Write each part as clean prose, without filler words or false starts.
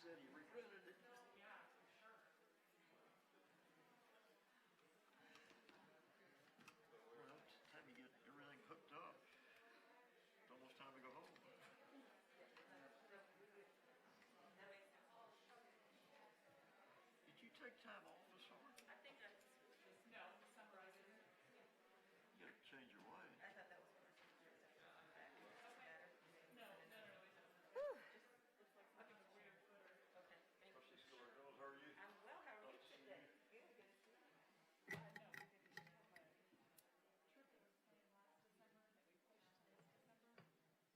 said he regretted it. Well, it's time you get everything hooked up. It's almost time to go home. Did you take time off this summer? I think that's no, the summarize it. You gotta change your way. I thought that was what I said. No, it doesn't. It's like something weird footer. Okay, thank you. Trustees, girls, how are you? I'm well. How are you today? Good. Good to see you. No, we didn't have a tripping last December that we pushed this December.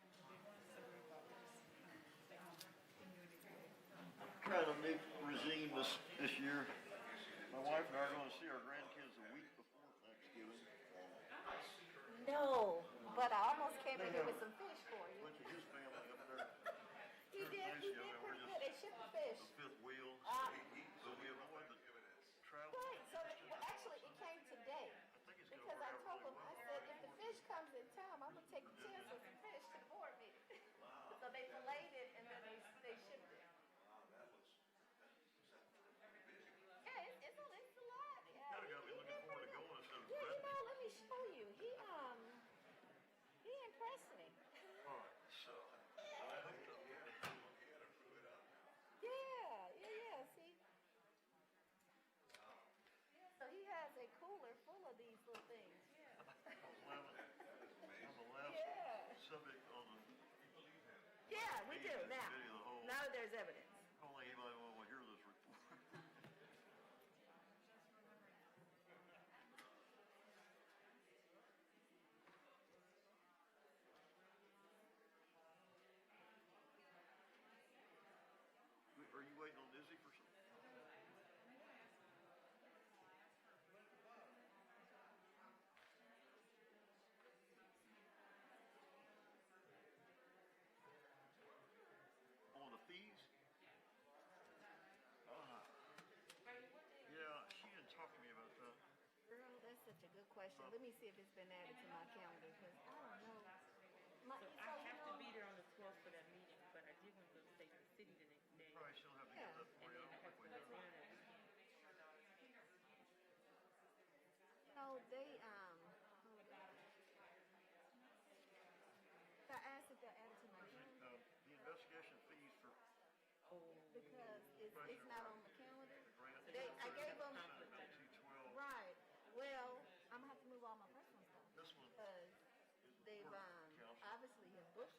And the big one, so we thought we'd just stay home. Didn't do anything. Trying a new regime this year. My wife and I are going to see our grandkids a week before Thanksgiving. No, but I almost came in here with some fish for you. Went to his family up there. He did pretty good. They shipped the fish. The fifth wheel. So we avoid the travel. Right, so actually it came today. I think it's going to Because work I out told really them, I well. said, if the fish comes in time, I'm going to take a chance with some fish to the board meeting. So they delayed it and then they shipped it. Yeah, it's a lot. Yeah, Kind of got me looking forward to going instead of yeah, threatening. let me show you. He impressed me. All right, so I hooked up. Yeah, see? So he has a cooler full of these little things. Yeah. I'm the last Yeah. subject on the Yeah, we do now. video the whole. Now there's evidence. Only anybody will hear this report. Are you waiting on Izzy for something? On the fees? Yeah, she didn't talk to me about that. Girl, that's such a good question. Let me see if it's been added to my calendar because I don't know. So I have to be there on the 12th for that meeting, but I did want to go to State of the City the next day. Probably she'll have to get that for And you. then I have to go to Atlanta that weekend. No, they I asked if they'll add it to my calendar The investigation fees for because it's not on the calendar. grant. I gave them 212. right. Well, I'm gonna have to move all my personal stuff This one because they've obviously have booked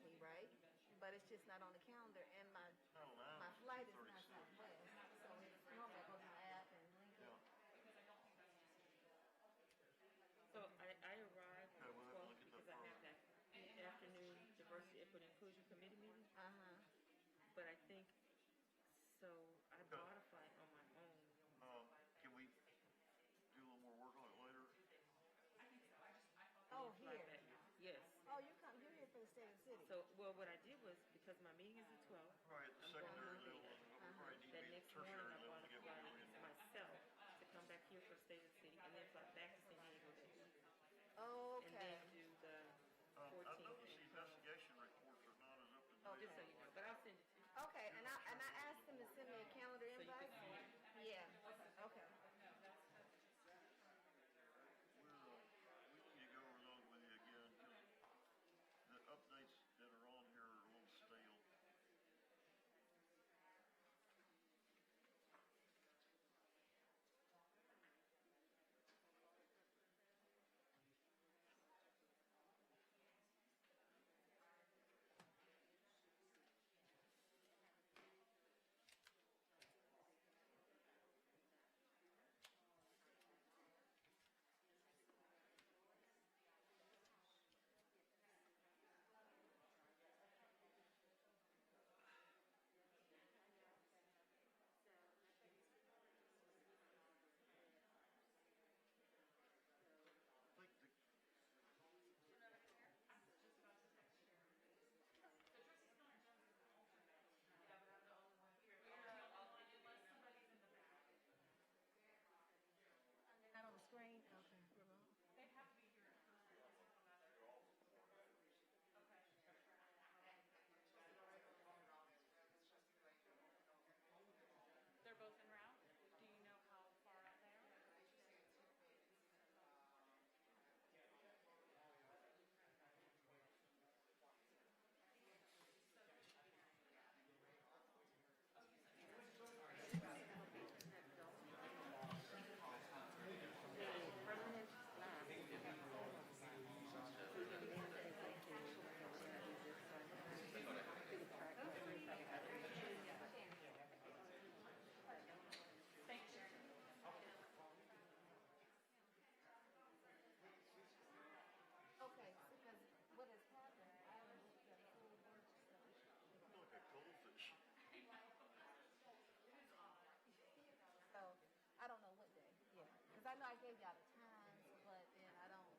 y'all the times, but then I don't.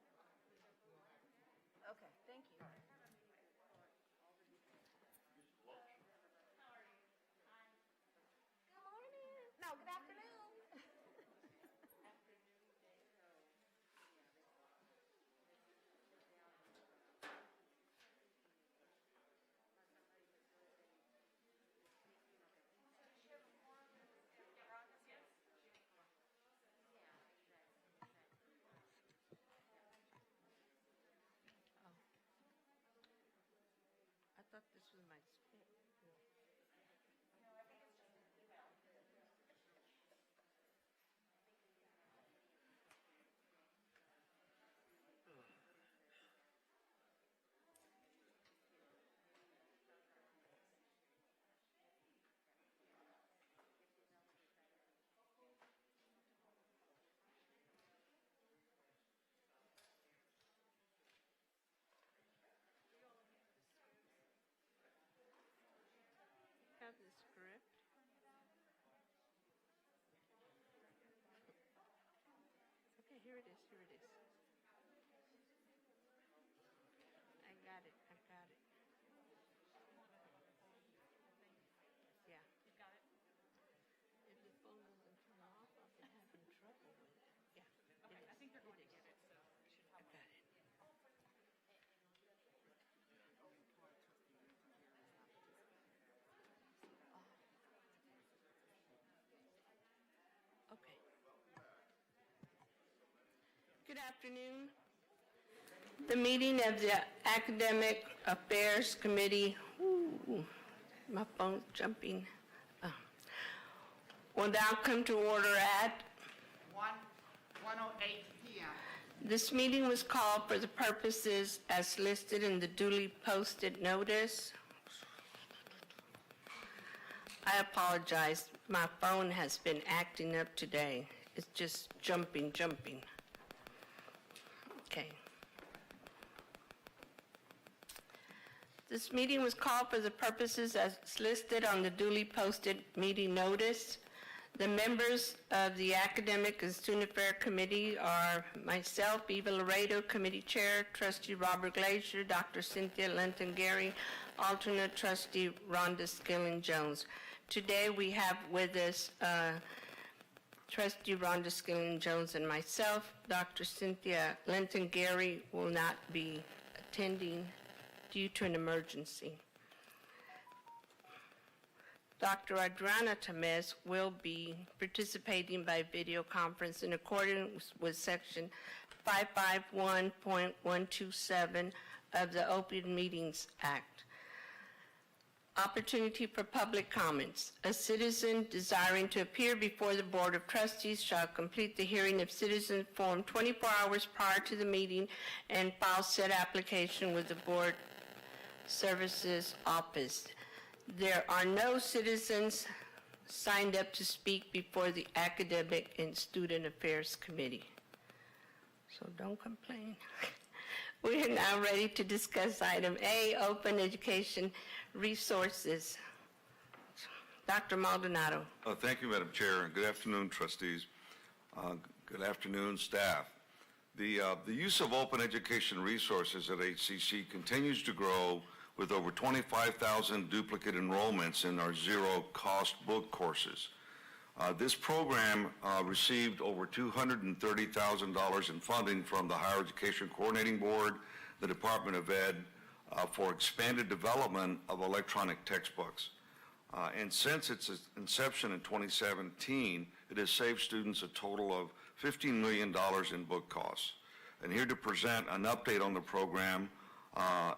Okay, thank you. Good morning. No, good afternoon. I thought this was my script. Have the script. Okay, here it is. Here it is. I got it. I got it. Yeah. You got it? If the phone doesn't turn off, I'll be having trouble with it. Yeah. Okay, it I is. think they're going It to is. get it, so we should I have got one. it. Okay. Good afternoon. The meeting of the Academic Affairs Committee, ooh, my phone's jumping, will now come to order at 1:08 p.m. This meeting was called for the purposes as listed in the duly posted notice. I apologize. My phone has been acting up today. It's just jumping. Okay. This meeting was called for the purposes as listed on the duly posted meeting notice. The members of the Academic and Student Affairs Committee are myself, Eva Laredo, Committee Chair, Trustee Robert Glazier, Dr. Cynthia Linton-Gary, alternate Trustee Rhonda Skilling-Jones. Today we have with us Trustee Rhonda Skilling-Jones and myself. Dr. Cynthia Linton-Gary will not be attending due to an emergency. Dr. Adriana Tamez will be participating by video conference in accordance with Section 551.127 of the Open Meetings Act. Opportunity for public comments. A citizen desiring to appear before the Board of Trustees shall complete the hearing of citizen form 24 hours prior to the meeting and file said application with the Board Services Office. There are no citizens signed up to speak before the Academic and Student Affairs Committee. So don't complain. We are now ready to discuss item A, open education resources. Dr. Maldonado. Thank you, Madam Chair, and good afternoon, trustees. Good afternoon, staff. The use of open education resources at HCC continues to grow with over 25,000 duplicate enrollments in our zero-cost book courses. This program received over $230,000 in funding from the Higher Education Coordinating Board, the Department of Ed, for expanded development of electronic textbooks. And since its inception in 2017, it has saved students a total of $15 million in book costs. And here to present an update on the program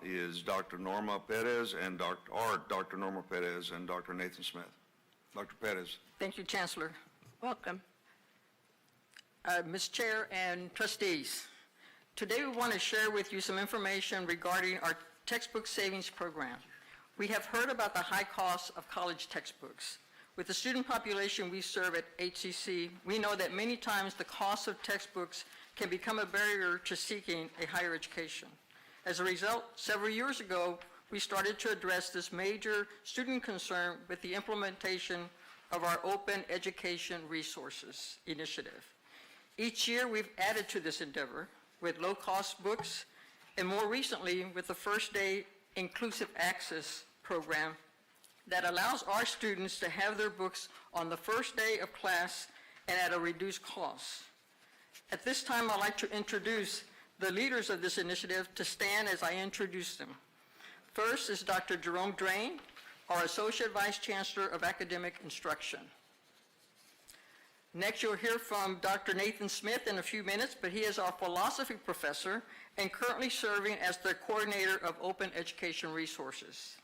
is Dr. Norma Perez and Dr. Norma Perez and Dr. Nathan Smith. Dr. Perez. Thank you, Chancellor. Welcome. Ms. Chair and trustees, today we want to share with you some information regarding our textbook savings program. We have heard about the high cost of college textbooks. With the student population we serve at HCC, we know that many times the cost of textbooks can become a barrier to seeking a higher education. As a result, several years ago, we started to address this major student concern with the implementation of our Open Education Resources Initiative. Each year, we've added to this endeavor with low-cost books, and more recently, with the First Day Inclusive Access program that allows our students to have their books on the first day of class and at a reduced cost. At this time, I'd like to introduce the leaders of this initiative to stand as I introduce them. First is Dr. Jerome Drain, our Associate Vice Chancellor of Academic Instruction. Next, you'll hear from Dr. Nathan Smith in a few minutes, but he is our philosophy professor and currently serving as the coordinator of Open Education Resources.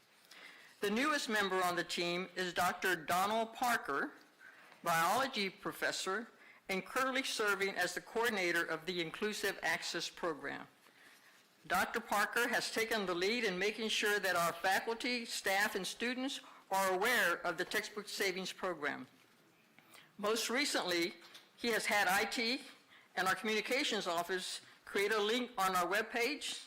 The newest member on the team is Dr. Donald Parker, biology professor, and currently serving as the coordinator of the Inclusive Access Program. Dr. Parker has taken the lead in making sure that our faculty, staff, and students are aware of the Textbook Savings Program. Most recently, he has had IT and our communications office create a link on our webpage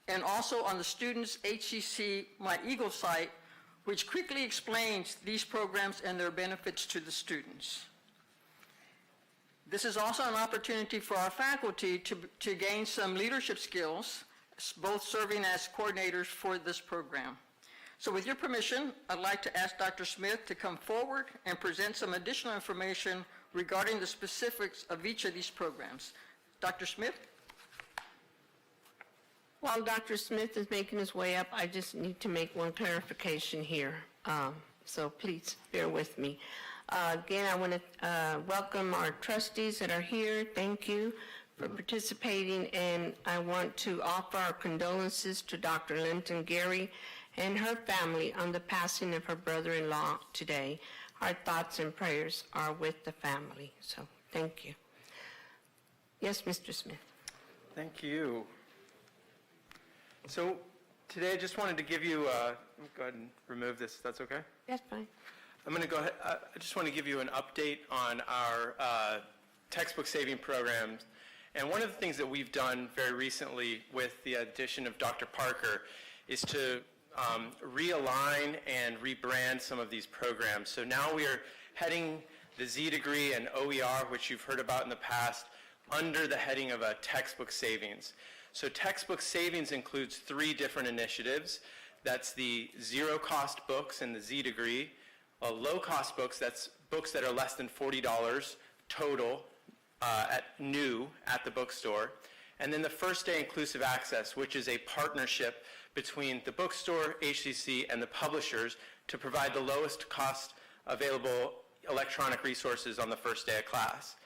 and also on the students' HCC My Eagle site, which quickly explains these programs and their benefits to the students. This is also an opportunity for our faculty to gain some leadership skills, both serving as coordinators for this program. So with your permission, I'd like to ask Dr. Smith to come forward and present some additional information regarding the specifics of each of these programs. Dr. Smith? While Dr. Smith is making his way up, I just need to make one clarification here. So please bear with me. Again, I want to welcome our trustees that are here. Thank you for participating, and I want to offer our condolences to Dr. Linton Gary and her family on the passing of her brother-in-law today. Our thoughts and prayers are with the family, so thank you. Yes, Mr. Smith. Thank you. So today I just wanted to give you, go ahead and remove this, if that's okay? That's fine. I'm going to go ahead, I just want to give you an update on our textbook saving programs. And one of the things that we've done very recently with the addition of Dr. Parker is to realign and rebrand some of these programs. So now we are heading the Z degree and OER, which you've heard about in the past, under the heading of a textbook savings. So textbook savings includes 3 different initiatives. That's the zero-cost books in the Z degree, low-cost books, that's books that are less than $40 total at the bookstore, and then the First Day Inclusive Access, which is a partnership between the bookstore, HCC, and the publishers to provide the lowest cost available electronic resources on the first day of class.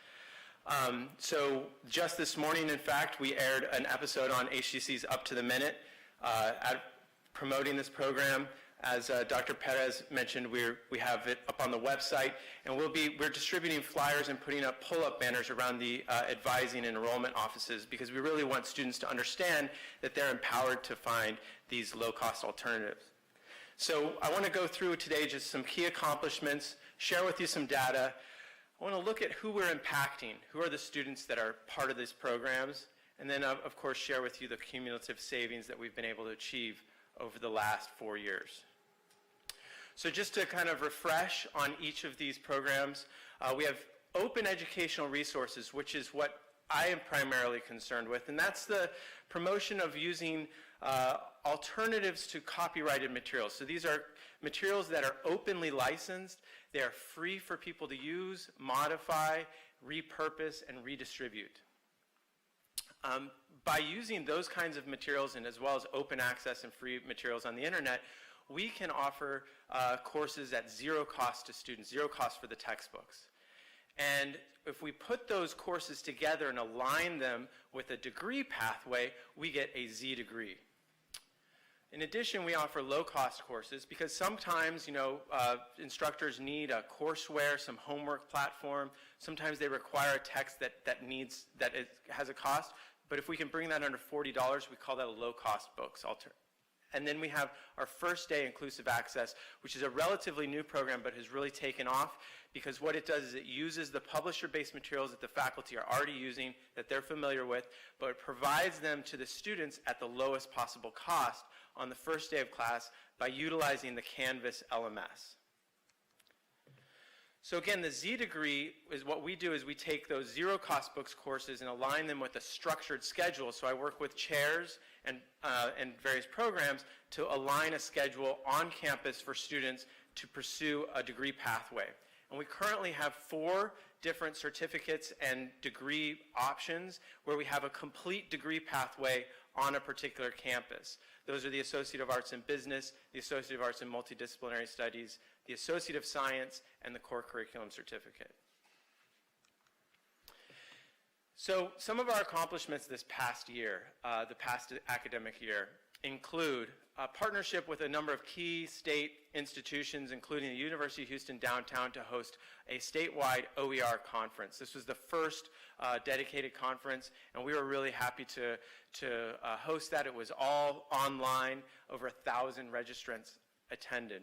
So just this morning, in fact, we aired an episode on HCC's Up to the Minute promoting this program. As Dr. Perez mentioned, we have it up on the website, and we're distributing flyers and putting up pull-up banners around the advising and enrollment offices, because we really want students to understand that they're empowered to find these low-cost alternatives. So I want to go through today just some key accomplishments, share with you some data. I want to look at who we're impacting, who are the students that are part of these programs, and then of course share with you the cumulative savings that we've been able to achieve over the last 4 years. So just to kind of refresh on each of these programs, we have open educational resources, which is what I am primarily concerned with, and that's the promotion of using alternatives to copyrighted materials. So these are materials that are openly licensed. They are free for people to use, modify, repurpose, and redistribute. By using those kinds of materials, and as well as open access and free materials on the internet, we can offer courses at zero cost to students, zero cost for the textbooks. And if we put those courses together and align them with a degree pathway, we get a Z degree. In addition, we offer low-cost courses because sometimes, instructors need a courseware, some homework platform. Sometimes they require a text that has a cost. But if we can bring that under $40, we call that a low-cost books. And then we have our First Day Inclusive Access, which is a relatively new program but has really taken off, because what it does is it uses the publisher-based materials that the faculty are already using, that they're familiar with, but it provides them to the students at the lowest possible cost on the first day of class by utilizing the Canvas LMS. So again, the Z degree is what we do is we take those zero-cost books courses and align them with a structured schedule. So I work with chairs and various programs to align a schedule on campus for students to pursue a degree pathway. And we currently have 4 different certificates and degree options where we have a complete degree pathway on a particular campus. Those are the Associate of Arts in Business, the Associate of Arts in Multidisciplinary Studies, the Associate of Science, and the Core Curriculum Certificate. So some of our accomplishments this past year, the past academic year, include a partnership with a number of key state institutions, including the University of Houston downtown, to host a statewide OER conference. This was the first dedicated conference, and we were really happy to host that. It was all online. Over 1,000 registrants attended.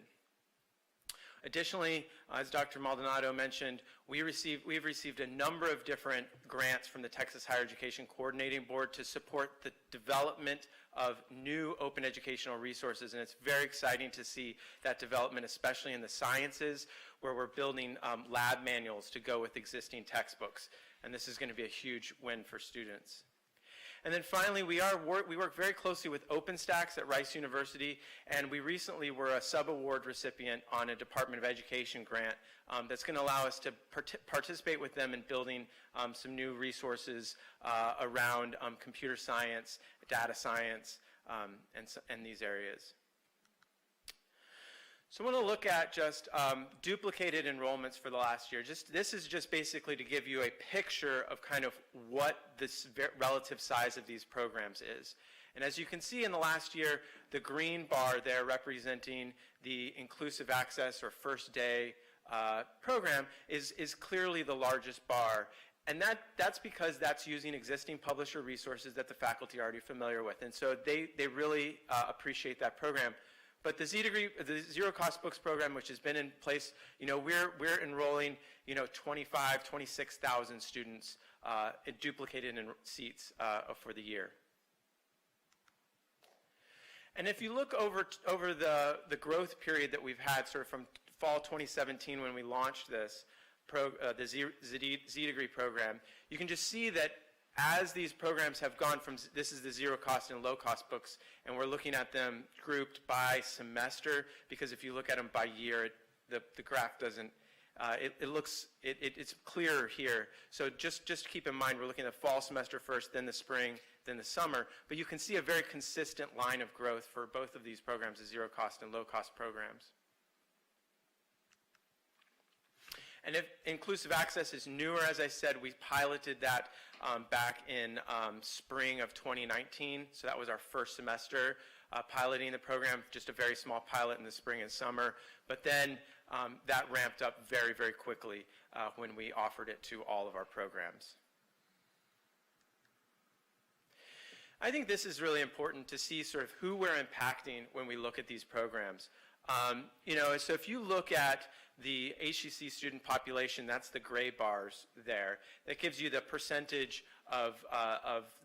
Additionally, as Dr. Maldonado mentioned, we've received a number of different grants from the Texas Higher Education Coordinating Board to support the development of new open educational resources, and it's very exciting to see that development, especially in the sciences, where we're building lab manuals to go with existing textbooks, and this is going to be a huge win for students. And then finally, we work very closely with OpenStax at Rice University, and we recently were a sub-award recipient on a Department of Education grant that's going to allow us to participate with them in building some new resources around computer science, data science, and these areas. So I want to look at just duplicated enrollments for the last year. This is just basically to give you a picture of kind of what this relative size of these programs is. And as you can see in the last year, the green bar there representing the inclusive access or first day program is clearly the largest bar. And that's because that's using existing publisher resources that the faculty are already familiar with. And so they really appreciate that program. But the Zero Cost Books program, which has been in place, we're enrolling, 26,000 students duplicated in seats for the year. And if you look over the growth period that we've had, sort of from fall 2017 when we launched this, the Z degree program, you can just see that as these programs have gone from, this is the zero cost and low cost books, and we're looking at them grouped by semester, because if you look at them by year, the graph doesn't, it's clearer here. So just keep in mind, we're looking at the fall semester first, then the spring, then the summer, but you can see a very consistent line of growth for both of these programs, the zero cost and low cost programs. And if inclusive access is newer, as I said, we piloted that back in spring of 2019. So that was our first semester piloting the program, just a very small pilot in the spring and summer. But then that ramped up very, very quickly when we offered it to all of our programs. I think this is really important to see sort of who we're impacting when we look at these programs. So if you look at the HCC student population, that's the gray bars there. That gives you the percentage of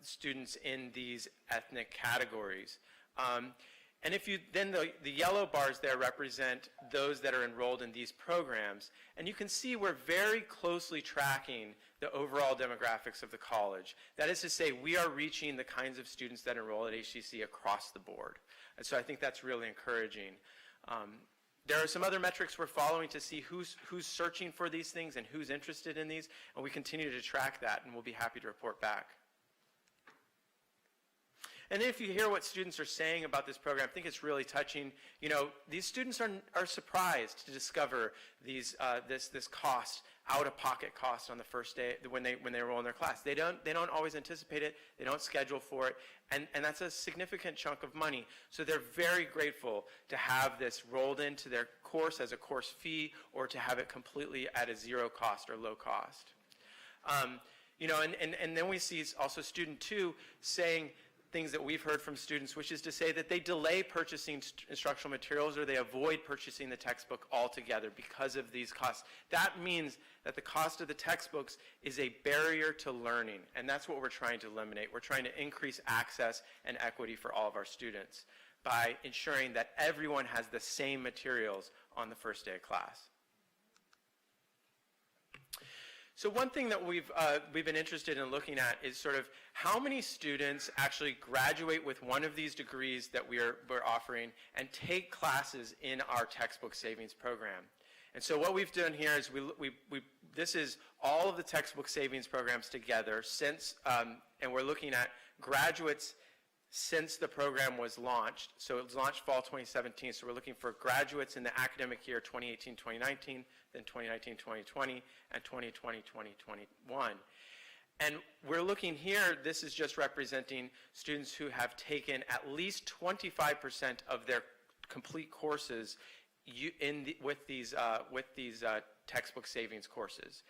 students in these ethnic categories. And if you, then the yellow bars there represent those that are enrolled in these programs. And you can see we're very closely tracking the overall demographics of the college. That is to say, we are reaching the kinds of students that enroll at HCC across the board. And so I think that's really encouraging. There are some other metrics we're following to see who's searching for these things and who's interested in these, and we continue to track that, and we'll be happy to report back. And if you hear what students are saying about this program, I think it's really touching. These students are surprised to discover these this cost, out-of-pocket cost on the first day when they enroll in their class. They don't always anticipate it. They don't schedule for it, and that's a significant chunk of money. So they're very grateful to have this rolled into their course as a course fee, or to have it completely at a zero cost or low cost. And then we see also student 2 saying things that we've heard from students, which is to say that they delay purchasing instructional materials, or they avoid purchasing the textbook altogether because of these costs. That means that the cost of the textbooks is a barrier to learning, and that's what we're trying to eliminate. We're trying to increase access and equity for all of our students by ensuring that everyone has the same materials on the first day of class. So one thing that we've been interested in looking at is sort of how many students actually graduate with one of these degrees that we're offering and take classes in our textbook savings program. And so what we've done here is this is all of the textbook savings programs together since, and we're looking at graduates since the program was launched. So it was launched fall 2017, so we're looking for graduates in the academic year 2018-2019, then 2019-2020, and 2020-2021. And we're looking here, this is just representing students who have taken at least 25% of their complete courses with these textbook savings courses.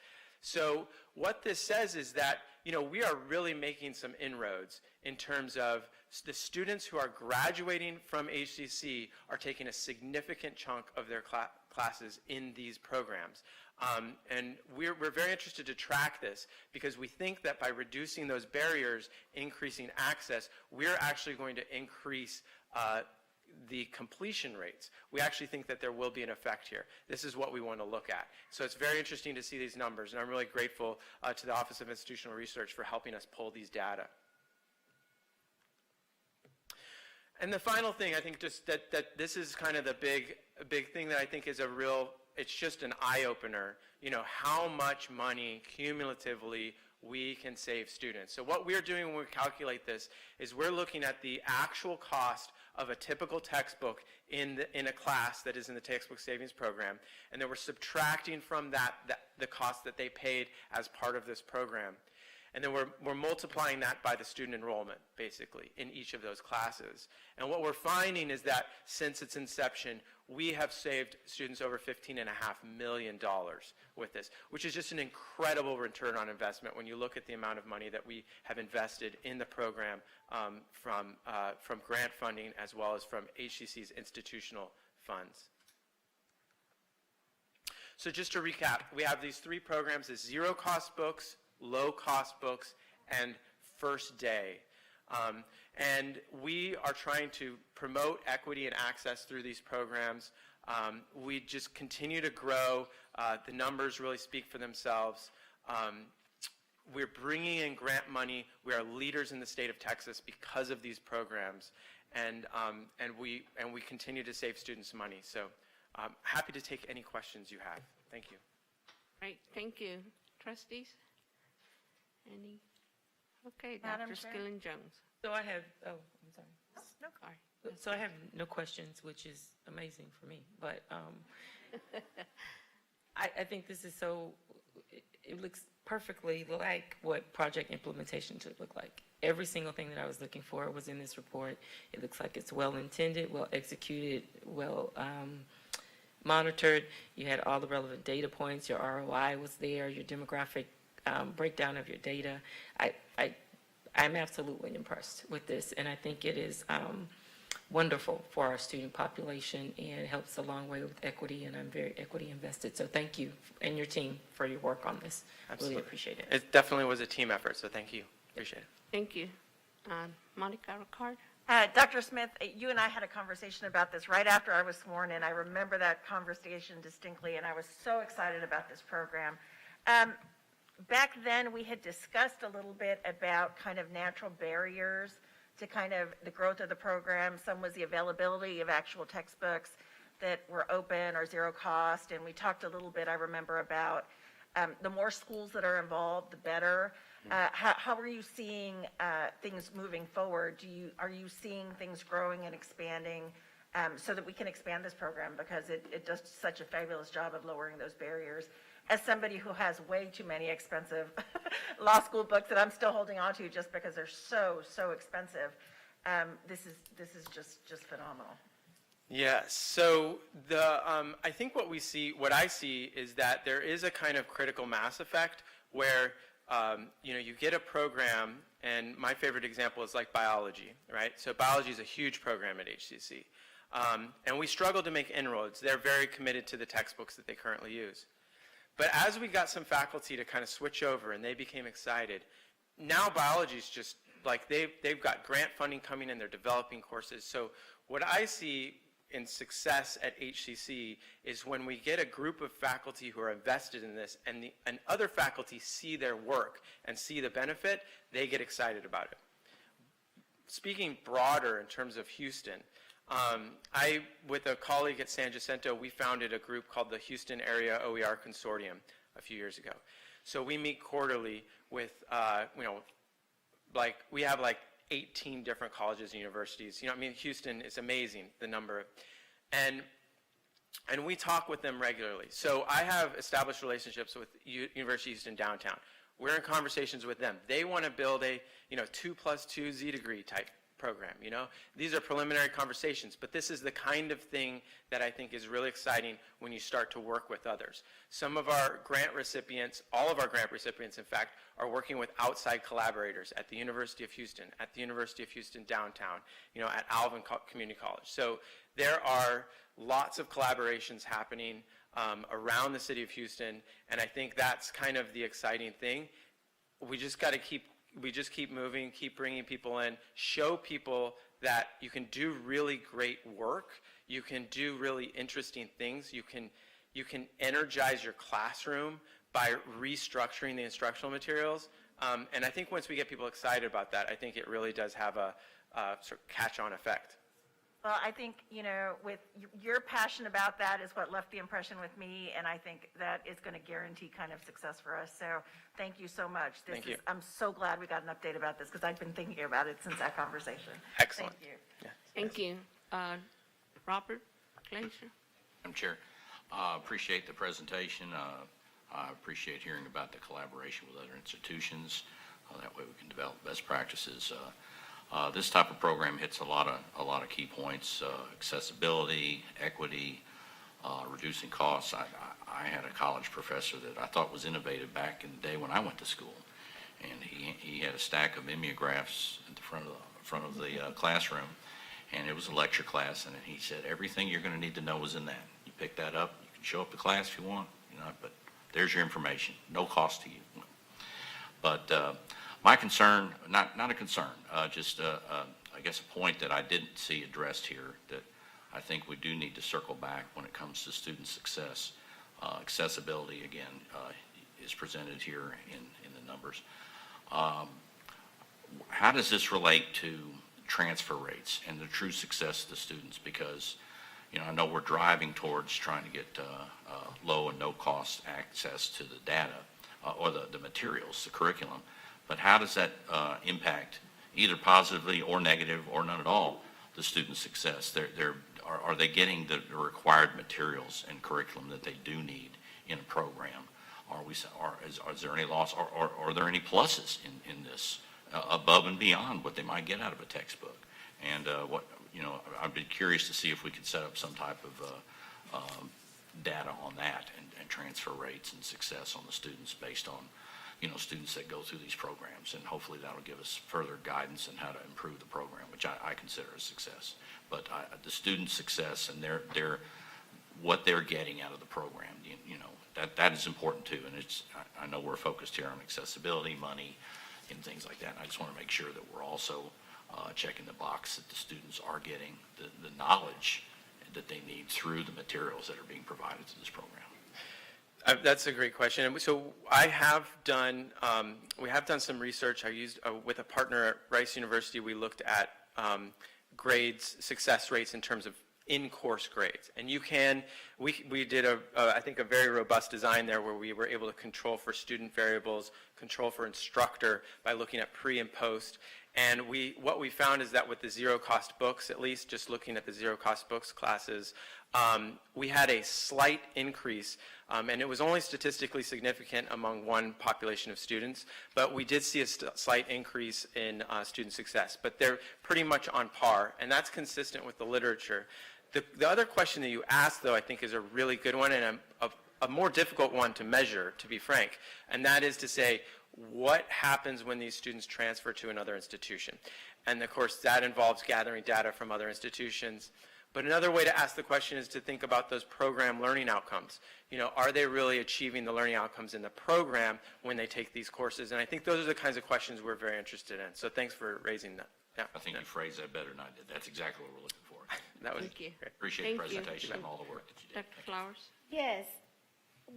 So what this says is that, we are really making some inroads in terms of the students who are graduating from HCC are taking a significant chunk of their classes in these programs. And we're very interested to track this because we think that by reducing those barriers, increasing access, we're actually going to increase the completion rates. We actually think that there will be an effect here. This is what we want to look at. So it's very interesting to see these numbers, and I'm really grateful to the Office of Institutional Research for helping us pull these data. And the final thing, I think just that this is kind of the big thing that I think is it's just an eye-opener, how much money cumulatively we can save students. So what we're doing when we calculate this is we're looking at the actual cost of a typical textbook in a class that is in the textbook savings program, and then we're subtracting from that the cost that they paid as part of this program. And then we're multiplying that by the student enrollment, basically, in each of those classes. And what we're finding is that since its inception, we have saved students over $15.5 million with this, which is just an incredible return on investment when you look at the amount of money that we have invested in the program from grant funding as well as from HCC's institutional funds. So just to recap, we have these three programs: the zero-cost books, low-cost books, and first day. And we are trying to promote equity and access through these programs. We just continue to grow. The numbers really speak for themselves. We're bringing in grant money. We are leaders in the state of Texas because of these programs, and we continue to save students money. So I'm happy to take any questions you have. Thank you. Right, thank you. Trustees? Any? Okay, Madam Dr. Chair? Skilling-Jones. So I have, I'm sorry. No. Sorry. So I have no questions, which is amazing for me. But I think this is it looks perfectly like what project implementation should look like. Every single thing that I was looking for was in this report. It looks like it's well intended, well executed, well monitored. You had all the relevant data points. Your ROI was there, your demographic breakdown of your data. I'm absolutely impressed with this, and I think it is wonderful for our student population and helps a long way with equity, and I'm very equity invested. So thank you and your team for your work on this. Absolutely. Really appreciate it. It definitely was a team effort, so thank you. Appreciate it. Thank you. Monica Ricard? Dr. Smith, you and I had a conversation about this right after I was sworn in. I remember that conversation distinctly, and I was so excited about this program. Back then, we had discussed a little bit about kind of natural barriers to kind of the growth of the program. Some was the availability of actual textbooks that were open or zero cost, and we talked a little bit, I remember, about the more schools that are involved, the better. How are you seeing things moving forward? Are you seeing things growing and expanding so that we can expand this program, because it does such a fabulous job of lowering those barriers? As somebody who has way too many expensive law school books that I'm still holding on to just because they're so expensive, this is just phenomenal. Yes. So I think what I see is that there is a kind of critical mass effect where you get a program, and my favorite example is like biology, right? So biology is a huge program at HCC, and we struggle to make inroads. They're very committed to the textbooks that they currently use. But as we got some faculty to kind of switch over and they became excited, now biology is just like they've got grant funding coming in, they're developing courses. So what I see in success at HCC is when we get a group of faculty who are invested in this, and other faculty see their work and see the benefit, they get excited about it. Speaking broader in terms of Houston, with a colleague at San Jacinto, we founded a group called the Houston Area OER Consortium a few years ago. So we meet quarterly with, we have like 18 different colleges and universities. I mean, Houston is amazing, the number. And we talk with them regularly. So I have established relationships with University of Houston downtown. We're in conversations with them. They want to build a, 2+2 Z degree type program, These are preliminary conversations, but this is the kind of thing that I think is really exciting when you start to work with others. Some of our grant recipients, all of our grant recipients, in fact, are working with outside collaborators at the University of Houston, at the University of Houston downtown, at Alvin Community College. So there are lots of collaborations happening around the city of Houston, and I think that's kind of the exciting thing. We just got to keep moving, keep bringing people in, show people that you can do really great work, you can do really interesting things, you can energize your classroom by restructuring the instructional materials. And I think once we get people excited about that, I think it really does have a sort of catch-on effect. Well, I think, with your passion about that is what left the impression with me, and I think that is going to guarantee kind of success for us. So thank you so much. Thank you. I'm so glad we got an update about this because I've been thinking about it since that conversation. Excellent. Thank you. Yeah. Thank you. Robert Glazer? Madam Chair, appreciate the presentation. I appreciate hearing about the collaboration with other institutions. That way we can develop best practices. This type of program hits a lot of key points: accessibility, equity, reducing costs. I had a college professor that I thought was innovative back in the day when I went to school, and he had a stack of mimeographs at the front of the classroom, and it was a lecture class, and he said everything you're going to need to know is in that. You pick that up, you can show up to class if you want, but there's your information, no cost to you. But my concern, not a concern, just I guess a point that I didn't see addressed here that I think we do need to circle back when it comes to student success. Accessibility, again, is presented here in the numbers. How does this relate to transfer rates and the true success of the students? Because, I know we're driving towards trying to get low and no cost access to the data or the materials, the curriculum. But how does that impact, either positively or negative or none at all, the student success? Are they getting the required materials and curriculum that they do need in a program? Is there any loss, or are there any pluses in this above and beyond what they might get out of a textbook? And I'd be curious to see if we could set up some type of data on that and transfer rates and success on the students based on students that go through these programs, and hopefully that'll give us further guidance on how to improve the program, which I consider a success. But the student success and what they're getting out of the program, that is important too. And I know we're focused here on accessibility, money, and things like that. And I just want to make sure that we're also checking the box that the students are getting the knowledge that they need through the materials that are being provided to this program. That's a great question. And so we have done some research. I used, with a partner at Rice University, we looked at grades, success rates in terms of in-course grades. And we did I think a very robust design there where we were able to control for student variables, control for instructor by looking at pre and post. And what we found is that with the zero-cost books, at least just looking at the zero-cost books classes, we had a slight increase, and it was only statistically significant among one population of students, but we did see a slight increase in student success. But they're pretty much on par, and that's consistent with the literature. The other question that you asked, though, I think is a really good one and a more difficult one to measure, to be frank, and that is to say, what happens when these students transfer to another institution? And of course, that involves gathering data from other institutions. But another way to ask the question is to think about those program learning outcomes. Are they really achieving the learning outcomes in the program when they take these courses? And I think those are the kinds of questions we're very interested in. So thanks for raising that. Yeah. I think you phrased that better than I did. That's exactly what we're looking for. that was Thank you. great. Appreciate the Thank you. presentation and all the work that you did. Dr. Flowers? Yes.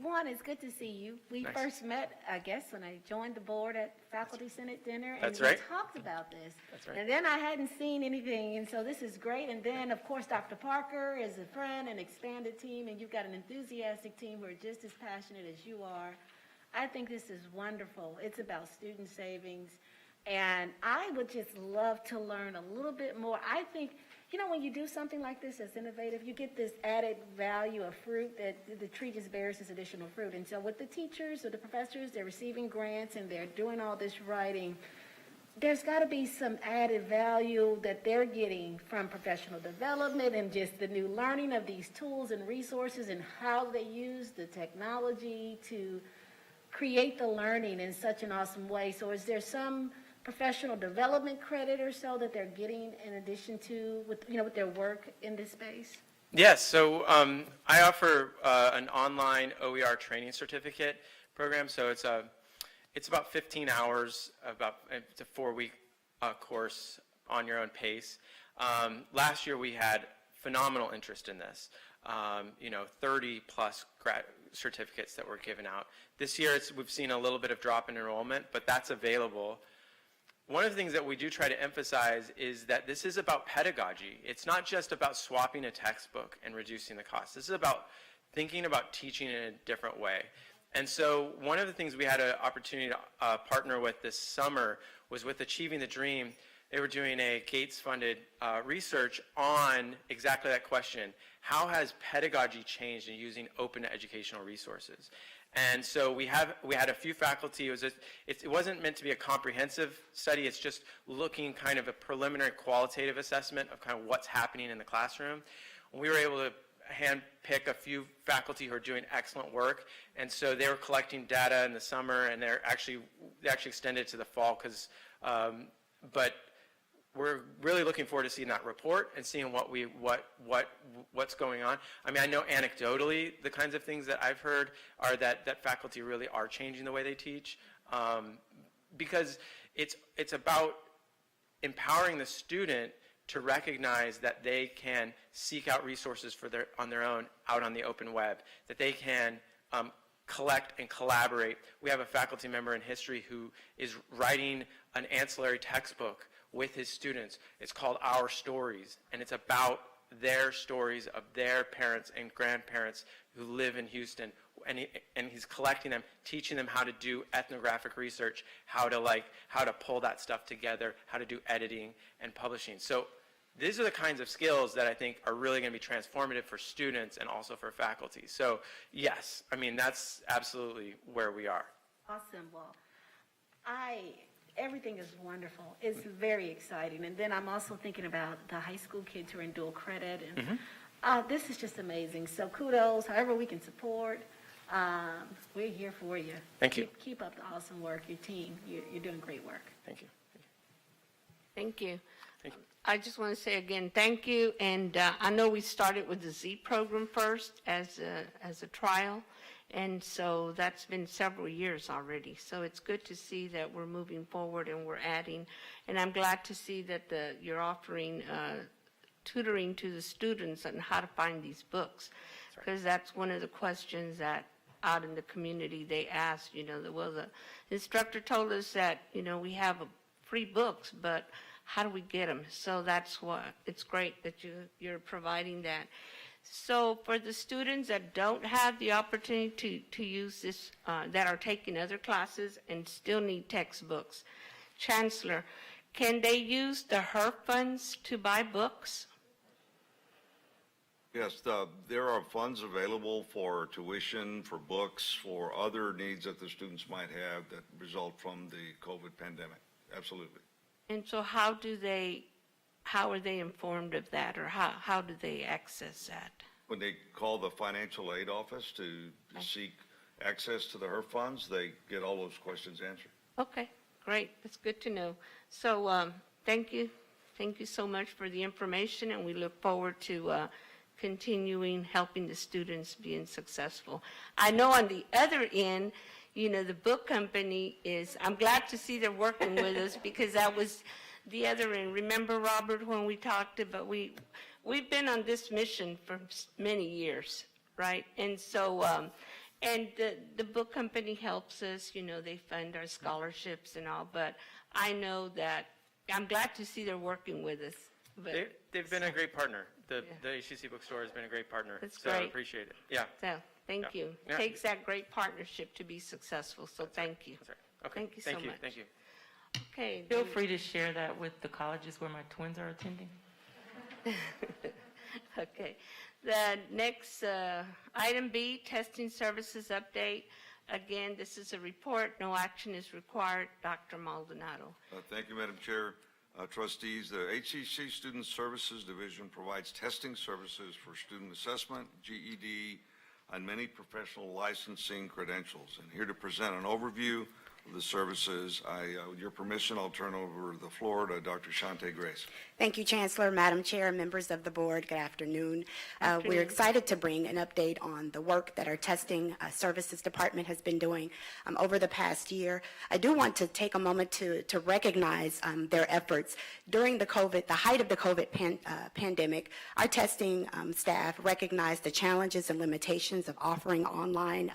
One, it's good to see you. We Nice. first met, I guess, when I joined the board at Faculty Senate dinner. That's And right. we talked about this. That's right. And then I hadn't seen anything, and so this is great. And then, of course, Dr. Parker is a friend, an expanded team, and you've got an enthusiastic team who are just as passionate as you are. I think this is wonderful. It's about student savings. And I would just love to learn a little bit more. I think, you know, when you do something like this that's innovative, you get this added value of fruit that the tree just bears this additional fruit. And so with the teachers or the professors, they're receiving grants and they're doing all this writing. There's got to be some added value that they're getting from professional development and just the new learning of these tools and resources and how they use the technology to create the learning in such an awesome way. So is there some professional development credit or so that they're getting in addition to with their work in this space? Yes, so I offer an online OER training certificate program. So it's about 15 hours, it's a 4-week course on your own pace. Last year we had phenomenal interest in this. 30 plus certificates that were given out. This year we've seen a little bit of drop in enrollment, but that's available. One of the things that we do try to emphasize is that this is about pedagogy. It's not just about swapping a textbook and reducing the cost. This is about thinking about teaching in a different way. And so one of the things we had an opportunity to partner with this summer was with Achieving the Dream. They were doing a Gates-funded research on exactly that question. How has pedagogy changed in using open educational resources? And so we had a few faculty. It wasn't meant to be a comprehensive study. It's just looking kind of a preliminary qualitative assessment of kind of what's happening in the classroom. We were able to handpick a few faculty who are doing excellent work, and so they were collecting data in the summer, and they actually extended it to the fall but we're really looking forward to seeing that report and seeing what's going on. I mean, I know anecdotally the kinds of things that I've heard are that faculty really are changing the way they teach, because it's about empowering the student to recognize that they can seek out resources on their own out on the open web, that they can collect and collaborate. We have a faculty member in history who is writing an ancillary textbook with his students. It's called Our Stories, and it's about their stories of their parents and grandparents who live in Houston. And he's collecting them, teaching them how to do ethnographic research, how to pull that stuff together, how to do editing and publishing. So these are the kinds of skills that I think are really going to be transformative for students and also for faculty. So yes, I mean, that's absolutely where we are. Awesome. Well, everything is wonderful. It's very exciting. And then I'm also thinking about the high school kids who are in dual credit. And this is just amazing. So kudos, however we can support. We're here for you. Thank you. Keep up the awesome work. Your team, you're doing great work. Thank you. Thank you. Thank you. I just want to say again, thank you. And I know we started with the Z program first as a trial. And so that's been several years already. So it's good to see that we're moving forward and we're adding. And I'm glad to see that you're offering tutoring to the students on how to find these books. Because that's one of the questions that out in the community they ask, the instructor told us that, we have free books, but how do we get them? So that's what, it's great that you're providing that. So for the students that don't have the opportunity to use this, that are taking other classes and still need textbooks, Chancellor, can they use the HERF funds to buy books? Yes, there are funds available for tuition, for books, for other needs that the students might have that result from the COVID pandemic. Absolutely. And so how are they informed of that, or how do they access that? When they call the financial aid office to seek access to the HERF funds, they get all those questions answered. Okay, great. That's good to know. So thank you. Thank you so much for the information, and we look forward to continuing helping the students being successful. I know on the other end, the book company I'm glad to see they're working with us, because that was the other end. Remember, Robert, when we talked about, we we've been on this mission for many years, right? And so, and the book company helps us, you know, they fund our scholarships and all, but I know that, I'm glad to see they're working with us. But They've been a great partner. The Yeah. HCC bookstore has been a great partner. That's So I great. appreciate it. Yeah, So, thank Yeah. you. Yeah. Takes that great partnership to be successful, so thank you. that's right. Okay. Thank you so much. Thank you. Okay. Feel free to share that with the colleges where my twins are attending. Okay. The next, item B, testing services update. Again, this is a report, no action is required. Dr. Maldonado. Thank you, Madam Chair. Trustees, the HCC Student Services Division provides testing services for student assessment, GED, and many professional licensing credentials. And here to present an overview of the services, with your permission, I'll turn over the floor to Dr. Shante Grace. Thank you, Chancellor, Madam Chair, members of the board. Good afternoon. We're excited to bring an update on the work that our testing services department has been doing over the past year. I do want to take a moment to recognize their efforts. During the height of the COVID pandemic, our testing staff recognized the challenges and limitations of offering online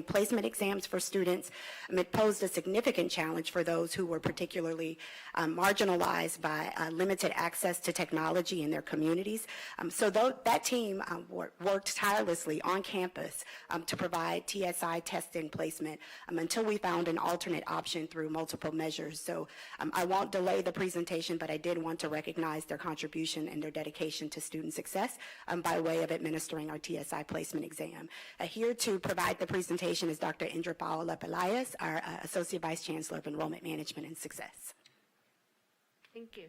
placement exams for students. It posed a significant challenge for those who were particularly marginalized by limited access to technology in their communities. So that team worked tirelessly on campus to provide TSI testing placement until we found an alternate option through multiple measures. So I won't delay the presentation, but I did want to recognize their contribution and their dedication to student success by way of administering our TSI placement exam. Here to provide the presentation is Dr. Indra Paola Pelayas, our Associate Vice Chancellor of Enrollment Management and Success. Thank you.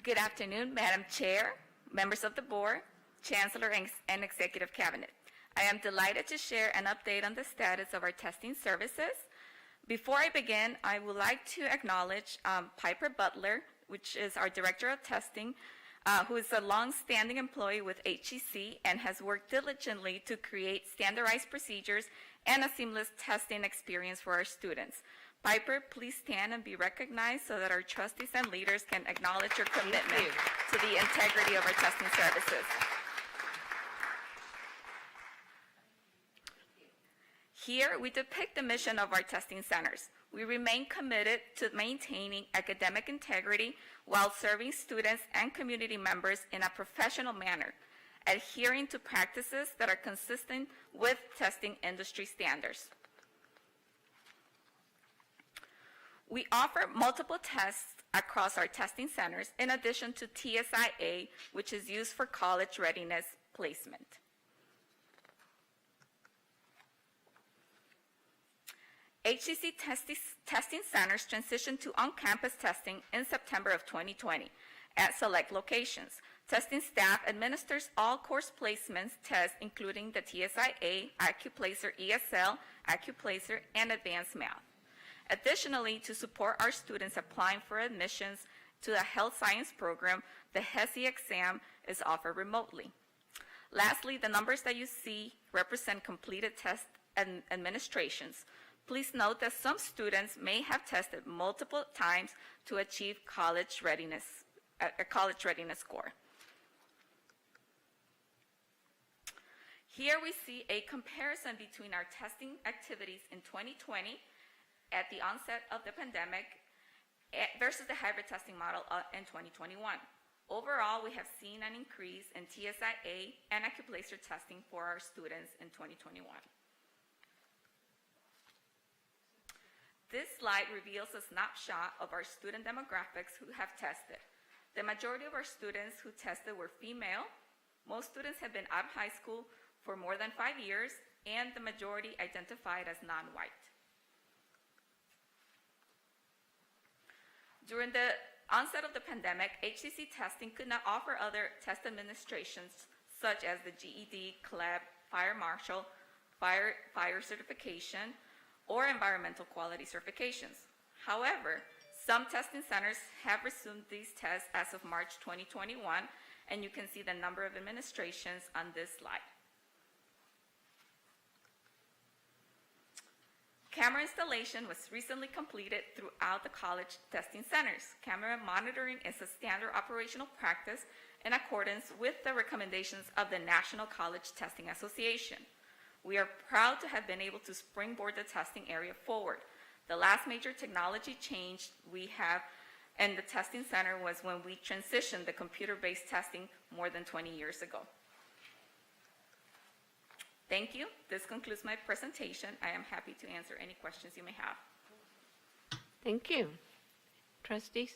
Good afternoon, Madam Chair, members of the board, Chancellor, and Executive Cabinet. I am delighted to share an update on the status of our testing services. Before I begin, I would like to acknowledge Piper Butler, which is our Director of Testing, who is a long-standing employee with HCC and has worked diligently to create standardized procedures and a seamless testing experience for our students. Piper, please stand and be recognized so that our trustees and leaders can acknowledge your commitment to the integrity of our testing services. Here, we depict the mission of our testing centers. We remain committed to maintaining academic integrity while serving students and community members in a professional manner, adhering to practices that are consistent with testing industry standards. We offer multiple tests across our testing centers in addition to TSI-A, which is used for college readiness placement. HCC testing centers transitioned to on-campus testing in September of 2020 at select locations. Testing staff administers all course placements tests, including the TSI-A, AccuPlacer ESL, AccuPlacer, and Advanced Math. Additionally, to support our students applying for admissions to the health science program, the HCC exam is offered remotely. Lastly, the numbers that you see represent completed test administrations. Please note that some students may have tested multiple times to achieve a college readiness score. Here we see a comparison between our testing activities in 2020 at the onset of the pandemic versus the hybrid testing model in 2021. Overall, we have seen an increase in TSI-A and AccuPlacer testing for our students in 2021. This slide reveals a snapshot of our student demographics who have tested. The majority of our students who tested were female. Most students have been out of high school for more than 5 years, and the majority identified as non-white. During the onset of the pandemic, HCC testing could not offer other test administrations such as the GED, CLEB, Fire Marshal, Fire certification, or environmental quality certifications. However, some testing centers have resumed these tests as of March 2021, and you can see the number of administrations on this slide. Camera installation was recently completed throughout the college testing centers. Camera monitoring is a standard operational practice in accordance with the recommendations of the National College Testing Association. We are proud to have been able to springboard the testing area forward. The last major technology change we have in the testing center was when we transitioned the computer-based testing more than 20 years ago. Thank you. This concludes my presentation. I am happy to answer any questions you may have. Thank you. Trustees?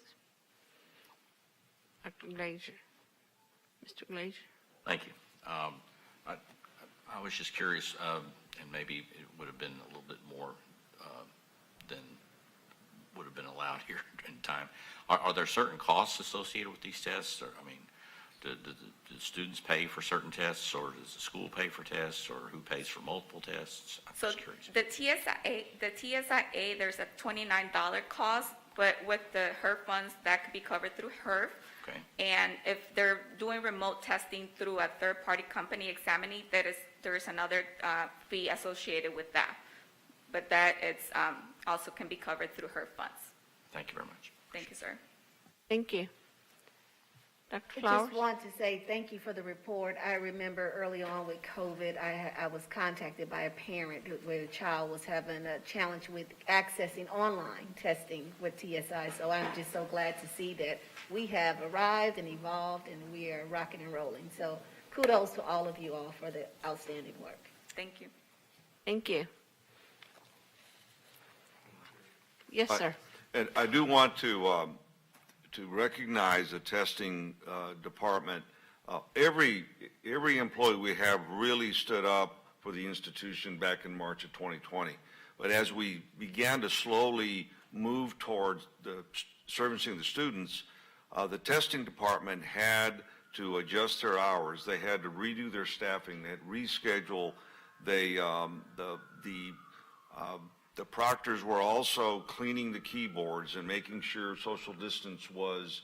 Dr. Glazer? Mr. Glazer? Thank you. I was just curious, and maybe it would have been a little bit more than would have been allowed here in time. Are there certain costs associated with these tests? Or, I mean, do students pay for certain tests, or does the school pay for tests, or who pays for multiple tests? I'm So just curious. the TSIA, there's a $29 cost, but with the HERF funds, that could be covered through HERF. Okay. And if they're doing remote testing through a third-party company examining, there is another fee associated with that. But that it's also can be covered through HERF funds. Thank you very much. Thank you, sir. Thank you. Dr. I Flowers? just want to say thank you for the report. I remember early on with COVID, I was contacted by a parent where a child was having a challenge with accessing online testing with TSI. So I'm just so glad to see that we have arrived and evolved, and we are rocking and rolling. So kudos to all of you all for the outstanding work. Thank you. Thank you. Yes, sir. And I do want to recognize the testing department. Every employee we have really stood up for the institution back in March of 2020. But as we began to slowly move towards the servicing the students, the testing department had to adjust their hours. They had to redo their staffing. They had to reschedule. The proctors were also cleaning the keyboards and making sure social distance was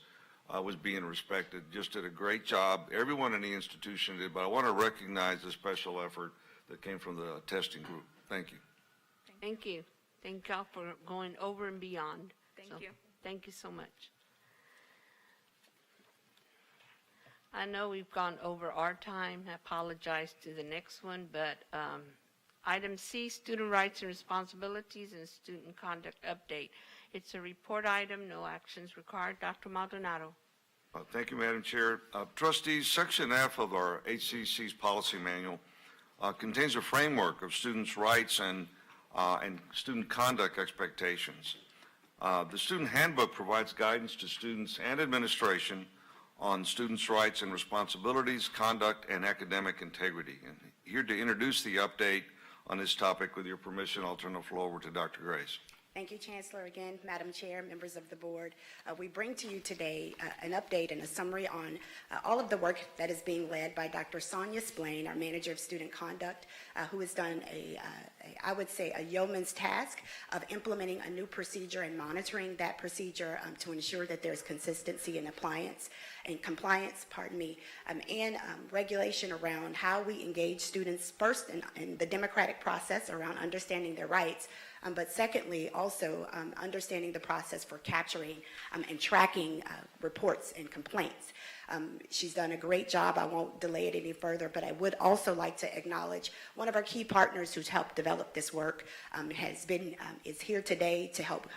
being respected. Just did a great job. Everyone in the institution did, but I want to recognize the special effort that came from the testing group. Thank you. Thank you. Thank y'all for going over and beyond. Thank So, you. Thank you so much. I know we've gone over our time. I apologize to the next one, but item C, student rights and responsibilities and student conduct update. It's a report item, no actions required. Dr. Maldonado. Thank you, Madam Chair. Trustees, Section F of our HCC's policy manual contains a framework of students' rights and student conduct expectations. The student handbook provides guidance to students and administration on students' rights and responsibilities, conduct, and academic integrity. And here to introduce the update on this topic, with your permission, I'll turn the floor over to Dr. Grace. Thank you, Chancellor. Again, Madam Chair, members of the board, we bring to you today an update and a summary on all of the work that is being led by Dr. Sonia Splain, our Manager of Student Conduct, who has done I would say, a yeoman's task of implementing a new procedure and monitoring that procedure to ensure that there's consistency and compliance, and regulation around how we engage students first in the democratic process around understanding their rights, but secondly, also understanding the process for capturing and tracking reports and complaints. She's done a great job. I won't delay it any further, but I would also like to acknowledge one of our key partners who's helped develop this work is here today to help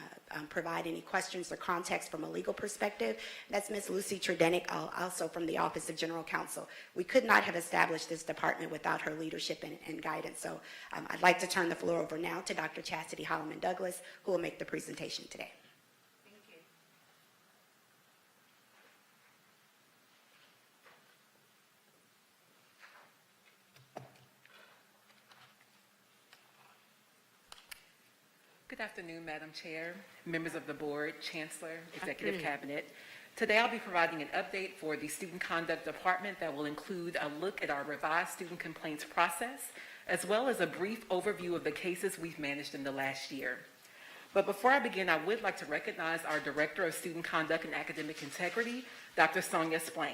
provide any questions or context from a legal perspective. That's Ms. Lucy Tredenick, also from the Office of General Counsel. We could not have established this department without her leadership and guidance. So I'd like to turn the floor over now to Dr. Chastity Holloman Douglas, who will make the presentation today. Good afternoon, Madam Chair, members of the board, Chancellor, Executive Cabinet. Today I'll be providing an update for the Student Conduct Department that will include a look at our revised student complaints process, as well as a brief overview of the cases we've managed in the last year. But before I begin, I would like to recognize our Director of Student Conduct and Academic Integrity, Dr. Sonia Splain.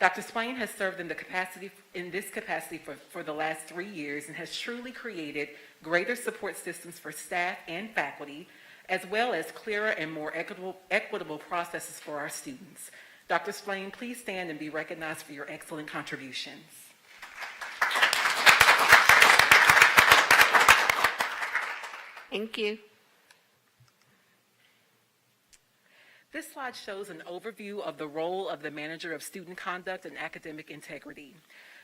Dr. Swain has served in this capacity for the last 3 years and has truly created greater support systems for staff and faculty, as well as clearer and more equitable processes for our students. Dr. Swain, please stand and be recognized for your excellent contributions. Thank you. This slide shows an overview of the role of the Manager of Student Conduct and Academic Integrity.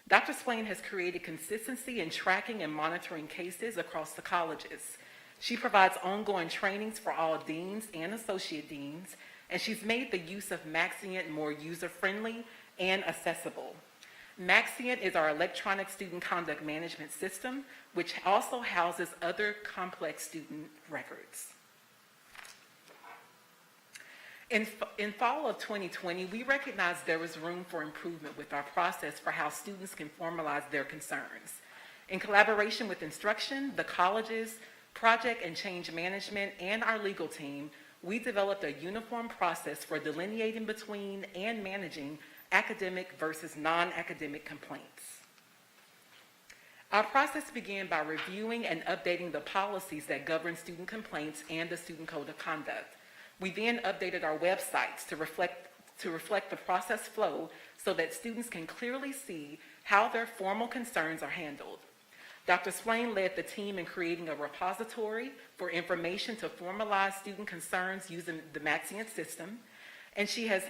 Dr. Swain has created consistency in tracking and monitoring cases across the colleges. She provides ongoing trainings for all deans and associate deans, and she's made the use of Maxient more user-friendly and accessible. Maxient is our electronic student conduct management system, which also houses other complex student records. In fall of 2020, we recognized there was room for improvement with our process for how students can formalize their concerns. In collaboration with instruction, the colleges, project and change management, and our legal team, we developed a uniform process for delineating between and managing academic versus non-academic complaints. Our process began by reviewing and updating the policies that govern student complaints and the Student Code of Conduct. We then updated our websites to reflect the process flow so that students can clearly see how their formal concerns are handled. Dr. Swain led the team in creating a repository for information to formalize student concerns using the Maxient system, and she has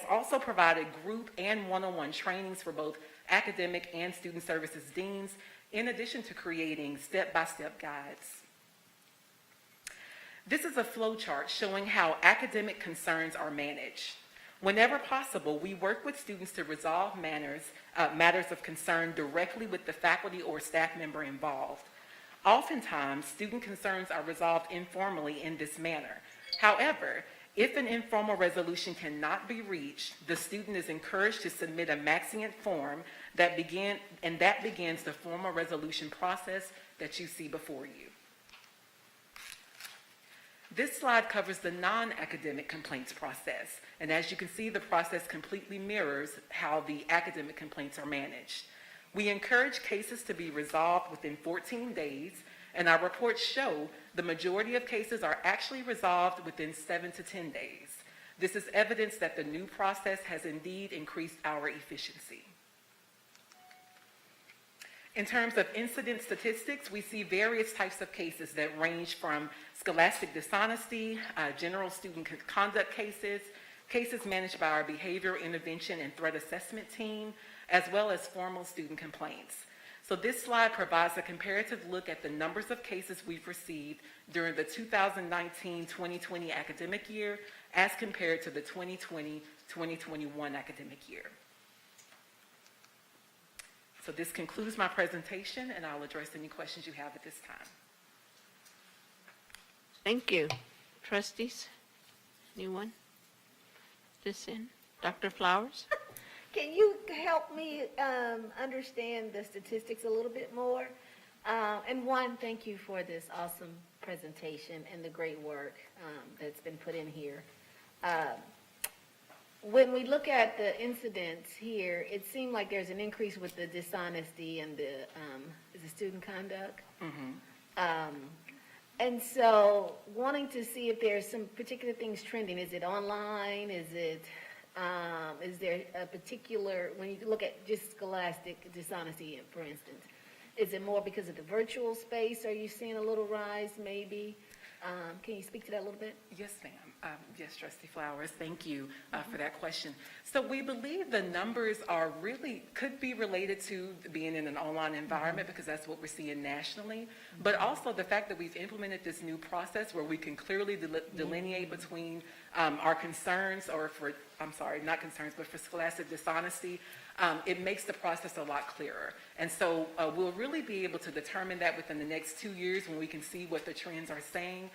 also provided group and one-on-one trainings for both academic and student services deans, in addition to creating step-by-step guides. This is a flow chart showing how academic concerns are managed. Whenever possible, we work with students to resolve matters of concern directly with the faculty or staff member involved. Oftentimes, student concerns are resolved informally in this manner. However, if an informal resolution cannot be reached, the student is encouraged to submit a Maxient form that begins the formal resolution process that you see before you. This slide covers the non-academic complaints process, and as you can see, the process completely mirrors how the academic complaints are managed. We encourage cases to be resolved within 14 days, and our reports show the majority of cases are actually resolved within 7 to 10 days. This is evidence that the new process has indeed increased our efficiency. In terms of incident statistics, we see various types of cases that range from scholastic dishonesty, general student conduct cases, cases managed by our behavior intervention and threat assessment team, as well as formal student complaints. So this slide provides a comparative look at the numbers of cases we've received during the 2019-2020 academic year as compared to the 2020-2021 academic year. So this concludes my presentation, and I'll address any questions you have at this time. Thank you. Trustees, anyone? This in? Dr. Flowers? Can you help me understand the statistics a little bit more? And one, thank you for this awesome presentation and the great work that's been put in here. When we look at the incidents here, it seemed like there's an increase with the dishonesty and the student conduct. Mm-hmm. And so wanting to see if there's some particular things trending. Is it online? Is there a particular, when you look at just scholastic dishonesty, for instance, is it more because of the virtual space? Are you seeing a little rise maybe? Can you speak to that a little bit? Yes, ma'am. Yes, Trustee Flowers, thank you for that question. So we believe the numbers could be related to being in an online environment, because that's what we're seeing nationally, but also the fact that we've implemented this new process where we can clearly delineate between our concerns, not concerns, but for scholastic dishonesty. It makes the process a lot clearer. And so we'll really be able to determine that within the next 2 years when we can see what the trends are saying.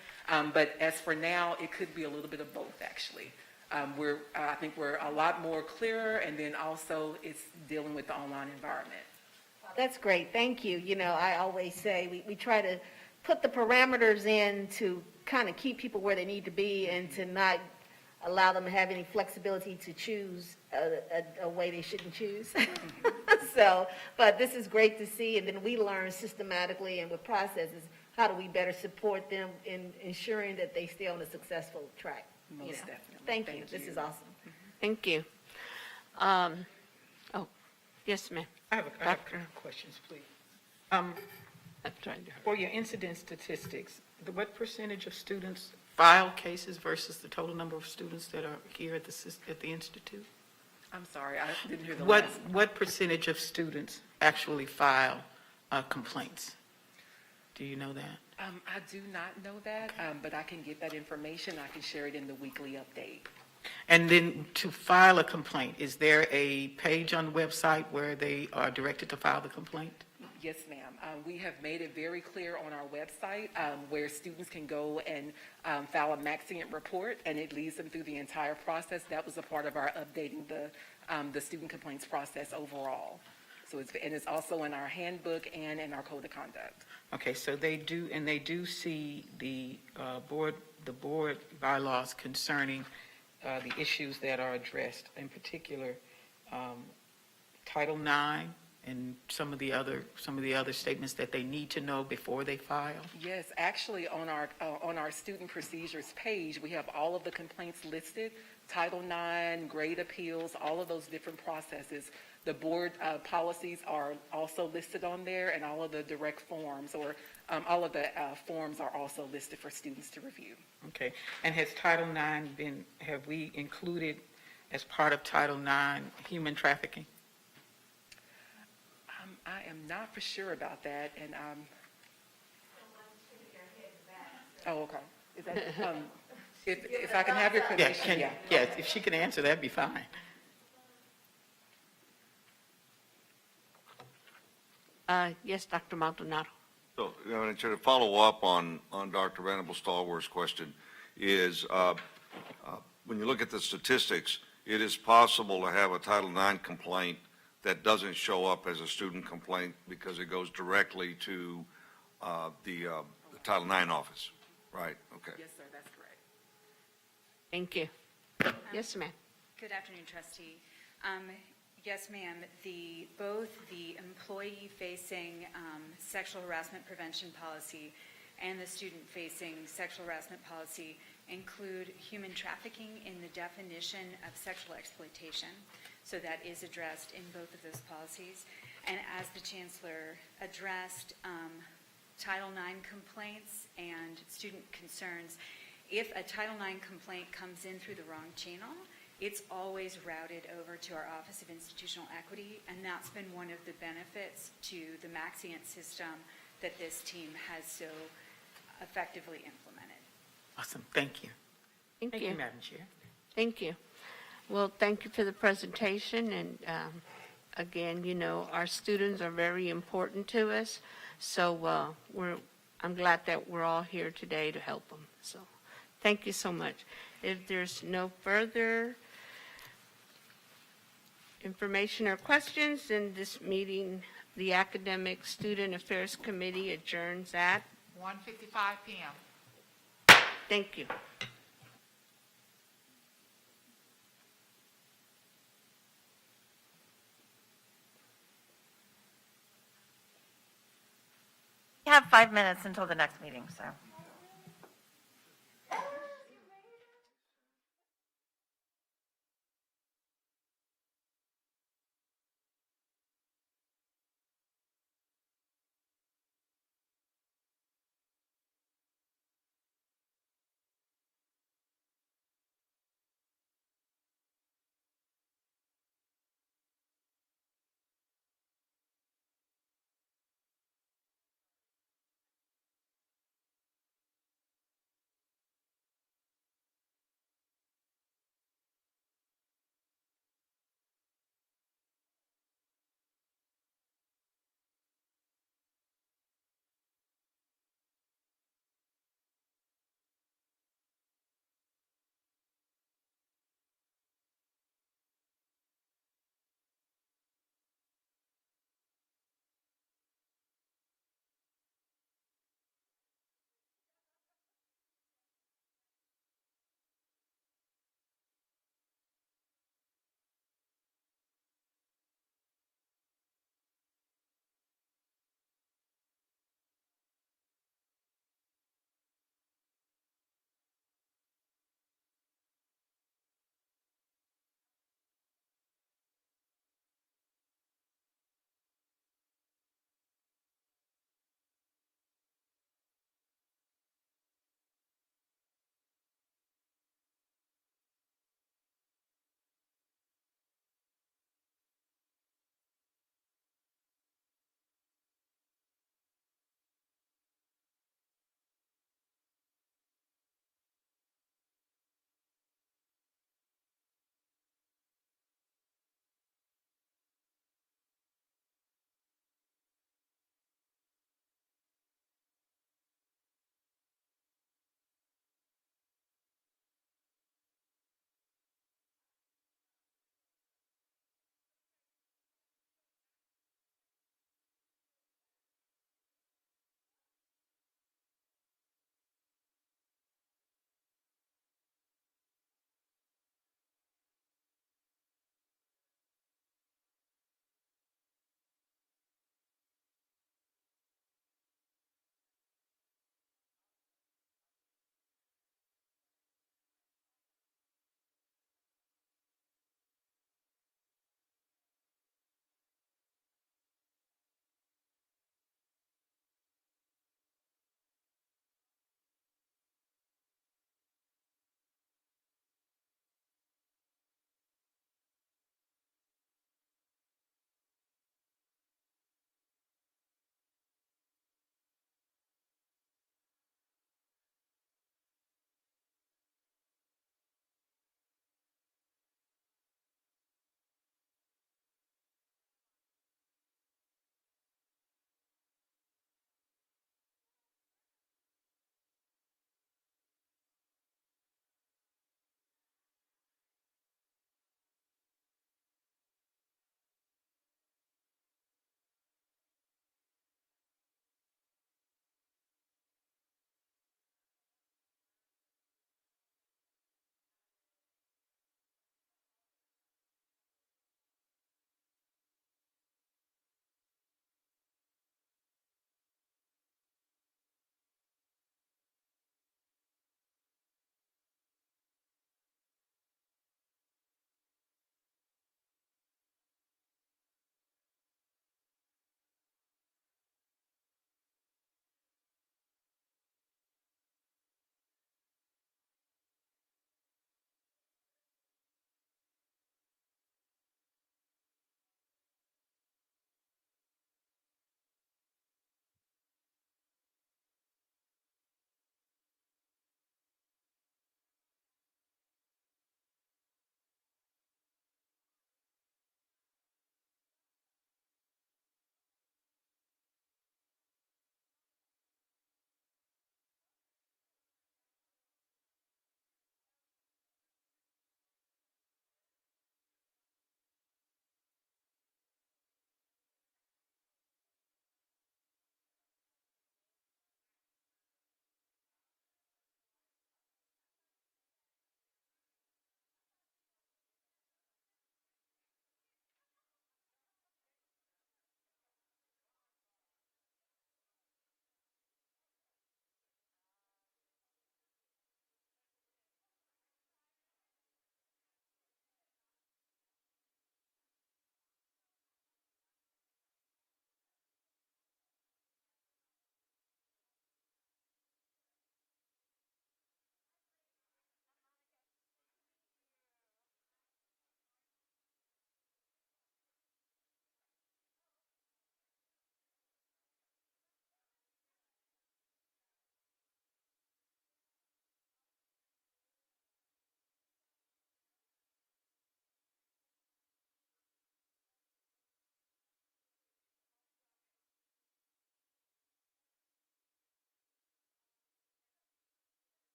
But as for now, it could be a little bit of both, actually. I think we're a lot more clearer, and then also it's dealing with the online environment. That's great. Thank you. You know, I always say we try to put the parameters in to kind of keep people where they need to be and to not allow them to have any flexibility to choose a way they shouldn't choose. So, but this is great to see, and then we learn systematically and with processes, how do we better support them in ensuring that they stay on a successful track? you Most know. definitely. Thank you, Thank this you. is awesome. Thank you. Oh, yes, ma'am. I have Doctor. questions, please. I'm trying to hurry. For your incident statistics, what percentage of students file cases versus the total number of students that are here at the institute? I'm sorry, I didn't hear the What, last. what percentage of students actually file complaints? Do you know that? I do not know that, but I can get that information. I can share it in the weekly update. And then to file a complaint, is there a page on the website where they are directed to file the complaint? Yes, ma'am. We have made it very clear on our website where students can go and file a Maxient report, and it leads them through the entire process. That was a part of our updating the student complaints process overall. So it's also in our handbook and in our code of conduct. Okay, so they do see the board bylaws concerning the issues that are addressed, in particular, Title IX and some of the other statements that they need to know before they file? Yes, actually, on our student procedures page, we have all of the complaints listed, Title IX, grade appeals, all of those different processes. The board policies are also listed on there, and all of the direct forms, or all of the forms are also listed for students to review. Okay, and has Title IX have we included as part of Title IX human trafficking? I am not for sure about that, and oh, okay. Is that, if I can have your permission, yeah. Yes, if she can answer, that'd be fine. Yes, Dr. Maldonado. So, Madam Chair, to follow up on Dr. Venable Stallworth's question is, when you look at the statistics, it is possible to have a Title IX complaint that doesn't show up as a student complaint because it goes directly to the Title IX office, right? Okay. Yes, sir, that's correct. Thank you. Yes, ma'am. Good afternoon, trustee. Yes, ma'am, both the employee-facing sexual harassment prevention policy and the student-facing sexual harassment policy include human trafficking in the definition of sexual exploitation. So that is addressed in both of those policies. And as the chancellor addressed Title IX complaints and student concerns, if a Title IX complaint comes in through the wrong channel, it's always routed over to our Office of Institutional Equity, and that's been one of the benefits to the Maxient system that this team has so effectively implemented. Awesome, thank you. Thank you. Madam Chair. Thank you. Well, thank you for the presentation, and again, you know, our students are very important to us, so I'm glad that we're all here today to help them. So, thank you so much. If there's no further information or questions, then this meeting, the Academic Student Affairs Committee adjourns at 1:55 p.m. Thank you. We have 5 minutes until the next meeting, so.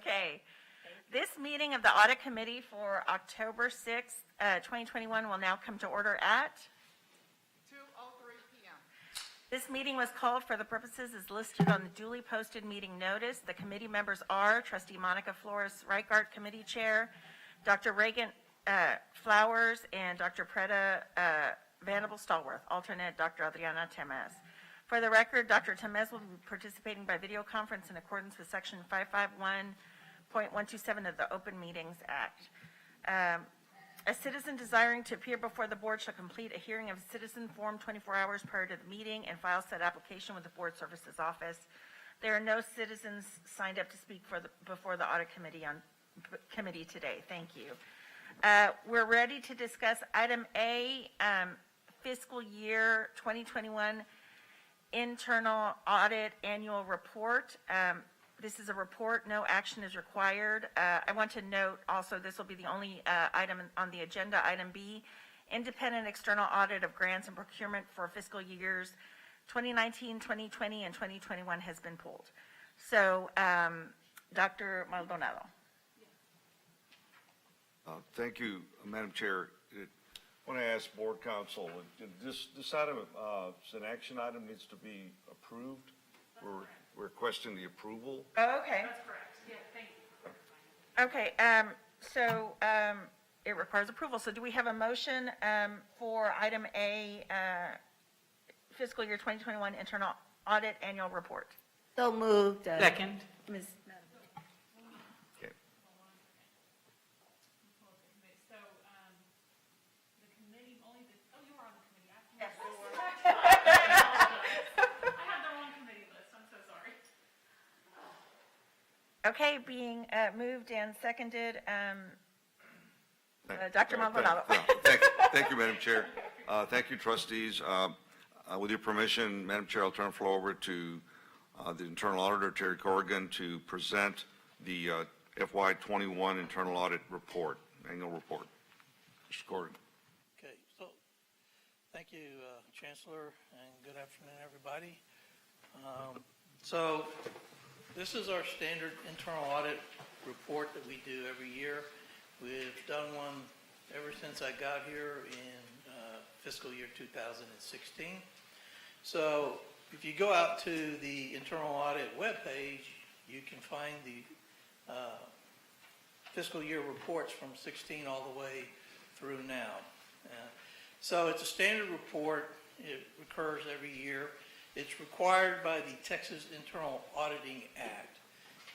Okay. This meeting of the Audit Committee for October 6th, 2021 will now come to order at 2:03 PM. This meeting was called for the purposes as listed on the duly posted meeting notice. The committee members are Trustee Monica Flores Reichart, Committee Chair, Dr. Reagan Flowers, and Dr. Preta Vanderbilt Stallworth, alternate Dr. Adriana Temez. For the record, Dr. Temez will be participating by video conference in accordance with Section 551.127 of the Open Meetings Act. A citizen desiring to appear before the board shall complete a hearing of citizen form 24 hours prior to the meeting and file said application with the Board Services Office. There are no citizens signed up to speak before the Audit Committee today. Thank you. We're ready to discuss item A, fiscal year 2021 internal audit annual report. This is a report, no action is required. I want to note also, this will be the only item on the agenda. Item B, independent external audit of grants and procurement for fiscal years 2019, 2020, and 2021 has been pulled. So, Dr. Maldonado. Thank you, Madam Chair. I want to ask Board Counsel, this item, it's an action item, needs to be approved. We're requesting the approval. Oh, okay. That's correct. Yeah, thank you. Okay, so it requires approval. So do we have a motion for item A, fiscal year 2021 internal audit annual report? So moved. Second. Ms. Okay. So, the committee, only the, oh, you were on the committee. Yes. I had the wrong committee list, I'm so sorry. Okay, being moved and seconded, Dr. Maldonado. Thank you, Madam Chair. Thank you, trustees. With your permission, Madam Chair, I'll turn the floor over to the Internal Auditor, Terry Corrigan, to present the FY21 Internal Audit Report, Annual Report. Mr. Corrigan. Okay, so, thank you, Chancellor, and good afternoon, everybody. So, this is our standard internal audit report that we do every year. We've done one ever since I got here in fiscal year 2016. So, if you go out to the internal audit webpage, you can find the fiscal year reports from 16 all the way through now. So it's a standard report. It recurs every year. It's required by the Texas Internal Auditing Act,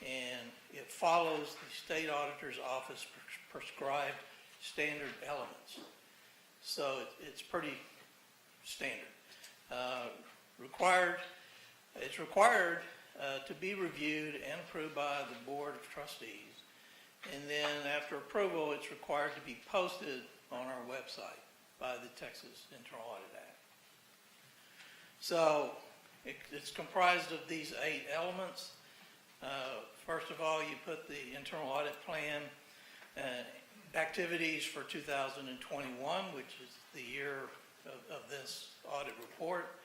and it follows the State Auditor's Office prescribed standard elements. So it's pretty standard. It's required to be reviewed and approved by the Board of Trustees. And then after approval, it's required to be posted on our website by the Texas Internal Audit Act. So it's comprised of these 8 elements. First of all, you put the internal audit plan activities for 2021, which is the year of this audit report.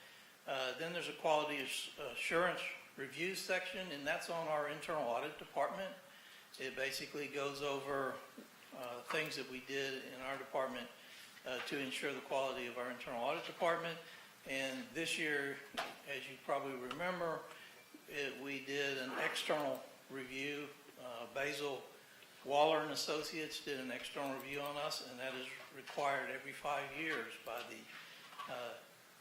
Then there's a quality assurance review section, and that's on our internal audit department. It basically goes over things that we did in our department to ensure the quality of our internal audit department. And this year, as you probably remember, we did an external review. Basil Waller and Associates did an external review on us, and that is required every 5 years by the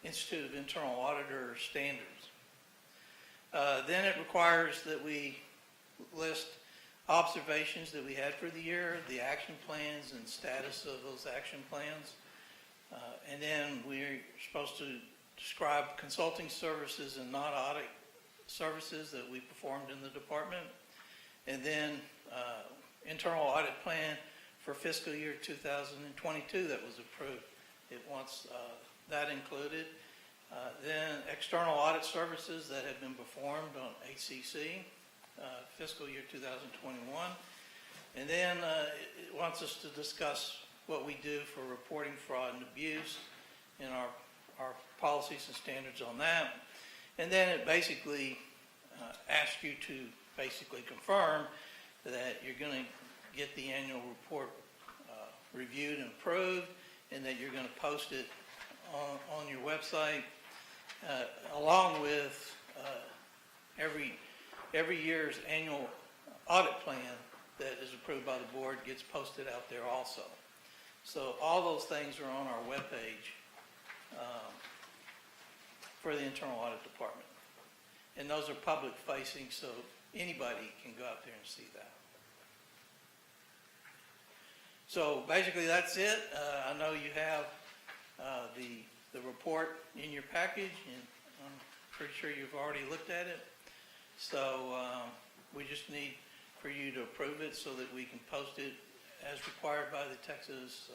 Institute of Internal Auditor Standards. Then it requires that we list observations that we had for the year, the action plans and status of those action plans. And then we're supposed to describe consulting services and non-audit services that we performed in the department. And then internal audit plan for fiscal year 2022 that was approved. It wants that included. Then external audit services that have been performed on HCC, fiscal year 2021. And then it wants us to discuss what we do for reporting fraud and abuse and our policies and standards on that. And then it basically asks you to basically confirm that you're going to get the annual report reviewed and approved, and that you're going to post it on your website, along with every year's annual audit plan that is approved by the board gets posted out there also. So all those things are on our webpage for the Internal Audit Department. And those are public facing, so anybody can go out there and see that. So basically that's it. I know you have the report in your package, and I'm pretty sure you've already looked at it. So we just need for you to approve it so that we can post it as required by the Texas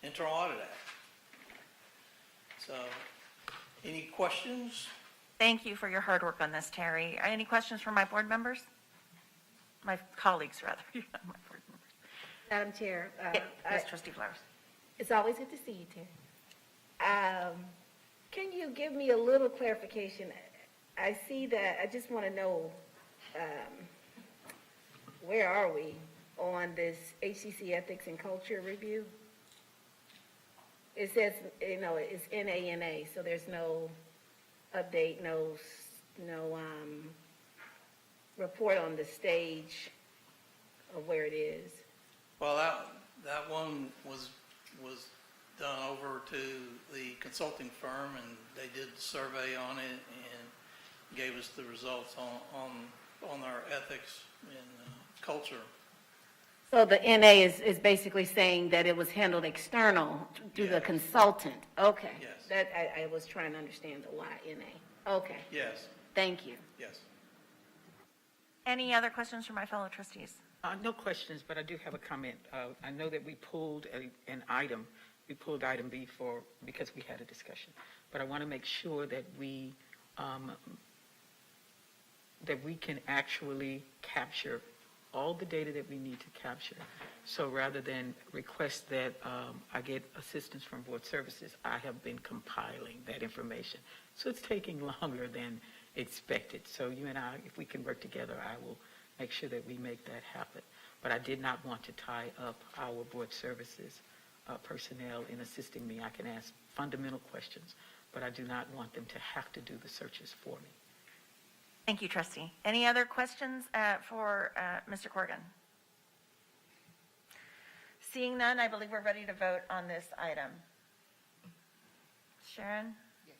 Internal Audit Act. So, any questions? Thank you for your hard work on this, Terry. Any questions from my board members? My colleagues, rather. My board members. Madam Chair, Yes, Trustee Flowers. it's always good to see you, Terry. Can you give me a little clarification? I see that, I just want to know, where are we on this HCC Ethics and Culture Review? It says, it's NANA, so there's no update, no report on the stage of where it is. Well, that one was done over to the consulting firm, and they did the survey on it and gave us the results on our ethics and culture. So the NA is basically saying that it was handled external through the consultant? Okay. Yes. That, I was trying to understand the why NA. Okay. Yes, Thank you. yes. Any other questions from my fellow trustees? No questions, but I do have a comment. I know that we pulled an item. We pulled item B because we had a discussion. But I want to make sure that we can actually capture all the data that we need to capture. So rather than request that I get assistance from board services, I have been compiling that information. So it's taking longer than expected. So you and I, if we can work together, I will make sure that we make that happen. But I did not want to tie up our board services personnel in assisting me. I can ask fundamental questions, but I do not want them to have to do the searches for me. Thank you, trustee. Any other questions for Mr. Corrigan? Seeing none, I believe we're ready to vote on this item. Sharon? Yes.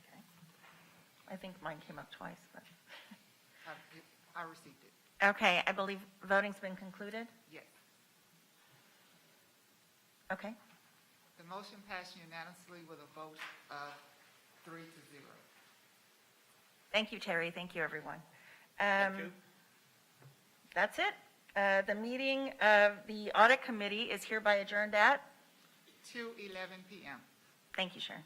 Okay. I think mine came up twice, but. I received it. Okay, I believe voting's been concluded? Yes. Okay. The motion passed unanimously with a vote of 3-0. Thank you, Terry. Thank you, everyone. Thank you. That's it. The meeting of the Audit Committee is hereby adjourned at? 2:11 p.m. Thank you, Sharon.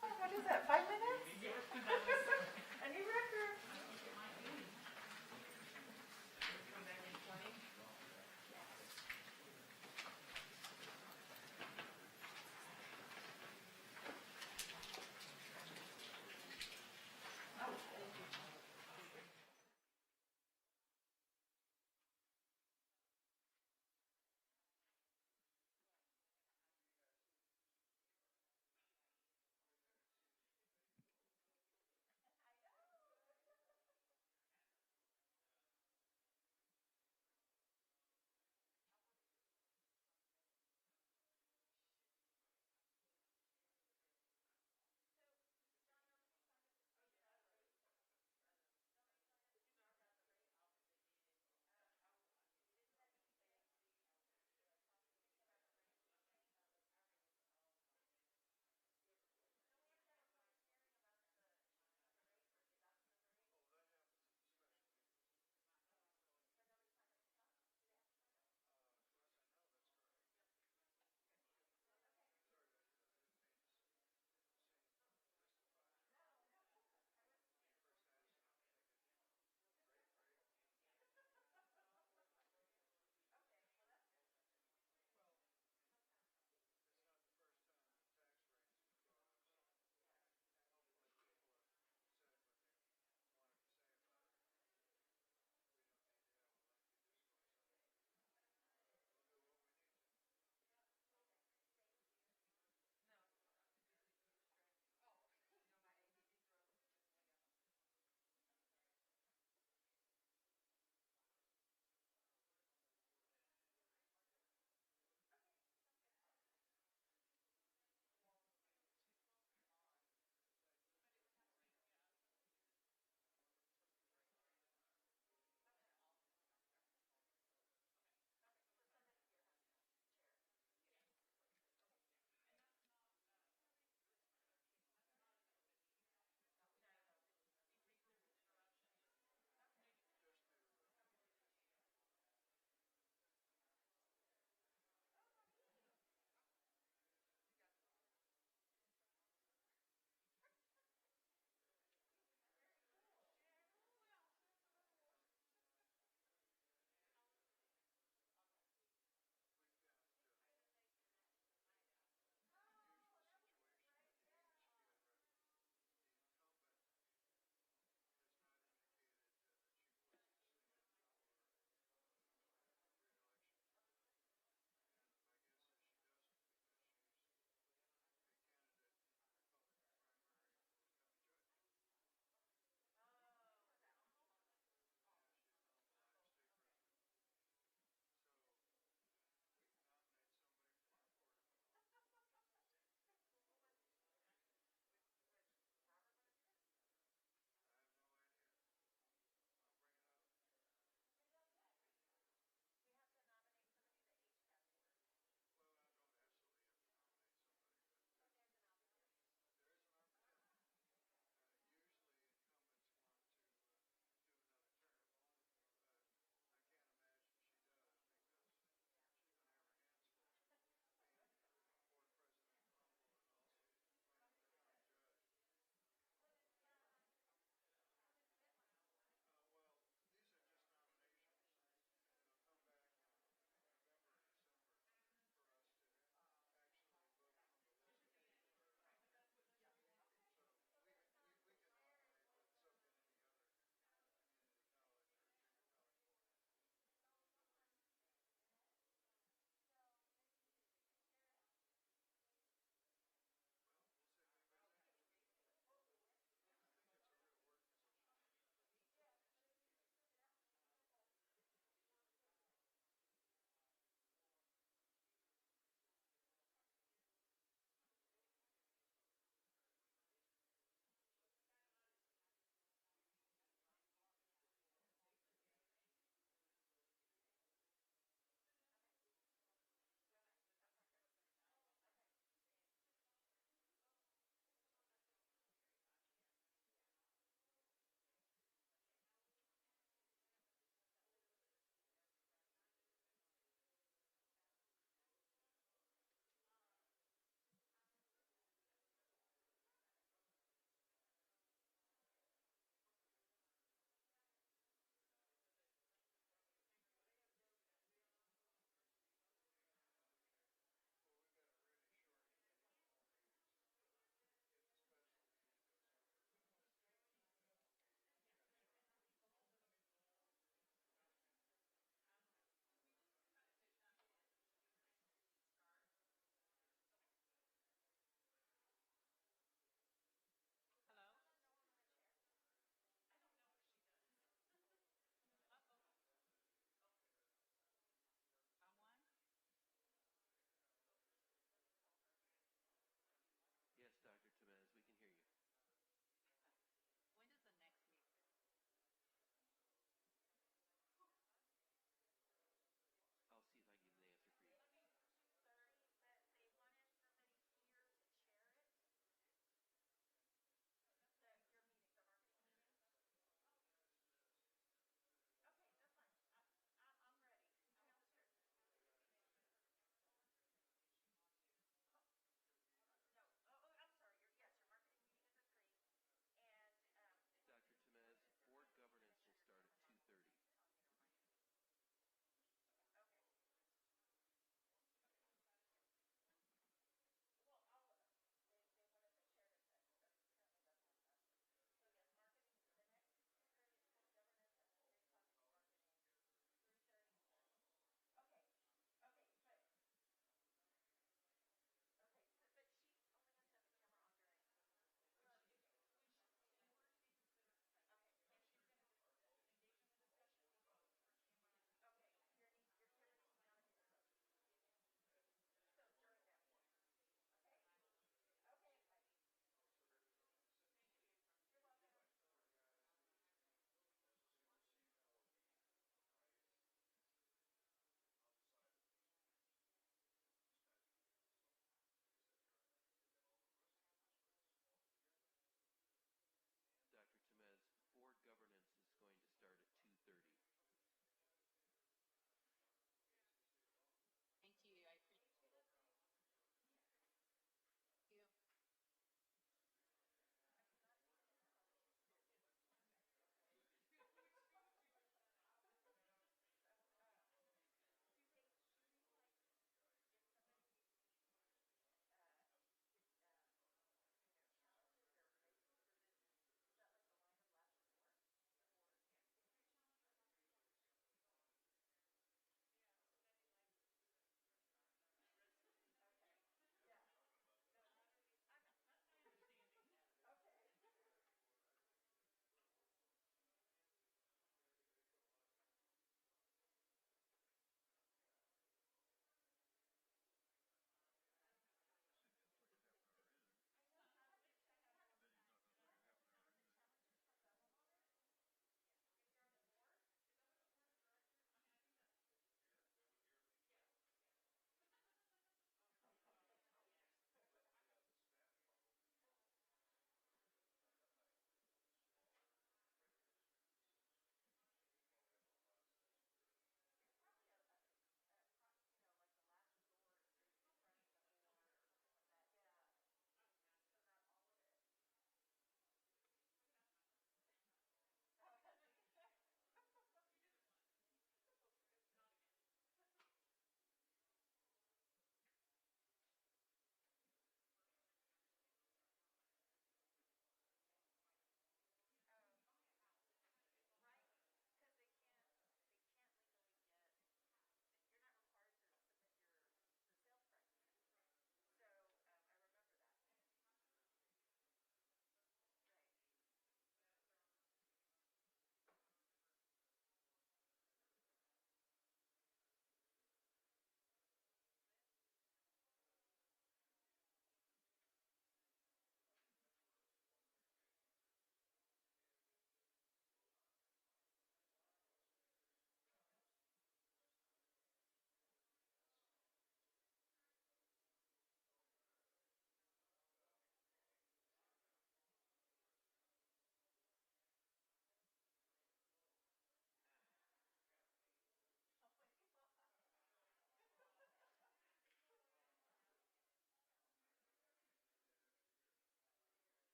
What is that, 5 minutes? A new record.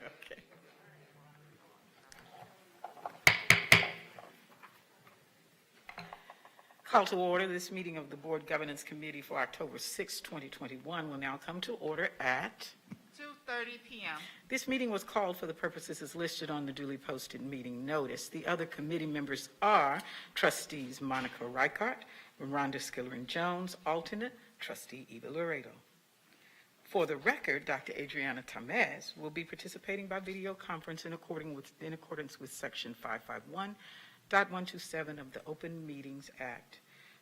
Okay. Call to order. This meeting of the Board Governance Committee for October 6, 2021 will now come to order at 2:30 p.m. This meeting was called for the purposes as listed on the duly posted meeting notice. The other committee members are Trustees Monica Reichart, Rhonda Skillering-Jones, alternate, Trustee Eva Laredo. For the record, Dr. Adriana Tamez will be participating by video conference in accordance with Section 551.127 of the Open Meetings Act.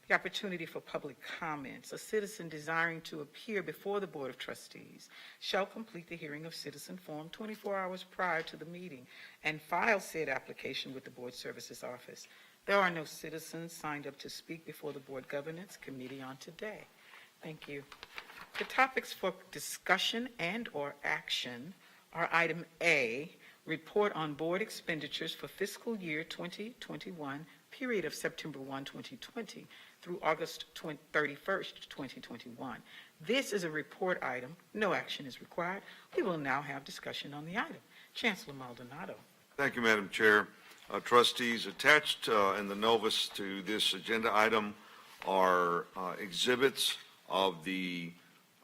The opportunity for public comments. A citizen desiring to appear before the Board of Trustees shall complete the hearing of citizen form 24 hours prior to the meeting and file said application with the Board Services Office. There are no citizens signed up to speak before the Board Governance Committee on today. Thank you. The topics for discussion and/or action are item A, report on board expenditures for fiscal year 2021, period of September 1, 2020 through August 31st, 2021. This is a report item. No action is required. We will now have discussion on the item. Chancellor Maldonado. Thank you, Madam Chair. Trustees, attached in the notice to this agenda item are exhibits of the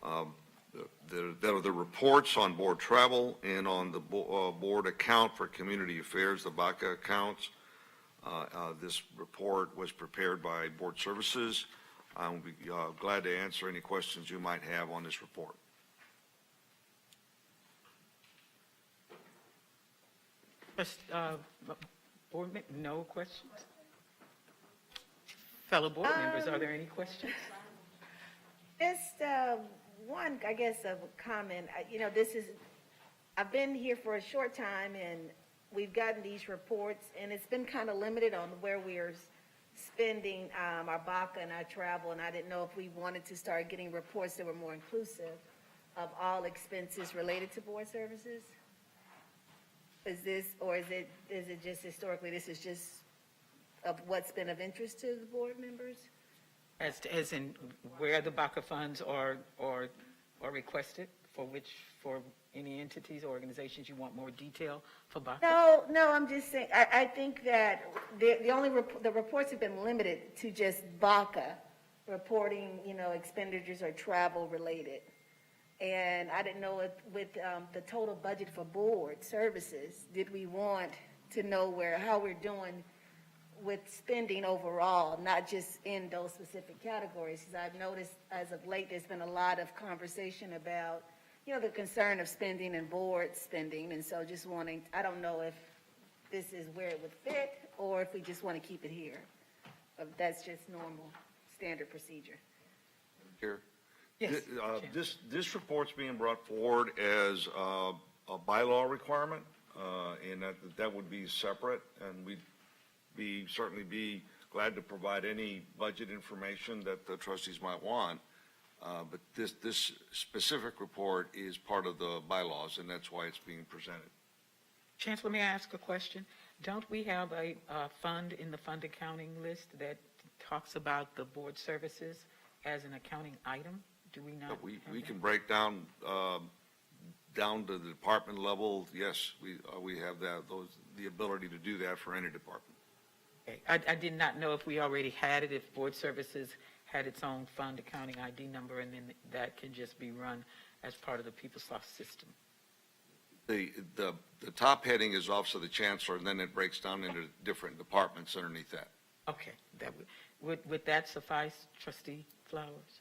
That are the reports on board travel and on the board account for community affairs, the BACA accounts. This report was prepared by Board Services. I'll be glad to answer any questions you might have on this report. No questions? Fellow board members, are there any questions? Just one, I guess, of a comment. I've been here for a short time, and we've gotten these reports, and it's been kind of limited on where we're spending our BACA and our travel, and I didn't know if we wanted to start getting reports that were more inclusive of all expenses related to board services. Is it just historically, this is just of what's been of interest to the board members? As in where the BACA funds are requested, for any entities or organizations you want more detail for BACA? No, I'm just saying, I think that the reports have been limited to just BACA reporting, expenditures or travel related. And I didn't know if with the total budget for board services, did we want to know how we're doing with spending overall, not just in those specific categories? Because I've noticed as of late, there's been a lot of conversation about, the concern of spending and board spending. And so just I don't know if this is where it would fit or if we just want to keep it here. But that's just normal, standard procedure. Here. Yes. This report's being brought forward as a bylaw requirement, and that would be separate, and we'd certainly be glad to provide any budget information that the trustees might want. But this specific report is part of the bylaws, and that's why it's being presented. Chancellor, may I ask a question? Don't we have a fund in the fund accounting list that talks about the board services as an accounting item? Do we not? We can break down to the department level. Yes, we have the ability to do that for any department. Okay. I did not know if we already had it, if board services had its own fund accounting ID number, and then that can just be run as part of the PeopleSoft system. The top heading is Office of the Chancellor, and then it breaks down into different departments underneath that. Okay, would that suffice, Trustee Flowers?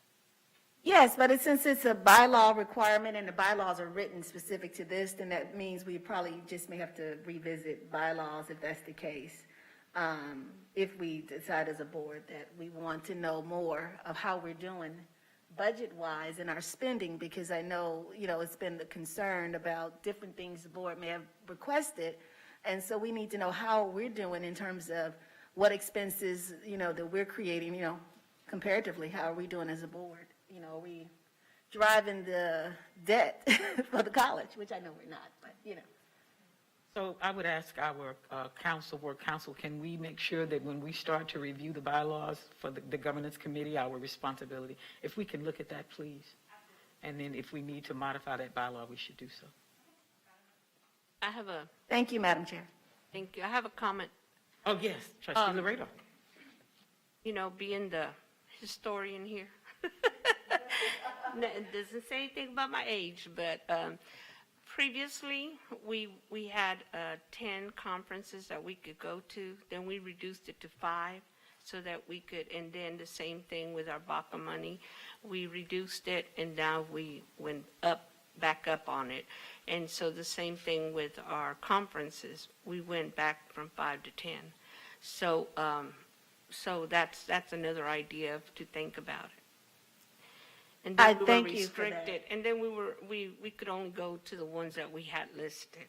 Yes, but since it's a bylaw requirement and the bylaws are written specific to this, then that means we probably just may have to revisit bylaws if that's the case. If we decide as a board that we want to know more of how we're doing budget-wise in our spending, because I know, it's been the concern about different things the board may have requested. And so we need to know how we're doing in terms of what expenses, that we're creating, comparatively, how are we doing as a board? Are we driving the debt for the college, which I know we're not, but, So I would ask our work council, can we make sure that when we start to review the bylaws for the governance committee, our responsibility, if we can look at that, please? And then if we need to modify that bylaw, we should do so. Thank you, Madam Chair. Thank you. I have a comment. Oh, yes, Trustee Laredo. Being the historian here. No, it doesn't say anything about my age, but previously, we had 10 conferences that we could go to. Then we reduced it to 5 so that we could, and then the same thing with our BACA money. We reduced it, and now we went back up on it. And so the same thing with our conferences. We went back from 5 to 10. So that's another idea to think about it. And then we were restricted, and then we could only go to the ones that we had listed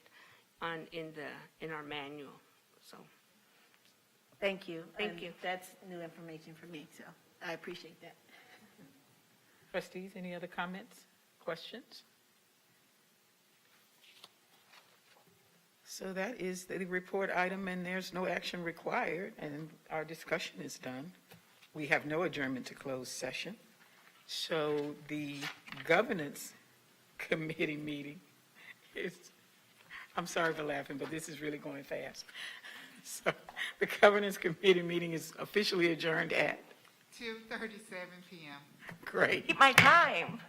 in our manual. So Thank you. Thank you. That's new information for me, so I appreciate that. Trustees, any other comments, questions? So that is the report item, and there's no action required, and our discussion is done. We have no adjournment to closed session. So the governance committee meeting is, I'm sorry for laughing, but this is really going fast. So the governance committee meeting is officially adjourned at 2:37 p.m. Great. Keep my time.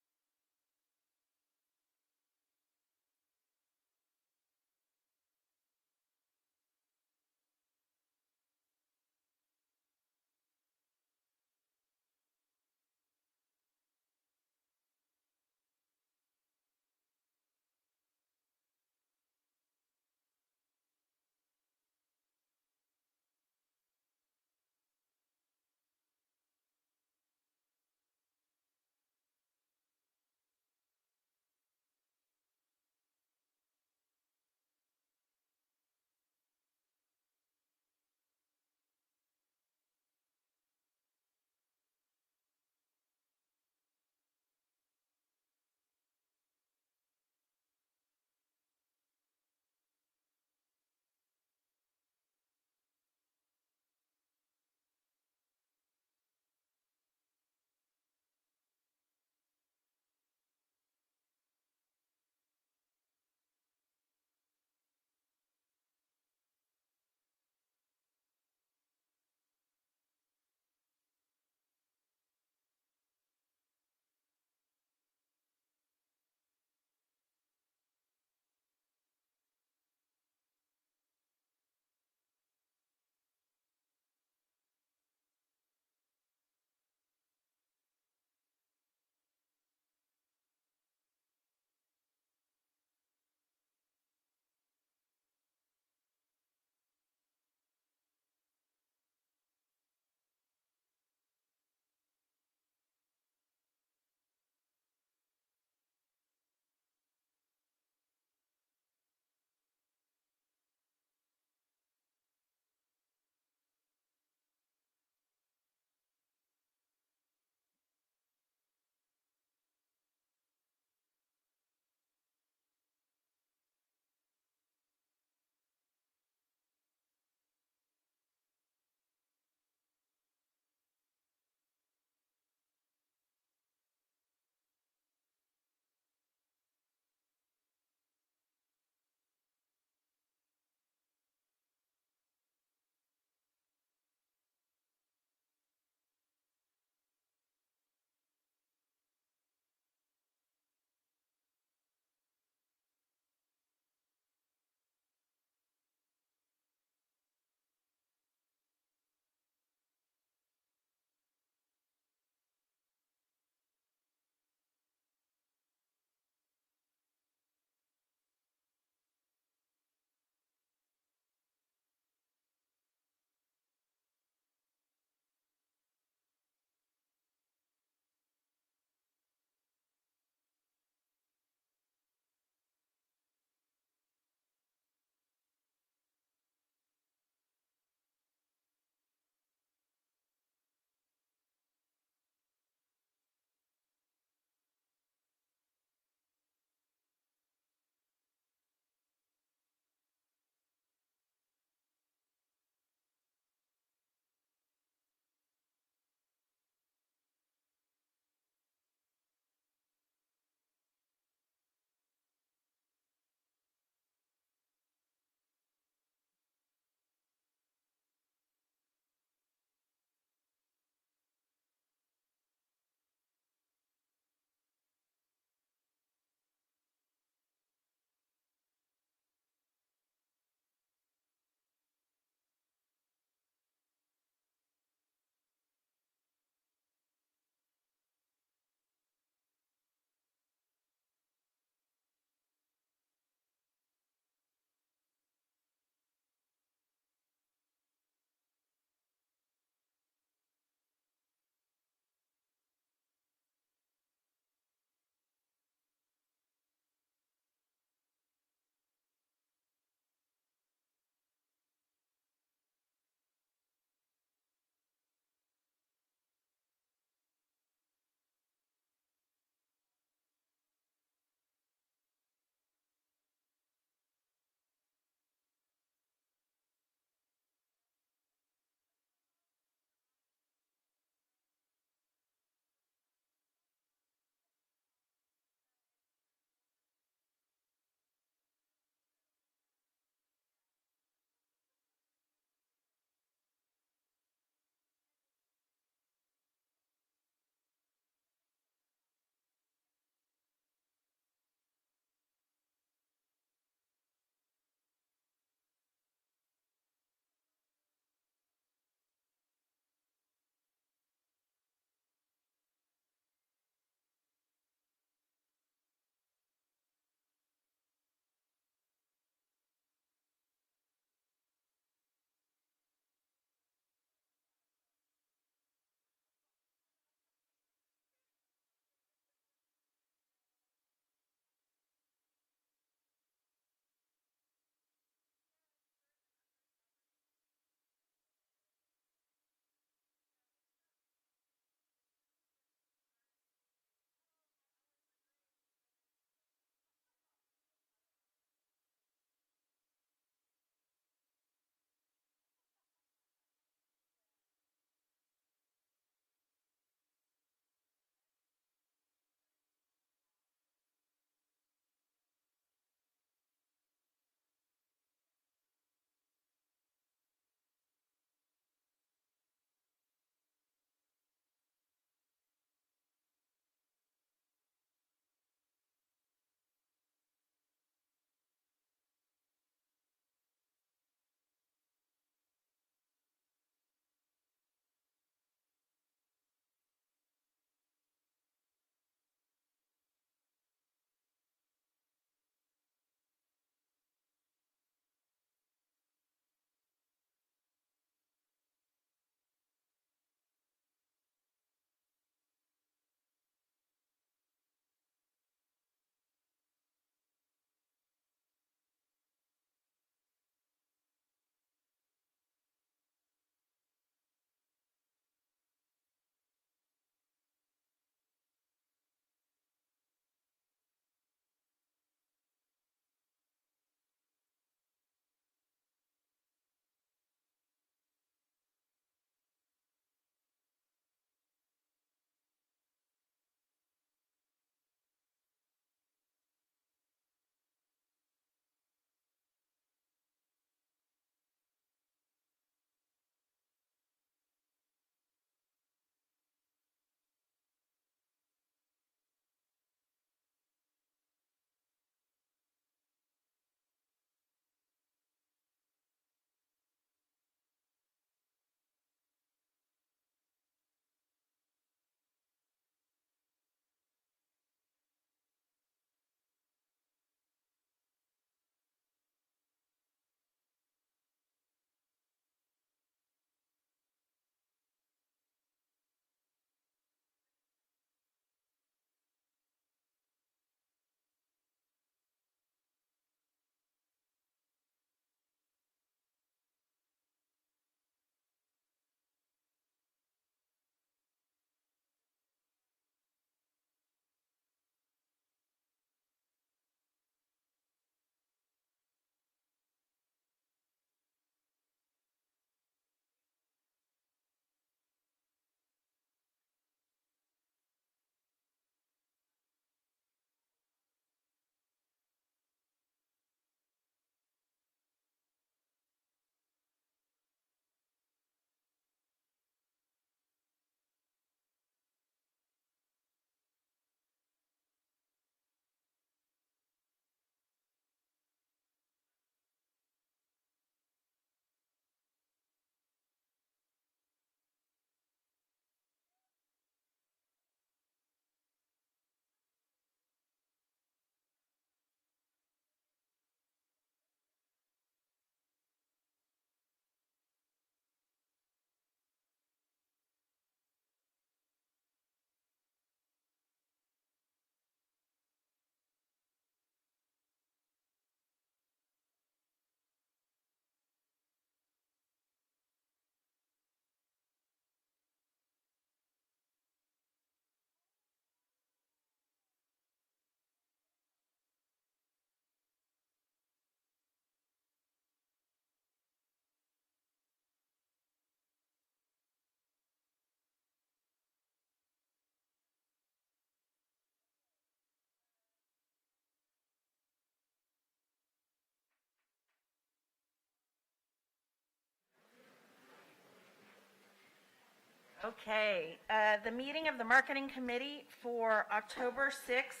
Okay, the meeting of the Marketing Committee for October 6th,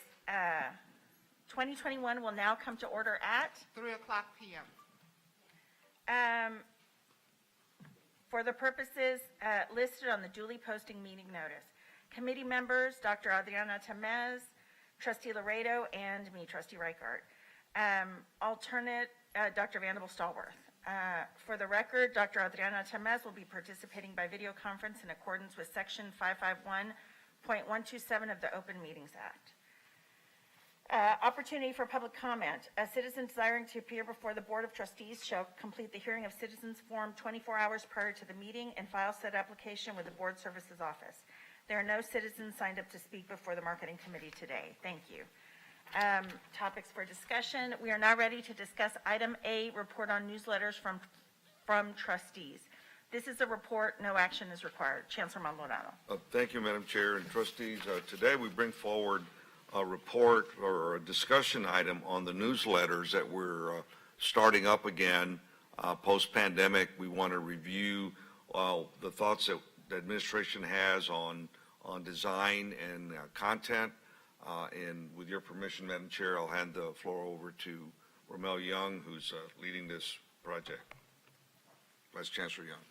2021 will now come to order at 3:00 p.m. For the purposes listed on the duly posting meeting notice. Committee members, Dr. Adriana Tamez, Trustee Laredo, and me, Trustee Reichart. Alternate, Dr. Vanderbilt Stallworth. For the record, Dr. Adriana Tamez will be participating by video conference in accordance with Section 551.127 of the Open Meetings Act. Opportunity for public comment. A citizen desiring to appear before the Board of Trustees shall complete the hearing of citizens form 24 hours prior to the meeting and file said application with the Board Services Office. There are no citizens signed up to speak before the Marketing Committee today. Thank you. Topics for discussion. We are now ready to discuss item A, report on newsletters from trustees. This is a report, no action is required. Chancellor Maldonado. Thank you, Madam Chair and trustees. Today we bring forward a report or a discussion item on the newsletters that we're starting up again post-pandemic. We want to review the thoughts that the administration has on design and content. And with your permission, Madam Chair, I'll hand the floor over to Ramel Young, who's leading this project. Vice Chancellor Young.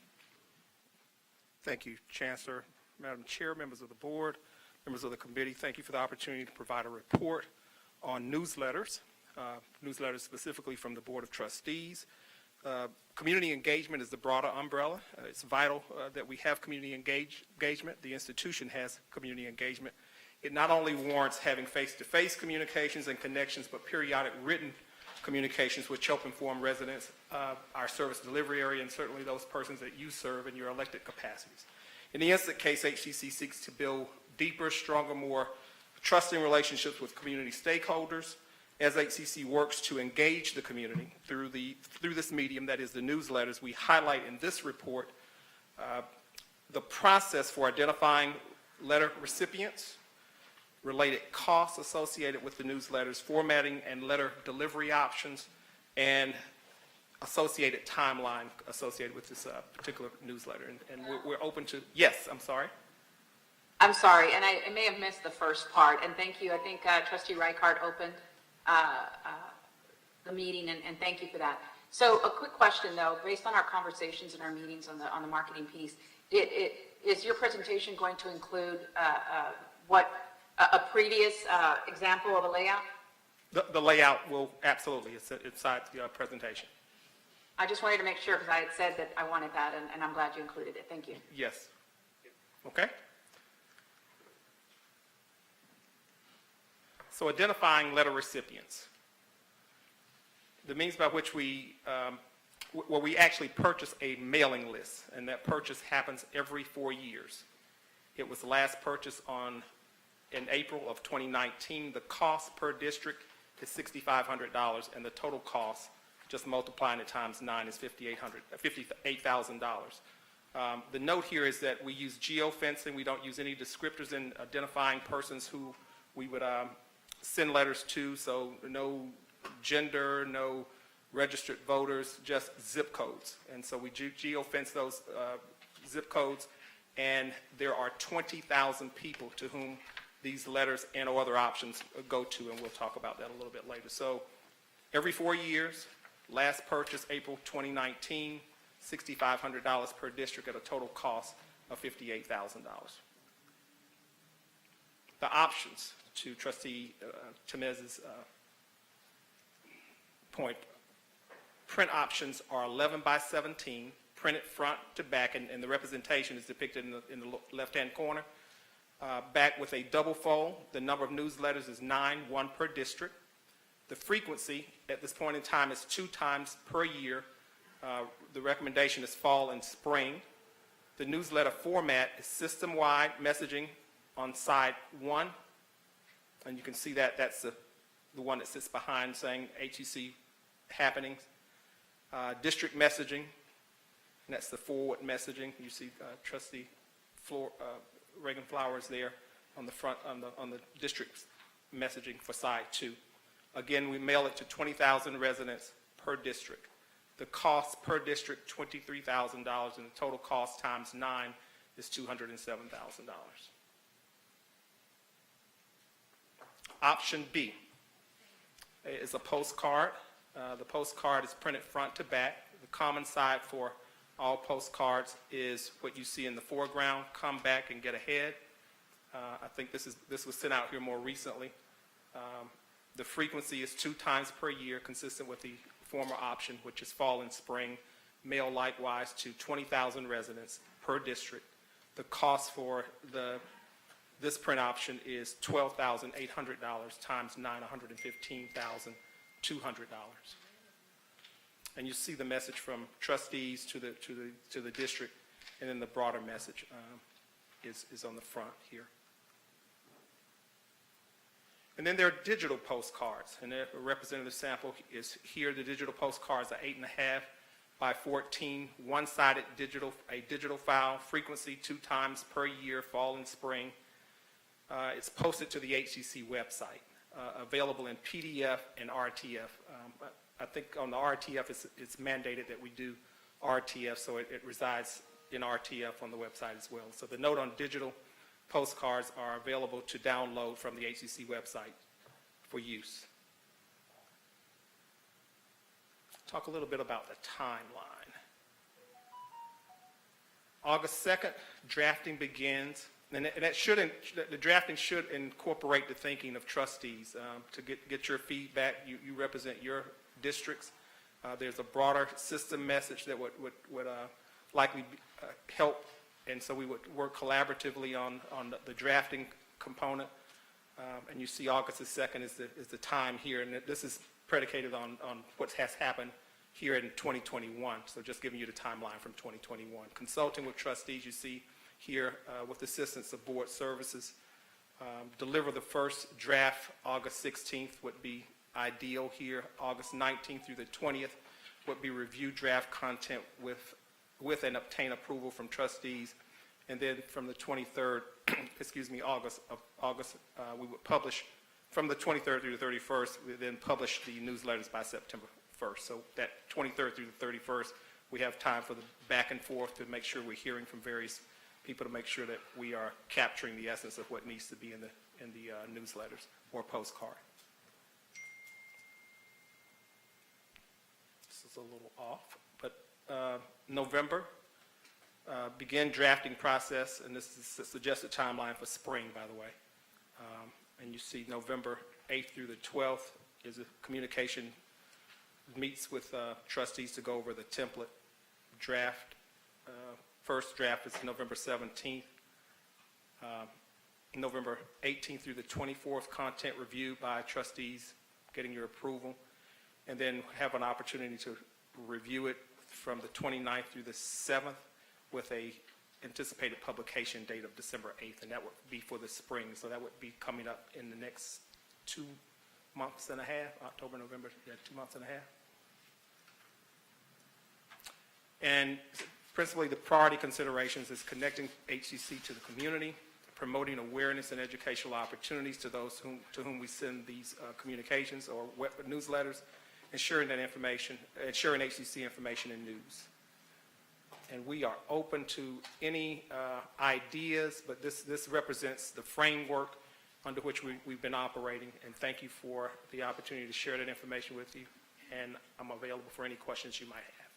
Thank you, Chancellor, Madam Chair, members of the board, members of the committee. Thank you for the opportunity to provide a report on newsletters, newsletters specifically from the Board of Trustees. Community engagement is the broader umbrella. It's vital that we have community engagement. The institution has community engagement. It not only warrants having face-to-face communications and connections, but periodic written communications which help inform residents of our service delivery area and certainly those persons that you serve in your elected capacities. In the instant case, HCC seeks to build deeper, stronger, more trusting relationships with community stakeholders as HCC works to engage the community through this medium, that is the newsletters. We highlight in this report the process for identifying letter recipients, related costs associated with the newsletters, formatting and letter delivery options, and associated timeline associated with this particular newsletter. And we're open to, yes, I'm sorry. I'm sorry, and I may have missed the first part, and thank you. I think Trustee Reichart opened the meeting, and thank you for that. So a quick question, though, based on our conversations and our meetings on the marketing piece, is your presentation going to include a previous example of a layout? The layout will absolutely, it's inside the presentation. I just wanted to make sure because I had said that I wanted that, and I'm glad you included it. Thank you. Yes. Okay. So identifying letter recipients. The means by which we actually purchase a mailing list, and that purchase happens every 4 years. It was last purchased in April of 2019. The cost per district is $6,500, and the total cost, just multiplying it times 9, is $58,000. The note here is that we use geofencing. We don't use any descriptors in identifying persons who we would send letters to, so no gender, no registered voters, just zip codes. And so we geofence those zip codes, and there are 20,000 people to whom these letters and other options go to, and we'll talk about that a little bit later. So every 4 years, last purchase April 2019, $6,500 per district at a total cost of $58,000. The options, to Trustee Tamez's point, print options are 11 by 17, printed front to back, and the representation is depicted in the left-hand corner. Back with a double fold. The number of newsletters is 9, 1 per district. The frequency at this point in time is 2 times per year. The recommendation is fall and spring. The newsletter format is system-wide messaging on side 1. And you can see that that's the one that sits behind saying HCC happenings. District messaging, and that's the forward messaging. You see Trustee Reagan Flowers there on the front, on the district messaging for side 2. Again, we mail it to 20,000 residents per district. The cost per district, $23,000, and the total cost times 9 is $207,000. Option B is a postcard. The postcard is printed front to back. The common side for all postcards is what you see in the foreground, come back and get ahead. I think this was sent out here more recently. The frequency is 2 times per year, consistent with the former option, which is fall and spring. Mail likewise to 20,000 residents per district. The cost for this print option is $12,800 times 9, $115,200. And you see the message from trustees to the district, and then the broader message is on the front here. And then there are digital postcards, and a representative sample is here. The digital postcards are 8.5 by 14, one-sided digital file, frequency 2 times per year, fall and spring. It's posted to the HCC website, available in PDF and RTF. I think on the RTF, it's mandated that we do RTF, so it resides in RTF on the website as well. So the note on digital postcards are available to download from the HCC website for use. Talk a little bit about the timeline. August 2nd, drafting begins. And the drafting should incorporate the thinking of trustees to get your feedback. You represent your districts. There's a broader system message that would likely help, and so we would work collaboratively on the drafting component. And you see August the 2nd is the time here, and this is predicated on what has happened here in 2021. So just giving you the timeline from 2021. Consulting with trustees, you see here with assistance of board services. Deliver the first draft August 16th would be ideal here. August 19th through the 20th would be review draft content with and obtain approval from trustees. And then from the 23rd, August, we would publish from the 23rd through the 31st. We then publish the newsletters by September 1st. So that 23rd through the 31st, we have time for the back and forth to make sure we're hearing from various people to make sure that we are capturing the essence of what needs to be in the newsletters or postcard. This is a little off, but November, begin drafting process, and this is a suggested timeline for spring, by the way. And you see November 8th through the 12th is a communication, meets with trustees to go over the template draft. First draft is November 17th. November 18th through the 24th, content review by trustees, getting your approval, and then have an opportunity to review it from the 29th through the 7th with a anticipated publication date of December 8th, and that would be for the spring. So that would be coming up in the next 2 months and a half, October, November, 2 months and a half. And principally the priority considerations is connecting HCC to the community, promoting awareness and educational opportunities to those to whom we send these communications or newsletters, ensuring HCC information and news. And we are open to any ideas, but this represents the framework under which we've been operating, and thank you for the opportunity to share that information with you, and I'm available for any questions you might have.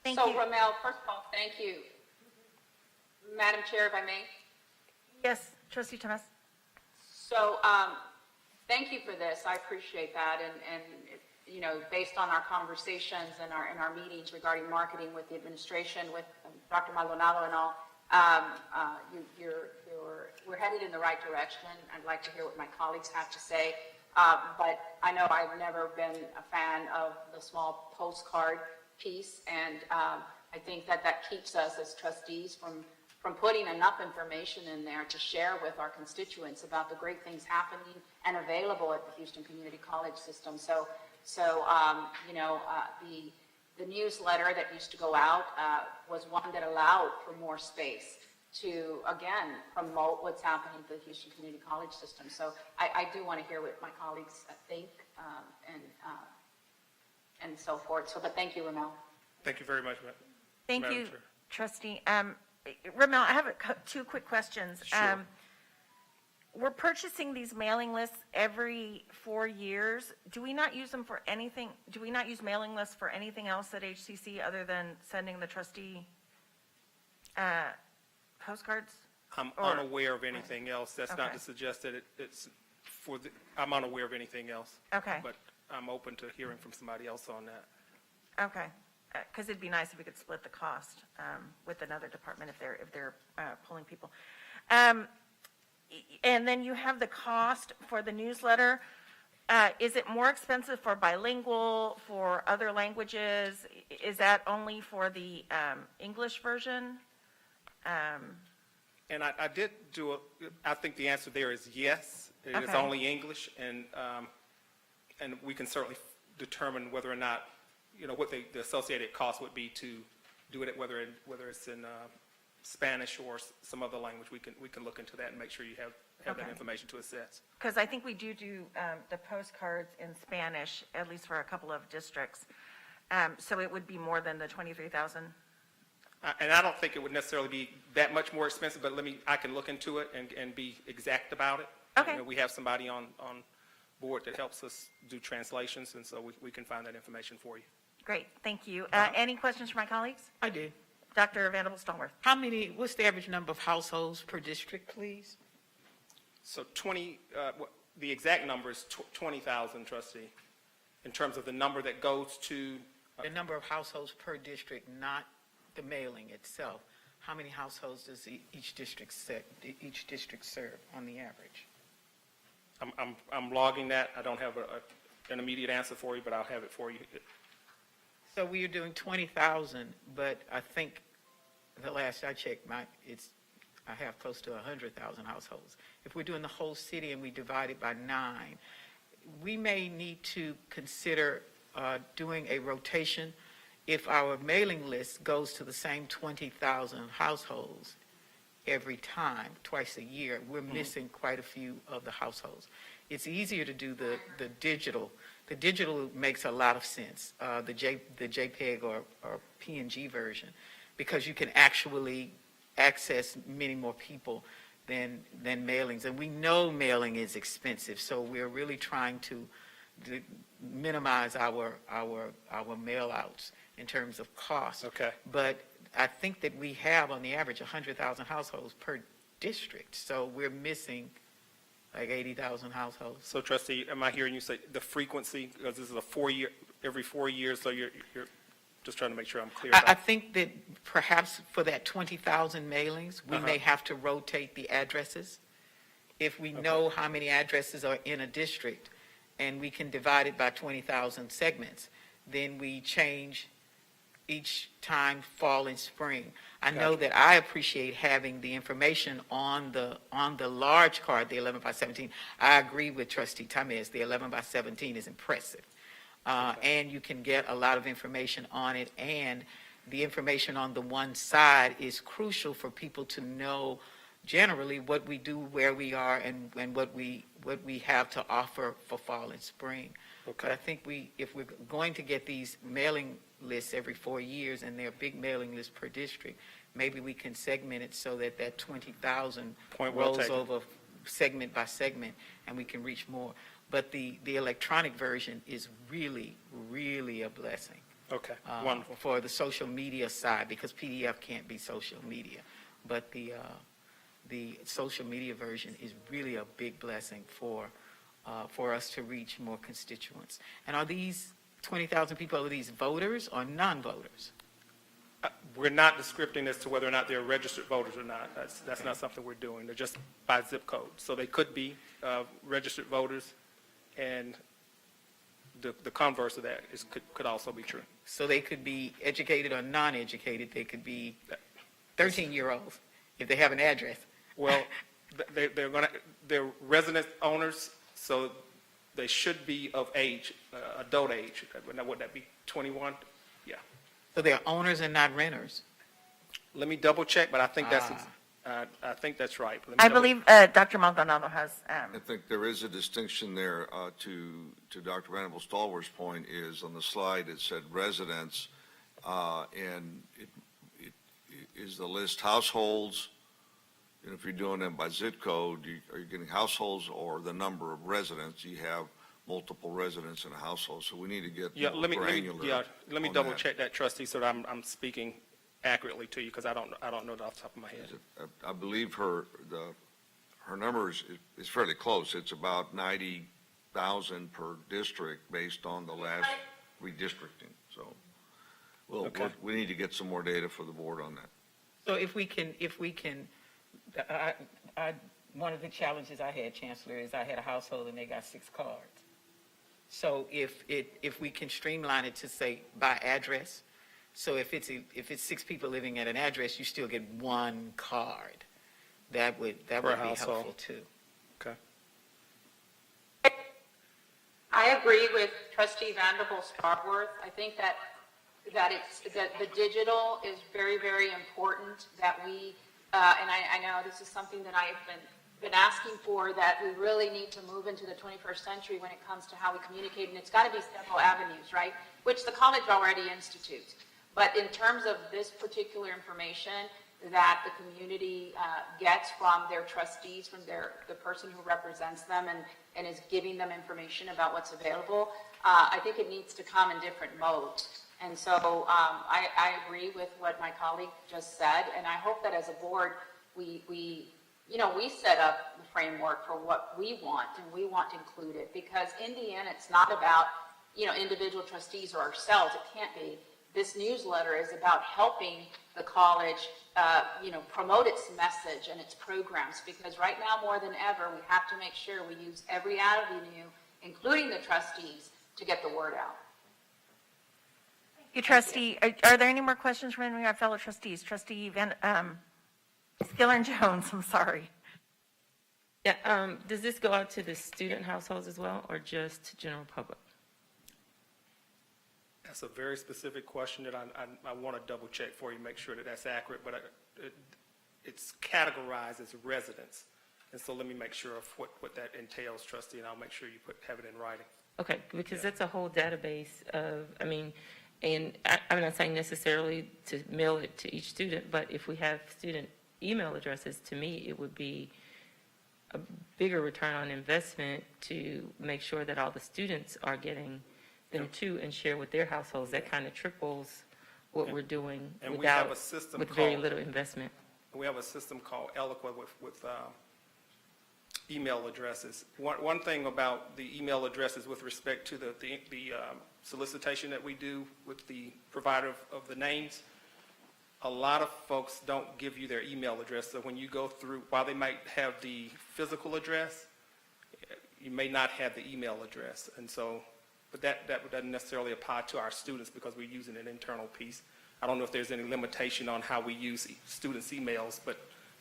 Thank So, you. Ramel, first of all, thank you. Madam Chair, if I may. Yes, Trustee Thomas. So, thank you for this. I appreciate that. And you know, based on our conversations and our meetings regarding marketing with the administration, with Dr. Maldonado and all, we're headed in the right direction. I'd like to hear what my colleagues have to say. But I know I've never been a fan of the small postcard piece, and I think that keeps us as trustees from putting enough information in there to share with our constituents about the great things happening and available at the Houston Community College system. So you know, the newsletter that used to go out was one that allowed for more space to, again, promote what's happening at the Houston Community College system. So I do want to hear what my colleagues think and so forth. So, but thank you, Ramel. Thank you very much, Thank Madam you, Chair. Trustee. Ramel, I have two quick questions. Sure. We're purchasing these mailing lists every 4 years. Do we not use them for anything? Do we not use mailing lists for anything else at HCC other than sending the trustee postcards? I'm Or- unaware of anything else. That's not Okay. to suggest that it's for the, I'm unaware of anything else. Okay. But I'm open to hearing from somebody else on that. Okay, because it'd be nice if we could split the cost with another department if they're pulling people. And then you have the cost for the newsletter. Is it more expensive for bilingual, for other languages? Is that only for the English version? And I did do I think the answer there is yes. It is Okay. only English, and we can certainly determine whether or not, what the associated cost would be to do it, whether it's in Spanish or some other language. We can look into that and make sure you have that Okay. information to assess. Because I think we do the postcards in Spanish, at least for a couple of districts. So it would be more than the 23,000? And I don't think it would necessarily be that much more expensive, but I can look into it and be exact about it. Okay. We have somebody on board that helps us do translations, and so we can find that information for you. Great, thank you. Any questions from my colleagues? I do. Dr. Vanderbilt-Stallworth? What's the average number of households per district, please? So the exact number is 20,000, trustee, in terms of the number that goes to, The number of households per district, not the mailing itself. How many households does each district serve on the average? I'm logging that. I don't have an immediate answer for you, but I'll have it for you. So we are doing 20,000, but I think the last I checked, I have close to 100,000 households. If we're doing the whole city and we divide it by 9, we may need to consider doing a rotation. If our mailing list goes to the same 20,000 households every time, twice a year, we're missing quite a few of the households. It's easier to do the digital. The digital makes a lot of sense, the JPEG or PNG version, because you can actually access many more people than mailings. And we know mailing is expensive, so we're really trying to minimize our mail outs in terms of cost. Okay. But I think that we have, on the average, 100,000 households per district, so we're missing like 80,000 households. So trustee, am I hearing you say the frequency, because this is every 4 years, so you're just trying to make sure I'm clear about I think that perhaps for that 20,000 mailings, we may have to rotate the addresses. If we know how many addresses are in a district, and we can divide it by 20,000 segments, then we change each time, fall and spring. I know that I appreciate having the information on the large card, the 11 by 17. I agree with Trustee Tamez, the 11 by 17 is impressive. And you can get a lot of information on it, and the information on the one side is crucial for people to know generally what we do, where we are, and what we have to offer for fall and spring. Okay. But I think if we're going to get these mailing lists every 4 years, and they're big mailing lists per district, maybe we can segment it so that 20,000 Point well rolls taken. over segment by segment, and we can reach more. But the electronic version is really, really a blessing. Okay, wonderful. For the social media side, because PDF can't be social media. But the social media version is really a big blessing for us to reach more constituents. And are these 20,000 people, are these voters or non-voters? We're not descripting as to whether or not they're registered voters or not. That's not something we're doing. They're just by zip code. So they could be registered voters, and the converse of that could also be true. So they could be educated or non-educated. They could be 13-year-olds if they have an address. Well, they're resident owners, so they should be of age, adult age. Would that be 21? Yeah. So they're owners and not renters. Let me double check, but I think that's right. Let me I double- believe Dr. Maldonado has, I think there is a distinction there to Dr. Vanderbilt-Stallworth's point is on the slide, it said residents, and is the list households? And if you're doing them by zip code, are you getting households or the number of residents? You have multiple residents in a household, so we need to get Yeah, more let me granular. double on that. check that, trustee, so that I'm speaking accurately to you, because I don't know that off the top of my head. I believe her number is fairly close. It's about 90,000 per district based on the last redistricting. So we need to get some more data for the board on that. So if we can, one of the challenges I had, Chancellor, is I had a household and they got 6 cards. So if we can streamline it to say by address, so if it's 6 people living at an address, you still get 1 card. That would be helpful too. Okay. I agree with Trustee Vanderbilt-Sparworth. I think that the digital is very, very important, that we, and I know this is something that I have been asking for, that we really need to move into the 21st century when it comes to how we communicate, and it's got to be several avenues, right? Which the college already institutes. But in terms of this particular information that the community gets from their trustees, from the person who represents them and is giving them information about what's available, I think it needs to come in different modes. And so I agree with what my colleague just said, and I hope that as a board, we set up the framework for what we want, and we want to include it, because in the end, it's not about, individual trustees or ourselves. It can't be. This newsletter is about helping the college, promote its message and its programs, because right now, more than ever, we have to make sure we use every avenue, including the trustees, to get the word out. You, trustee, are there any more questions from any of our fellow trustees? Trustee Skiller and Jones, I'm sorry. Yeah, does this go out to the student households as well, or just to general public? That's a very specific question that I want to double check for you, make sure that that's accurate, but it's categorized as residents. And so let me make sure of what that entails, trustee, and I'll make sure you have it in writing. Okay, because that's a whole database of, and I'm not saying necessarily to mail it to each student, but if we have student email addresses, to me, it would be a bigger return on investment to make sure that all the students are getting them too, and share with their households. That kind of triples what we're doing And we have a with system very called- little investment. We have a system called Eloqua with email addresses. One thing about the email addresses with respect to the solicitation that we do with the provider of the names, a lot of folks don't give you their email address. So when you go through, while they might have the physical address, you may not have the email address. And so, but that doesn't necessarily apply to our students because we're using an internal piece. I don't know if there's any limitation on how we use students' emails, but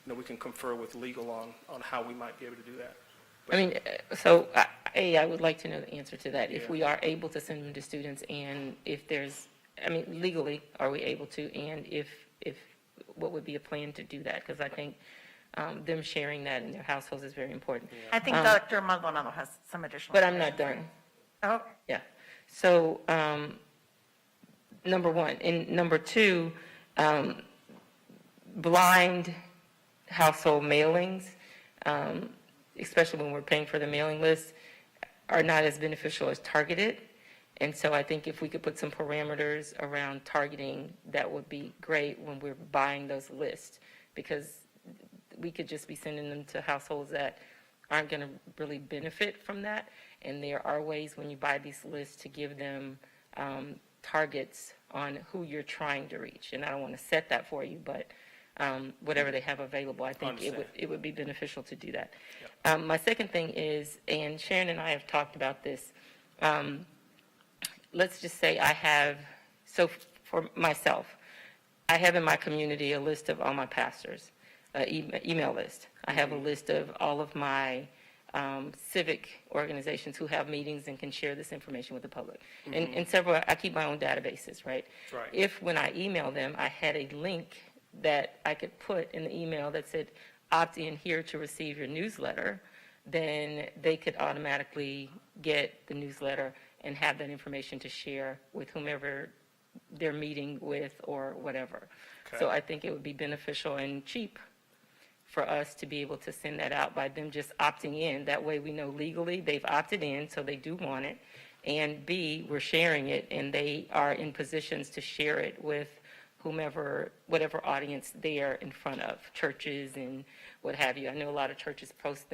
we can confer with legal on how we might be able to do that. But, I would like to know the answer to that. If we are able to send them to students, and if there's, legally, are we able to, and if what would be a plan to do that? Because I think them sharing that in their households is very important. I think Dr. Maldonado has some additional. But I'm not done. Oh, Yeah. So, number one. And number two, blind household mailings, especially when we're paying for the mailing list, are not as beneficial as targeted. And so I think if we could put some parameters around targeting, that would be great when we're buying those lists, because we could just be sending them to households that aren't going to really benefit from that. And there are ways when you buy these lists to give them targets on who you're trying to reach. And I don't want to set that for you, but whatever they have available, I think it would be beneficial to do that. Yep. My second thing is, and Sharon and I have talked about this, let's just say so for myself, I have in my community a list of all my pastors, email list. I have a list of all of my civic organizations who have meetings and can share this information with the public. And several, I keep my own databases, right? Right. If when I email them, I had a link that I could put in the email that said, opt in here to receive your newsletter, then they could automatically get the newsletter and have that information to share with whomever they're meeting with or whatever. So I think it would be beneficial and cheap for us to be able to send that out by them just opting in. That way we know legally they've opted in, so they do want it. And B, we're sharing it, and they are in positions to share it with whomever, whatever audience they are in front of, churches and what have you. I know a lot of churches post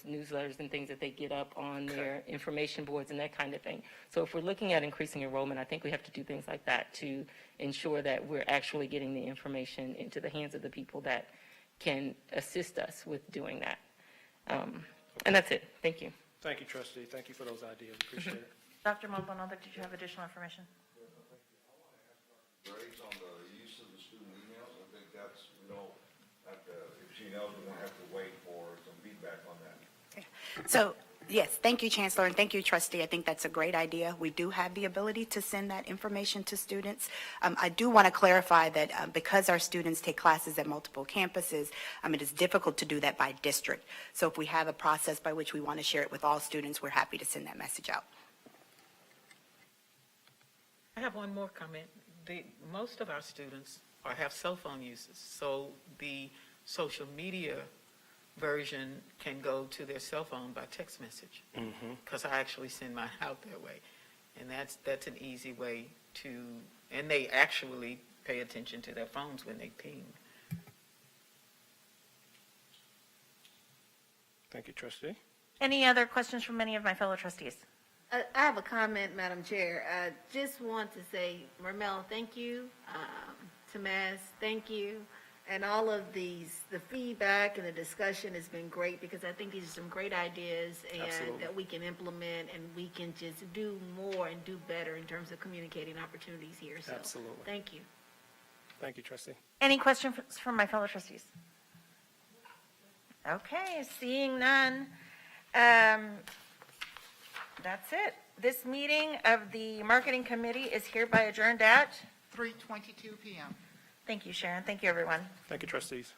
newsletters and things that they get up on their information boards and that kind of thing. So if we're looking at increasing enrollment, I think we have to do things like that to ensure that we're actually getting the information into the hands of the people that can assist us with doing that. And that's it. Thank you. Thank you, trustee. Thank you for those ideas. Appreciate it. Dr. Maldonado, did you have additional information? Grades on the use of the student emails, I think that's, we don't have to, if she knows, we won't have to wait for some feedback on that. So, yes, thank you, Chancellor, and thank you, trustee. I think that's a great idea. We do have the ability to send that information to students. I do want to clarify that because our students take classes at multiple campuses, it is difficult to do that by district. So if we have a process by which we want to share it with all students, we're happy to send that message out. I have one more comment. Most of our students have cell phone uses, so the social media version can go to their cell phone by text message. Because I actually send mine out that way. And that's an easy way to, and they actually pay attention to their phones when they ping. Thank you, trustee. Any other questions from any of my fellow trustees? I have a comment, Madam Chair. I just want to say, Mermel, thank you. Tamaz, thank you. And all of the feedback and the discussion has been great because I think these are some great ideas and Absolutely. that we can implement and we can just do more and do better in terms of communicating opportunities here. So, Absolutely. thank you. Thank you, trustee. Any questions from my fellow trustees? Okay, seeing none. That's it. This meeting of the Marketing Committee is hereby adjourned at 3:22 p.m. Thank you, Sharon. Thank you, everyone. Thank you, trustees.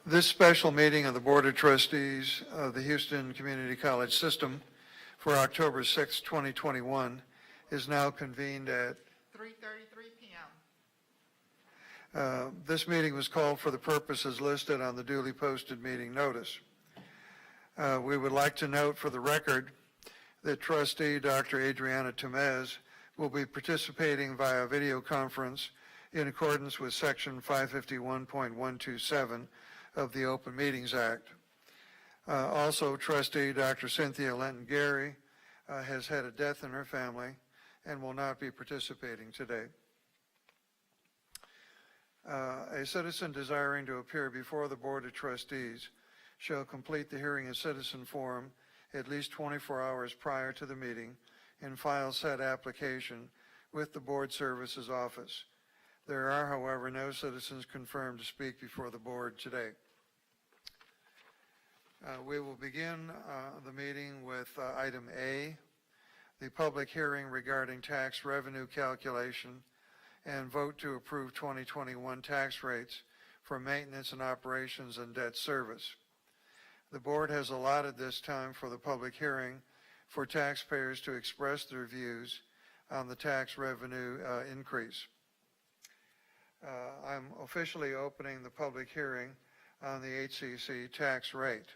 This special meeting of the Board of Trustees of the Houston Community College System for October 6, 2021 is now convened at 3:33 p.m. This meeting was called for the purposes listed on the duly posted meeting notice. We would like to note for the record that trustee Dr. Adriana Tomez will be participating via video conference in accordance with section 551.127 of the Open Meetings Act. Also, trustee Dr. Cynthia Lenton Gary has had a death in her family and will not be participating today. A citizen desiring to appear before the Board of Trustees shall complete the hearing in citizen form at least 24 hours prior to the meeting and file said application with the Board Services Office. There are, however, no citizens confirmed to speak before the Board today. We will begin the meeting with item A, the public hearing regarding tax revenue calculation and vote to approve 2021 tax rates for maintenance and operations and debt service. The Board has allotted this time for the public hearing for taxpayers to express their views on the tax revenue increase. I'm officially opening the public hearing on the HCC tax rate.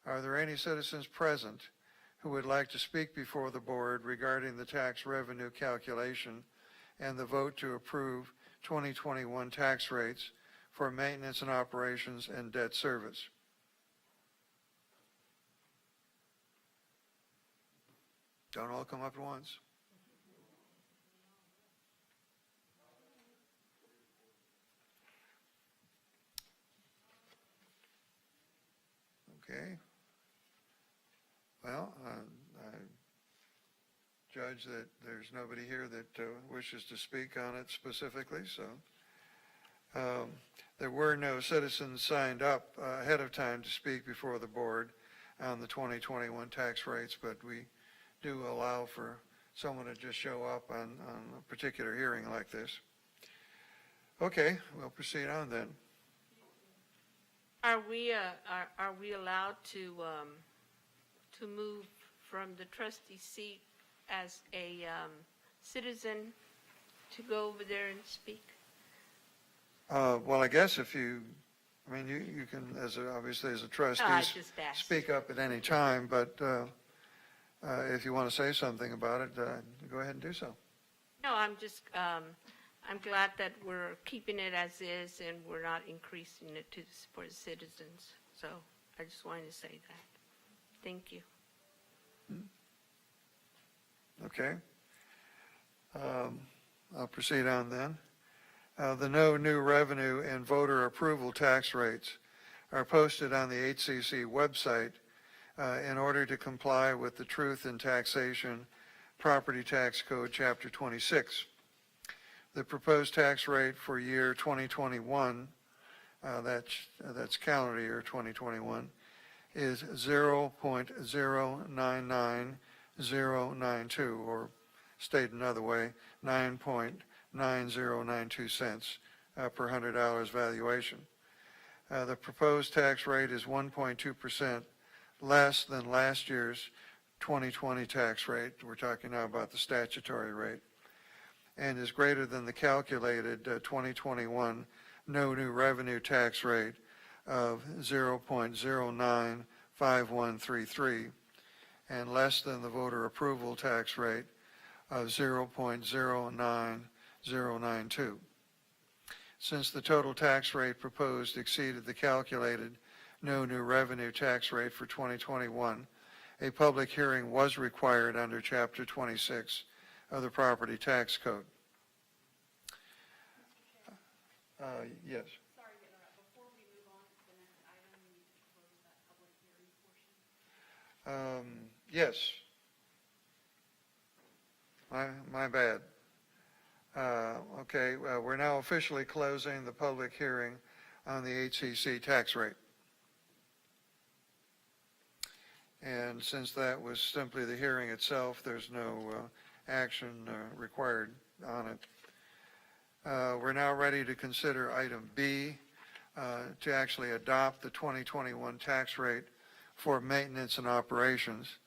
Are there any citizens present who would like to speak before the Board regarding the tax revenue calculation and the vote to approve 2021 tax rates for maintenance and operations and debt service? Don't all come up at once. Okay. Well, I judge that there's nobody here that wishes to speak on it specifically, so there were no citizens signed up ahead of time to speak before the Board on the 2021 tax rates, but we do allow for someone to just show up on a particular hearing like this. Okay, we'll proceed on then. Are we allowed to move from the trustee seat as a citizen to go over there and speak? Well, I guess if you can, obviously as a trustee, No, I just asked. speak up at any time, but if you want to say something about it, go ahead and do so. No, I'm just, I'm glad that we're keeping it as is and we're not increasing it for the citizens. So I just wanted to say that. Thank you. Okay. I'll proceed on then. The no new revenue and voter approval tax rates are posted on the HCC website in order to comply with the Truth in Taxation Property Tax Code, Chapter 26. The proposed tax rate for year 2021, that's calendar year 2021, is 0.099092, or stated another way, 9.9092 cents per $100 valuation. The proposed tax rate is 1.2% less than last year's 2020 tax rate. We're talking now about the statutory rate, and is greater than the calculated 2021 no new revenue tax rate of 0.095133, and less than the voter approval tax rate of 0.09092. Since the total tax rate proposed exceeded the calculated no new revenue tax rate for 2021, a public hearing was required under Chapter 26 of the Property Tax Code. Yes. Sorry to interrupt. Before we move on to the next item, we need to close that public hearing portion. Yes. My bad. Okay, we're now officially closing the public hearing on the HCC tax rate. And since that was simply the hearing itself, there's no action required on it. We're now ready to consider item B, to actually adopt the 2021 tax rate for maintenance and operations.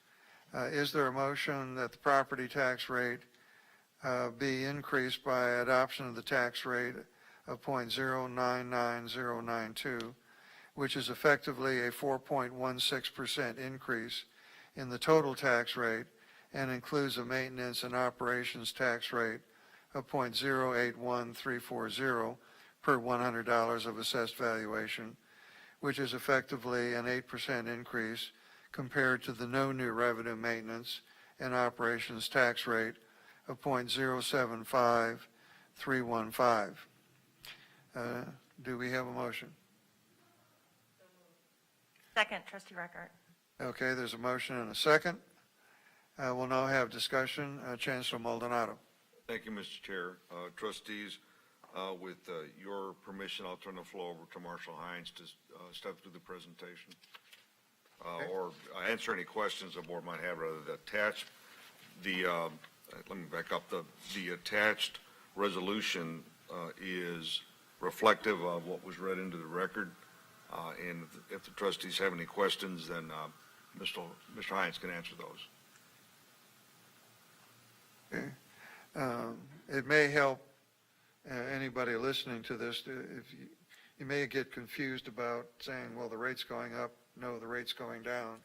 Is there a motion that the property tax rate be increased by adoption of the tax rate of .099092, which is effectively a 4.16% increase in the total tax rate and includes a maintenance and operations tax rate of .081340 per $100 of assessed valuation, which is effectively an 8% increase compared to the no new revenue maintenance and operations tax rate of .075315. Do we have a motion? Second, trustee Reichert. Okay, there's a motion and a second. We'll now have discussion. Chancellor Maldonado. Thank you, Mr. Chair. Trustees, with your permission, I'll turn the floor over to Marshall Hines to step through the presentation. Or answer any questions the board might have rather than attach the, let me back up, the attached resolution is reflective of what was read into the record. And if the trustees have any questions, then Mr. Hines can answer those. Okay. It may help anybody listening to this, if you may get confused about saying, well, the rate's going up. No, the rate's going down.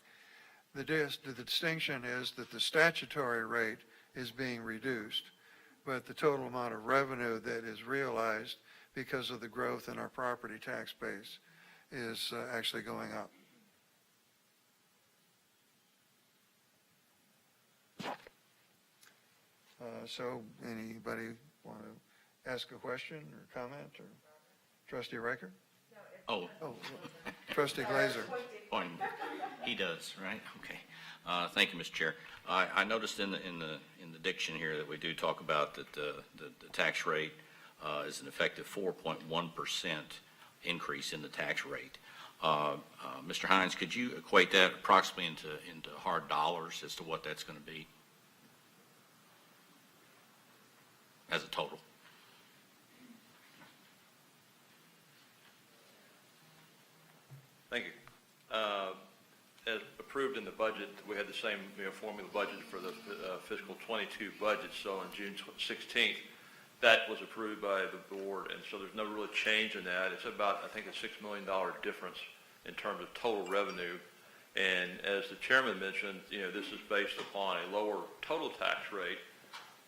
The distinction is that the statutory rate is being reduced, but the total amount of revenue that is realized because of the growth in our property tax base is actually going up. So anybody want to ask a question or comment, or Trustee Reichert? Oh. Trustee Glazer. Oh, he does, right? Okay. Thank you, Mr. Chair. I noticed in the diction here that we do talk about that the tax rate is an effective 4.1% increase in the tax rate. Mr. Hines, could you equate that approximately into hard dollars as to what that's going to be as a total? Thank you. As approved in the budget, we had the same formula budget for the fiscal 22 budget. So on June 16th, that was approved by the board, and so there's no real change in that. It's about, I think, a $6 million difference in terms of total revenue. And as the chairman mentioned, this is based upon a lower total tax rate,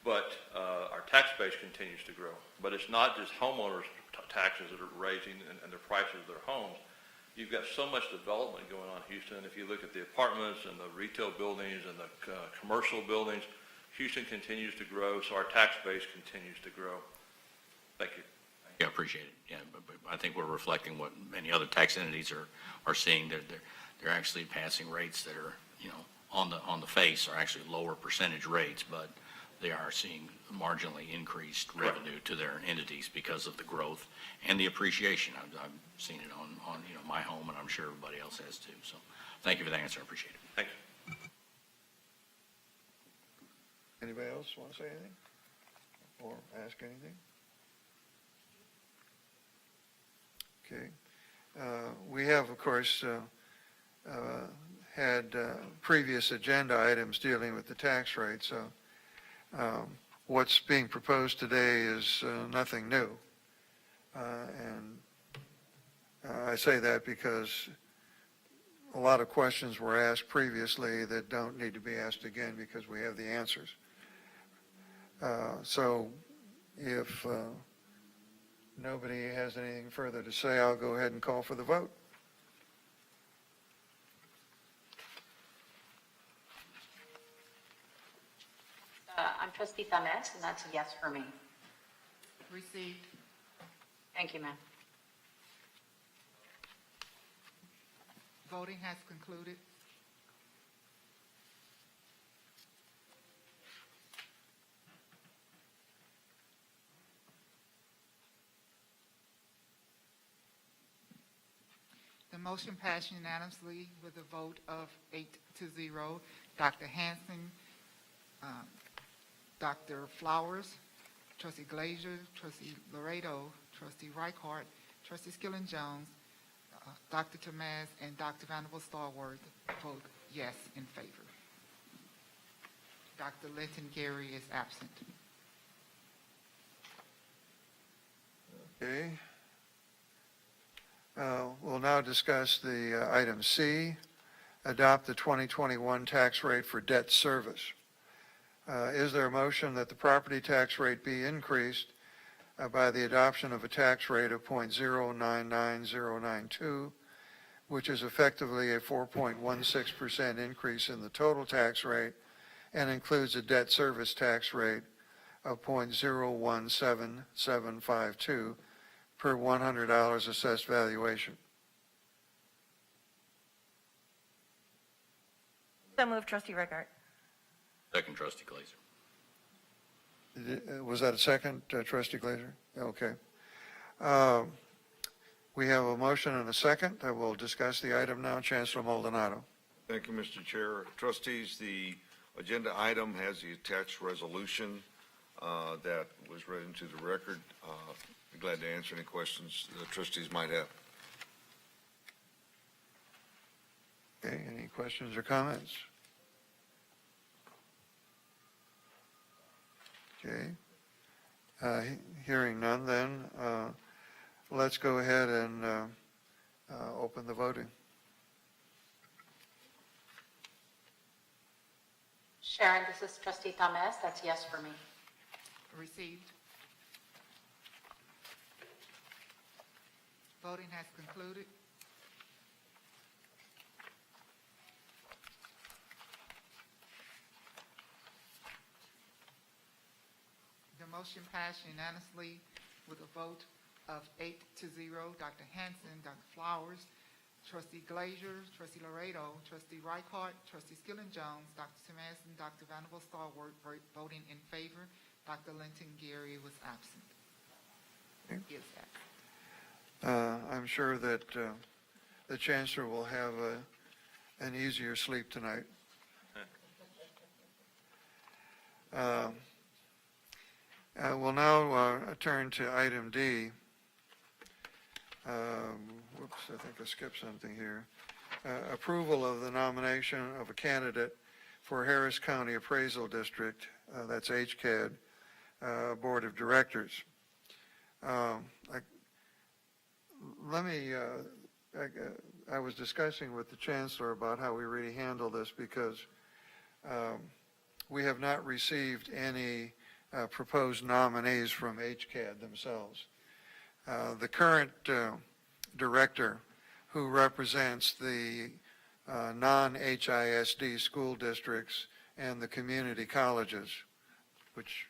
but our tax base continues to grow. But it's not just homeowners' taxes that are raising and the prices of their homes. You've got so much development going on in Houston. If you look at the apartments and the retail buildings and the commercial buildings, Houston continues to grow, so our tax base continues to grow. Thank you. Yeah, appreciate it. Yeah, but I think we're reflecting what many other tax entities are seeing. They're actually passing rates that are, on the face are actually lower percentage rates, but they are seeing marginally increased revenue to their entities because of the growth and the appreciation. I've seen it on my home, and I'm sure everybody else has too. So thank you for the answer. I appreciate it. Thank you. Anybody else want to say anything or ask anything? Okay. We have, of course, had previous agenda items dealing with the tax rate, so what's being proposed today is nothing new. And I say that because a lot of questions were asked previously that don't need to be asked again because we have the answers. So if nobody has anything further to say, I'll go ahead and call for the vote. I'm trustee Thames, and that's a yes for me. Received. Thank you, ma'am. Voting has concluded. The motion passed unanimously with a vote of 8-0. Dr. Hanson, Dr. Flowers, Trustee Glazer, Trustee Laredo, Trustee Reichert, Trustee Skillen Jones, Dr. Tamaz, and Dr. Vanderbilt Stallworth vote yes in favor. Dr. Linton Gary is absent. Okay. We'll now discuss the item C, adopt the 2021 tax rate for debt service. Is there a motion that the property tax rate be increased by the adoption of a tax rate of .099092, which is effectively a 4.16% increase in the total tax rate and includes a debt service tax rate of .017752 per $100 assessed valuation? So moved, Trustee Rickard. Second, Trustee Glazer. Was that a second, Trustee Glazer? Okay. We have a motion and a second. I will discuss the item now. Chancellor Maldonado. Thank you, Mr. Chair. Trustees, the agenda item has the attached resolution that was read into the record. Be glad to answer any questions the trustees might have. Okay, any questions or comments? Okay. Hearing none, then let's go ahead and open the voting. Sharon, this is Trustee Tamez. That's yes for me. Received. Voting has concluded. The motion passed unanimously with a vote of 8-0. Dr. Hanson, Dr. Flowers, Trustee Glazer, Trustee Laredo, Trustee Reichart, Trustee Skillen Jones, Dr. Tamaz, and Dr. Vanderbilt Stallworth voting in favor. Dr. Linton Gary was absent. Is absent. I'm sure that the Chancellor will have an easier sleep tonight. We'll now turn to item D. Whoops, I think I skipped something here. Approval of the nomination of a candidate for Harris County Appraisal District, that's HCAD, Board of Directors. I was discussing with the Chancellor about how we really handle this because we have not received any proposed nominees from HCAD themselves. The current director who represents the non-HISD school districts and the community colleges, which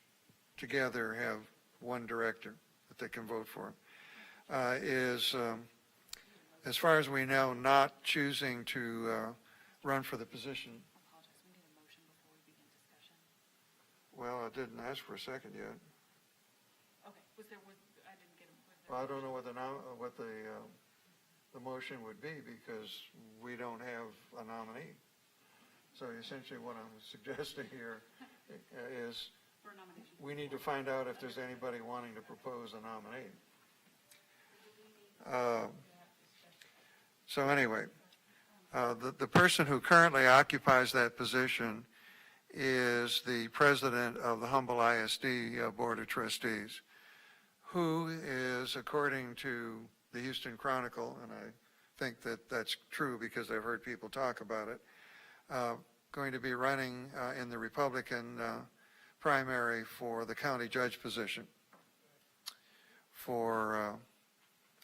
together have one director that they can vote for, is, as far as we know, not choosing to run for the position. Well, I didn't ask for a second yet. Okay, I didn't get him. Well, I don't know what the motion would be because we don't have a nominee. So essentially what I'm suggesting here is we need to find out if there's anybody wanting to propose a nominee. So anyway, the person who currently occupies that position is the president of the Humble ISD Board of Trustees, who is, according to the Houston Chronicle, and I think that that's true because I've heard people talk about it, going to be running in the Republican primary for the county judge position for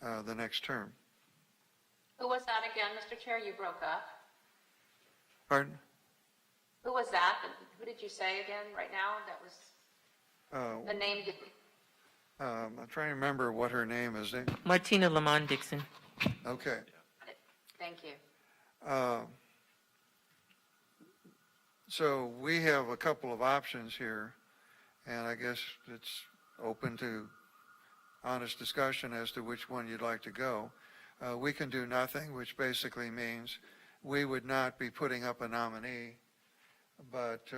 the next term. Who was that again, Mr. Chair? You broke up. Pardon? Who was that? Who did you say again right now? That was the name you... I'm trying to remember what her name is. Martina Lamont Dixon. Okay. Thank you. So we have a couple of options here, and I guess it's open to honest discussion as to which one you'd like to go. We can do nothing, which basically means we would not be putting up a nominee, but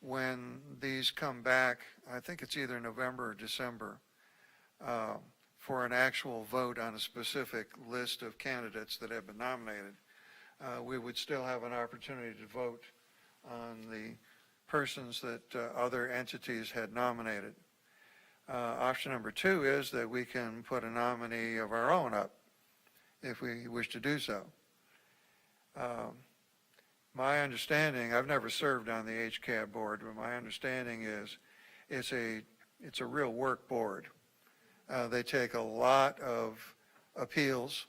when these come back, I think it's either November or December, for an actual vote on a specific list of candidates that have been nominated, we would still have an opportunity to vote on the persons that other entities had nominated. Option number 2 is that we can put a nominee of our own up if we wish to do so. My understanding, I've never served on the HCAB board, but my understanding is it's a real work board. They take a lot of appeals,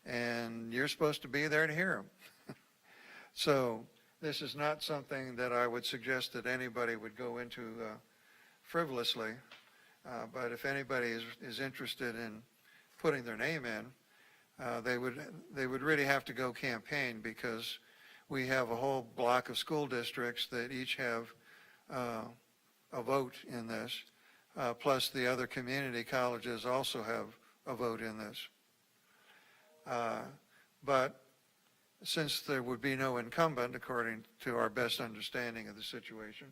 and you're supposed to be there to hear them. So this is not something that I would suggest that anybody would go into frivolously, but if anybody is interested in putting their name in, they would really have to go campaign, because we have a whole block of school districts that each have a vote in this, plus the other community colleges also have a vote in this. But since there would be no incumbent, according to our best understanding of the situation,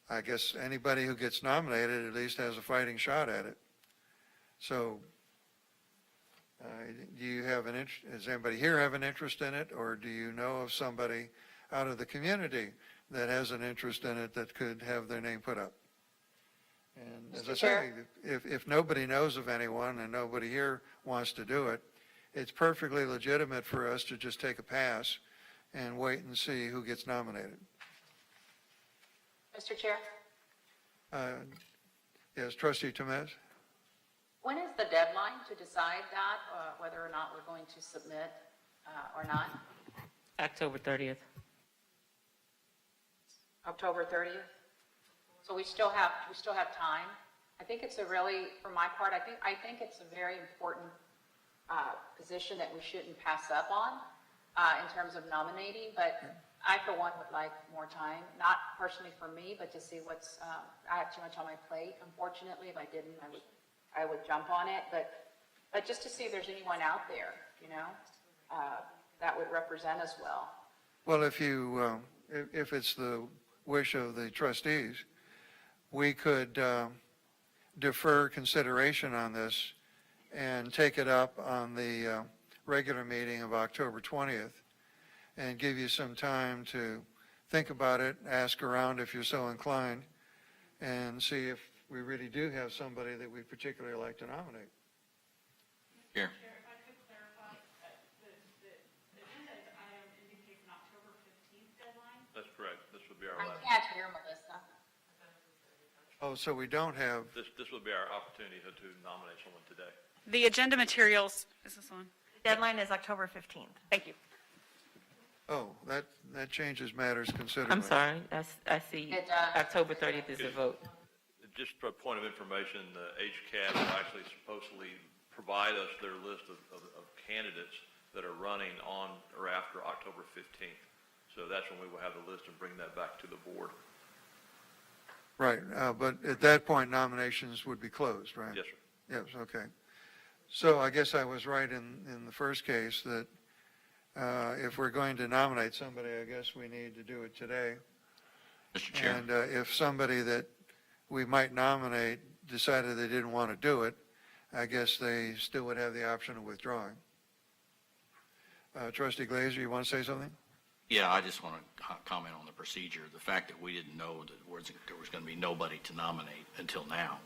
I guess anybody who gets nominated at least has a fighting shot at it. So do you have an interest, does anybody here have an interest in it, or do you know of somebody out of the community that has an interest in it that could have their name put up? And as I say, if nobody knows of anyone and nobody here wants to do it, it's perfectly legitimate for us to just take a pass and wait and see who gets nominated. Mr. Chair, Yes, Trustee Tomez? when is the deadline to decide that, whether or not we're going to submit or not? October 30th. October 30th? So we still have time. I think it's a really, for my part, I think it's a very important position that we shouldn't pass up on in terms of nominating, but I, for one, would like more time, not personally for me, but to see what's, I have too much on my plate, unfortunately. If I didn't, I would jump on it, but just to see if there's anyone out there, you know, that would represent us well. Well, if it's the wish of the trustees, we could defer consideration on this and take it up on the regular meeting of October 20th and give you some time to think about it, ask around if you're so inclined, and see if we really do have somebody that we particularly like to nominate. Here. Chair, if I could clarify, the agenda item indicates an October 15th deadline. That's correct. This would be our I last. can't hear Melissa. Oh, so we don't have, This would be our opportunity to nominate someone today. The agenda materials, is this on? Deadline is October 15th. Thank you. oh, that changes matters considerably. I'm sorry, I see It, October 30th is a vote. Just for a point of information, the HCAB will actually supposedly provide us their list of candidates that are running on or after October 15th. So that's when we will have the list and bring that back to the board. Right, but at that point, nominations would be closed, right? Yes, sir. Yes, okay. So I guess I was right in the first case that if we're going to nominate somebody, I guess we need to do it today. Mr. Chair. And if somebody that we might nominate decided they didn't want to do it, I guess they still would have the option of withdrawing. Trustee Glazer, you want to say something? Yeah, I just want to comment on the procedure. The fact that we didn't know that there was going to be nobody to nominate until now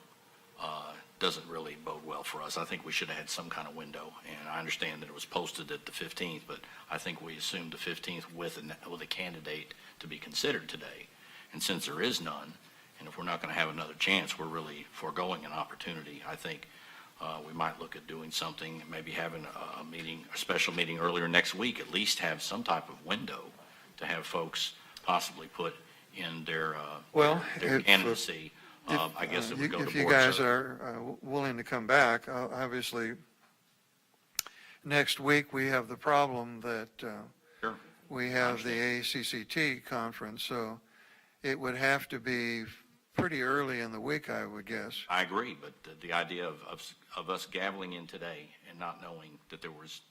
doesn't really bode well for us. I think we should have had some kind of window, and I understand that it was posted at the 15th, but I think we assumed the 15th with a candidate to be considered today. And since there is none, and if we're not going to have another chance, we're really foregoing an opportunity. I think we might look at doing something, maybe having a special meeting earlier next week, at least have some type of window to have folks possibly put in their candidacy. I guess it would go to board. If you guys are willing to come back, obviously, next week we have the problem that Sure. we have the ACCT conference, so it would have to be pretty early in the week, I would guess. I agree, but the idea of us gaveling in today and not knowing that there was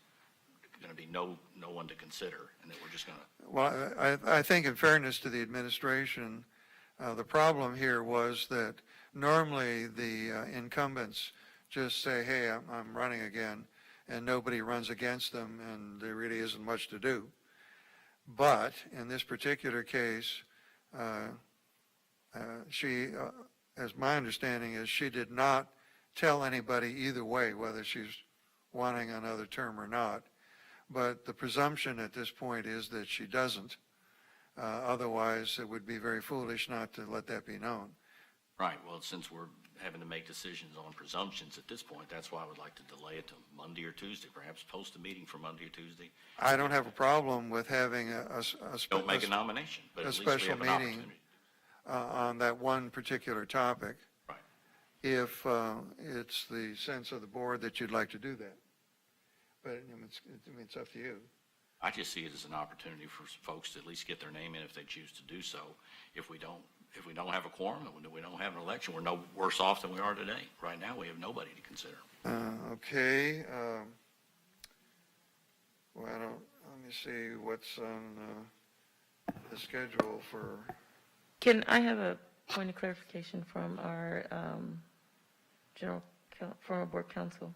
going to be no one to consider, and that we're just going to... Well, I think in fairness to the administration, the problem here was that Normally, the incumbents just say, hey, I'm running again, and nobody runs against them, and there really isn't much to do. But in this particular case, she, as my understanding is, she did not tell anybody either way whether she's wanting another term or not. But the presumption at this point is that she doesn't. Otherwise, it would be very foolish not to let that be known. Right, well, since we're having to make decisions on presumptions at this point, that's why I would like to delay it to Monday or Tuesday, perhaps post a meeting for Monday or Tuesday. I don't have a problem with having Don't make a nomination, but a at least we special have an meeting opportunity. on that one particular topic. Right. If it's the sense of the board that you'd like to do that. But I mean, it's up to you. I just see it as an opportunity for folks to at least get their name in if they choose to do so. If we don't have a quorum, and we don't have an election, we're no worse off than we are today. Right now, we have nobody to consider. Okay. Well, let me see what's on the schedule for. Can I have a point of clarification from our from our board counsel?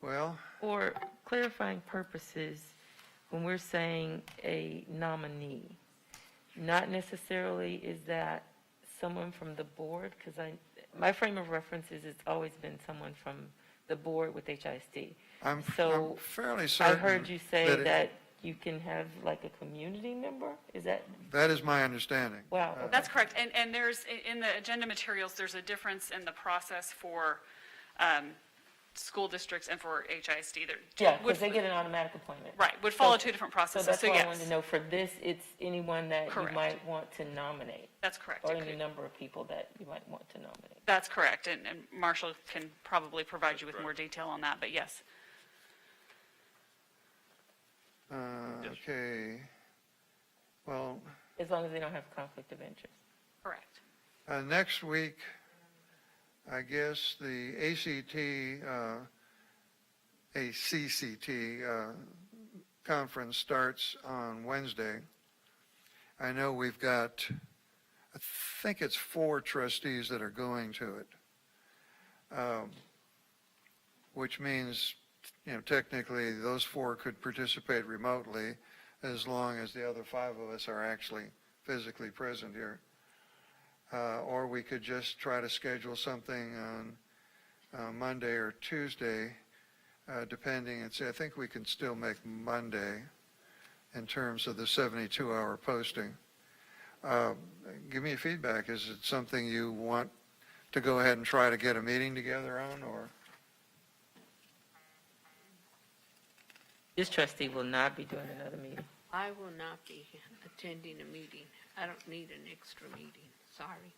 Well, for clarifying purposes, when we're saying a nominee, not necessarily is that someone from the board, because my frame of reference is it's always been someone from the board with HISD. I'm So fairly certain. I heard you say that that you can have like a community member? Is that? That is my understanding. Wow. That's correct. And there's, in the agenda materials, there's a difference in the process for school districts and for HISD. Yeah, because they get an automatic appointment. Right, would follow two different So processes. that's why I yes. wanted to know, for this, it's anyone that you Correct. might want to nominate, That's correct. or It any could- number of people that you might want to nominate. That's correct. And Marshall can probably provide you with more detail on that, but yes. Okay. Well, As long as they don't have conflict of interest. Correct. next week, I guess the ACCT conference starts on Wednesday. I know we've got, I think it's 4 trustees that are going to it, which means, technically those 4 could participate remotely as long as the other 5 of us are actually physically present here. Or we could just try to schedule something on Monday or Tuesday, depending. I think we can still make Monday in terms of the 72-hour posting. Give me feedback. Is it something you want to go ahead and try to get a meeting together on, or? This trustee will not be doing another meeting. I will not be attending a meeting. I don't need an extra meeting. Sorry.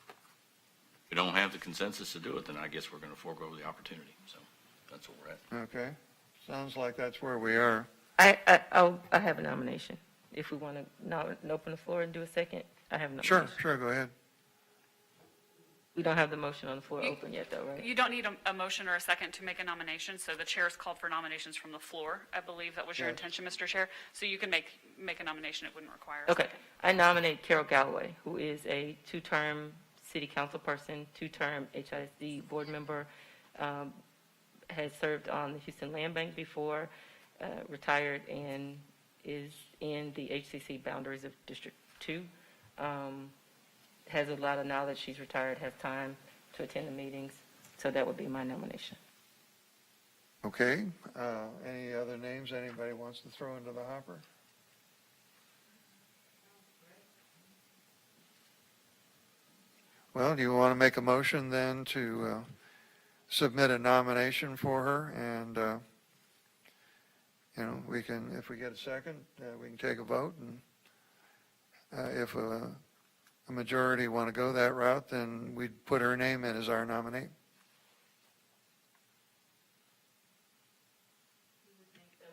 If we don't have the consensus to do it, then I guess we're going to forego the opportunity. So that's where we're at. Okay. Sounds like that's where we are. I have a nomination. If we want to open the floor and do a second, I have a nomination. Sure, go ahead. We don't have the motion on the floor open yet, though, right? You don't need a motion or a second to make a nomination, so the chair's called for nominations from the floor. I believe that was your Yes. intention, Mr. Chair. So you can make a nomination. It wouldn't require a Okay. second. I nominate Carol Galloway, who is a 2-term city council person, 2-term HISD board member, has served on the Houston Land Bank before, retired, and is in the HCC boundaries of District 2. Has a lot of knowledge. She's retired, has time to attend the meetings. So that would be my nomination. Okay. Any other names anybody wants to throw into the hopper? Well, do you want to make a motion then to submit a nomination for her? And, we can, if we get a second, we can take a vote. And if a majority want to go that route, then we'd put her name in as our nominee.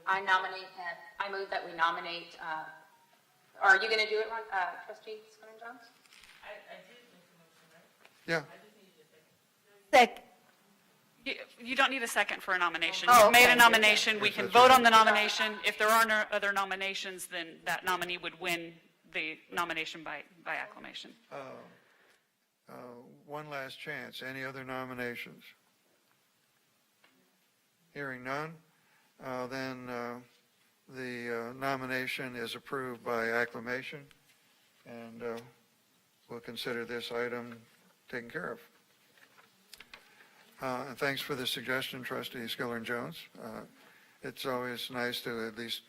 I move that we nominate, are you going to do it, Trustee Swinton-Jones? Yeah. You don't need a second for a nomination. Oh, You've made okay. a nomination, we can That's vote right. on the nomination. If there are no other nominations, then that nominee would win the nomination by acclamation. One last chance. Any other nominations? Hearing none, then the nomination is approved by acclamation, and we'll consider this item taken care of. And thanks for the suggestion, Trustee Skiller and Jones. It's always nice to at least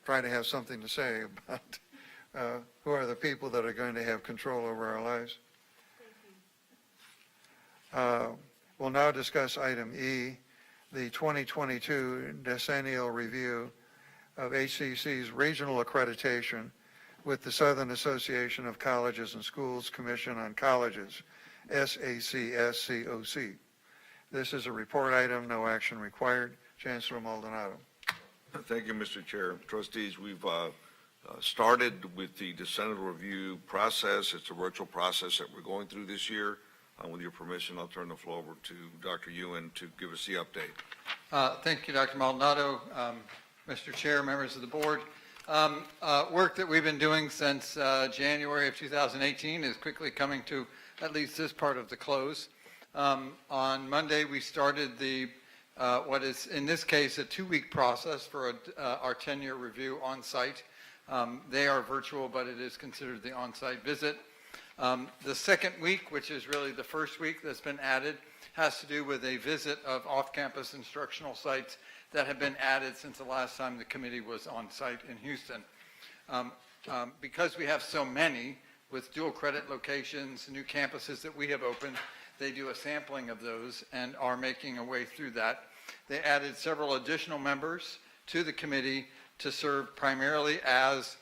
try to have something to say about who are the people that are going to have control over our lives. We'll now discuss item E, the 2022 decennial review of HCC's regional accreditation with the Southern Association of Colleges and Schools Commission on Colleges, SACSCOC. This is a report item, no action required. Chancellor Maldonado. Thank you, Mr. Chair. Trustees, we've started with the decennial review process. It's a virtual process that we're going through this year. With your permission, I'll turn the floor over to Dr. Ewan to give us the update. Thank you, Dr. Maldonado, Mr. Chair, members of the board. Work that we've been doing since January of 2018 is quickly coming to at least this part of the close. On Monday, we started the what is in this case a 2-week process for our 10-year review on site. They are virtual, but it is considered the on-site visit. The second week, which is really the first week that's been added, has to do with a visit of off-campus instructional sites that have been added since the last time the committee was on site in Houston. Because we have so many with dual credit locations, new campuses that we have opened, they do a sampling of those and are making a way through that. They added several additional members to the committee to serve primarily as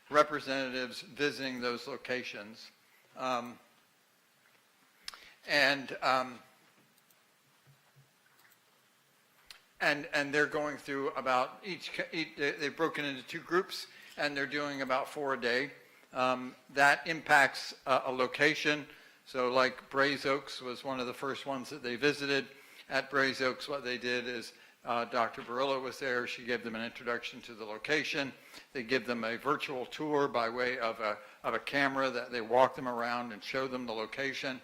representatives visiting those locations. And they're going through about they've broken into 2 groups, and they're doing about 4 a day. That impacts a location. So like Brays Oaks was one of the first ones that they visited. At Brays Oaks, what they did is Dr. Barillo was there. She gave them an introduction to the location. They give them a virtual tour by way of a camera that they walk them around and show them the location.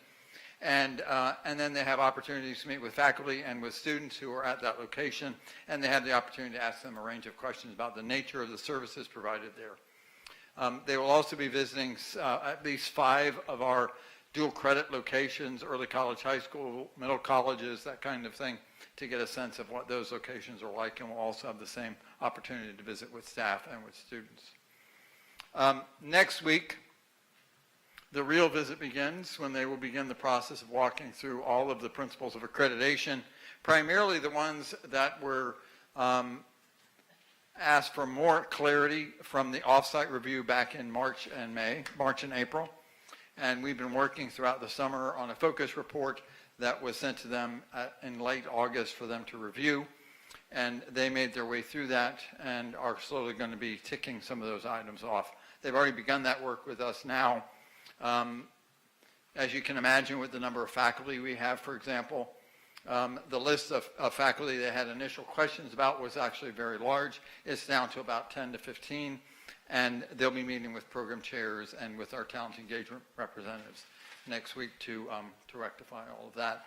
And then they have opportunities to meet with faculty and with students who are at that location, and they have the opportunity to ask them a range of questions about the nature of the services provided there. They will also be visiting at least 5 of our dual credit locations, early college, high school, middle colleges, that kind of thing, to get a sense of what those locations are like, and we'll also have the same opportunity to visit with staff and with students. Next week, the real visit begins when they will begin the process of walking through all of the principles of accreditation, primarily the ones that were asked for more clarity from the off-site review back in March and April. And we've been working throughout the summer on a focus report that was sent to them in late August for them to review. And they made their way through that and are slowly going to be ticking some of those items off. They've already begun that work with us now. As you can imagine, with the number of faculty we have, for example, the list of faculty they had initial questions about was actually very large. It's down to about 10 to 15. And they'll be meeting with program chairs and with our talent engagement representatives next week to rectify all of that.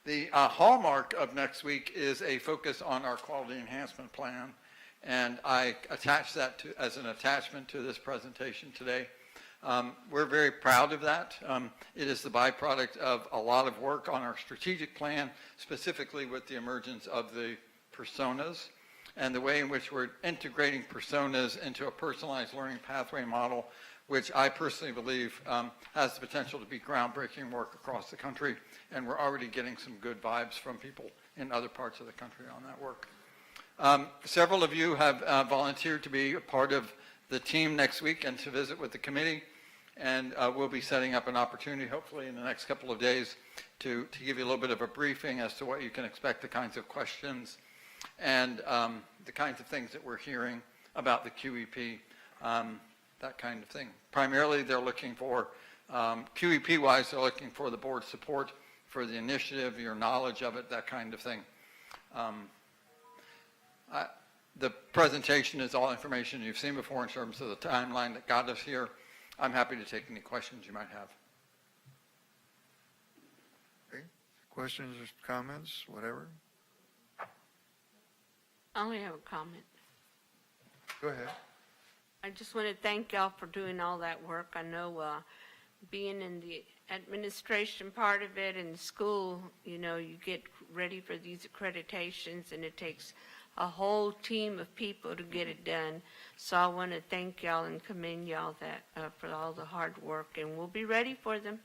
The hallmark of next week is a focus on our quality enhancement plan, and I attach that as an attachment to this presentation today. We're very proud of that. It is the byproduct of a lot of work on our strategic plan, specifically with the emergence of the personas and the way in which we're integrating personas into a personalized learning pathway model, which I personally believe has the potential to be groundbreaking work across the country, and we're already getting some good vibes from people in other parts of the country on that work. Several of you have volunteered to be a part of the team next week and to visit with the committee, and we'll be setting up an opportunity, hopefully in the next couple of days, to give you a little bit of a briefing as to what you can expect, the kinds of questions and the kinds of things that we're hearing about the QEP, that kind of thing. Primarily, they're looking for, QEP-wise, they're looking for the board support for the initiative, your knowledge of it, that kind of thing. The presentation is all information you've seen before in terms of the timeline that got us here. I'm happy to take any questions you might have. Okay. Questions or comments, whatever? I only have a comment. Go ahead. I just want to thank y'all for doing all that work. I know being in the administration part of it in school, you know, you get ready for these accreditations and it takes a whole team of people to get it done. So I want to thank y'all and commend y'all that for all the hard work, and we'll be ready for them.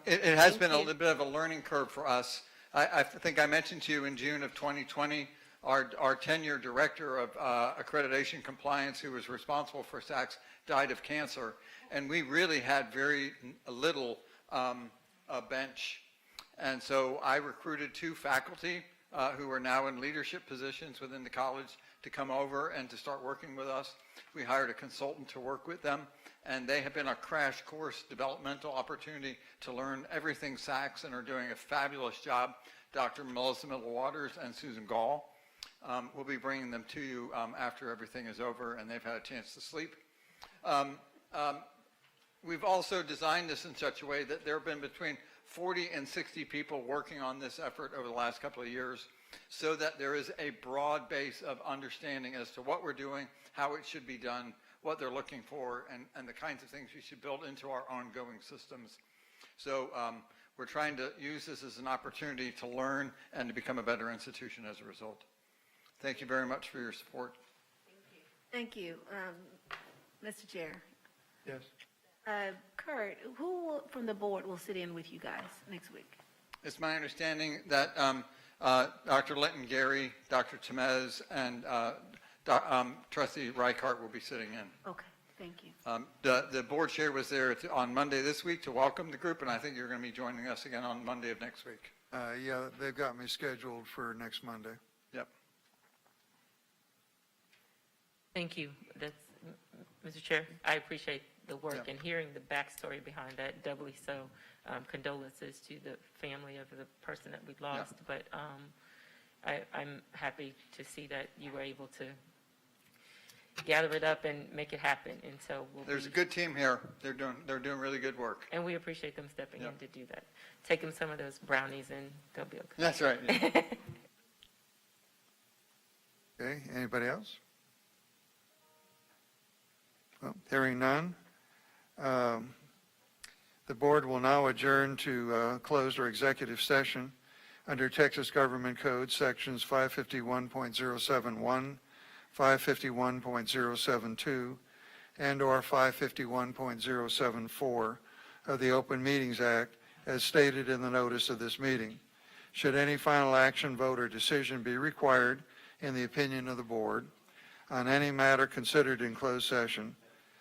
It has been a little bit of a learning curve for us. I think I mentioned to you in June of 2020, our 10-year director of accreditation compliance, who was responsible for SACS, died of cancer, and we really had very little bench. And so I recruited 2 faculty who are now in leadership positions within the college to come over and to start working with us. We hired a consultant to work with them, and they have been a crash course developmental opportunity to learn everything SACS and are doing a fabulous job. Dr. Melissa Miller-Waters and Susan Gall. We'll be bringing them to you after everything is over and they've had a chance to sleep. We've also designed this in such a way that there have been between 40 and 60 people working on this effort over the last couple of years, so that there is a broad base of understanding as to what we're doing, how it should be done, what they're looking for, and the kinds of things we should build into our ongoing systems. So we're trying to use this as an opportunity to learn and to become a better institution as a result. Thank you very much for your support. Thank you. Mr. Chair. Yes. Kurt, who from the board will sit in with you guys next week? It's my understanding that Dr. Linton Gary, Dr. Temez, and Trustee Reichart will be sitting in. Okay, thank you. The board chair was there on Monday this week to welcome the group, and I think you're going to be joining us again on Monday of next week. Yeah, they've got me scheduled for next Monday. Yep. Thank you. That's, Mr. Chair, I appreciate the work and hearing the backstory behind that, doubly so. Condolences to the family of the person that we lost, but I'm happy to see that you were able to gather it up and make it happen, and so There's a good team here. They're doing really good work. And we appreciate them stepping in to do that. Take them some of those brownies and they'll be okay. That's right. Yeah. Okay, anybody else? Well, hearing none. The board will now adjourn to close our executive session under Texas Government Code Sections 551.071, 551.072, and/or 551.074 of the Open Meetings Act as stated in the notice of this meeting. Should any final action, vote, or decision be required, in the opinion of the board, on any matter considered in closed session,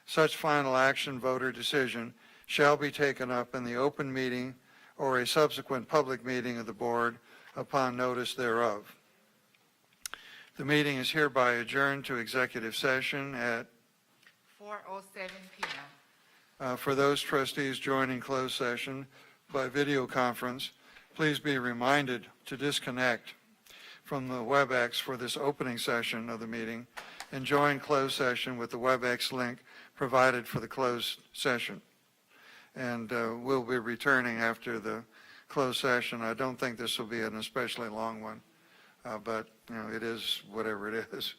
such final action, vote, or decision shall be taken up in the open meeting or a subsequent public meeting of the board upon notice thereof. The meeting is hereby adjourned to executive session at 4:07 p.m. For those trustees joining closed session by video conference, please be reminded to disconnect from the WebEx for this opening session of the meeting and join closed session with the WebEx link provided for the closed session. And we'll be returning after the closed session. I don't think this will be an especially long one, but you know, it is whatever it is.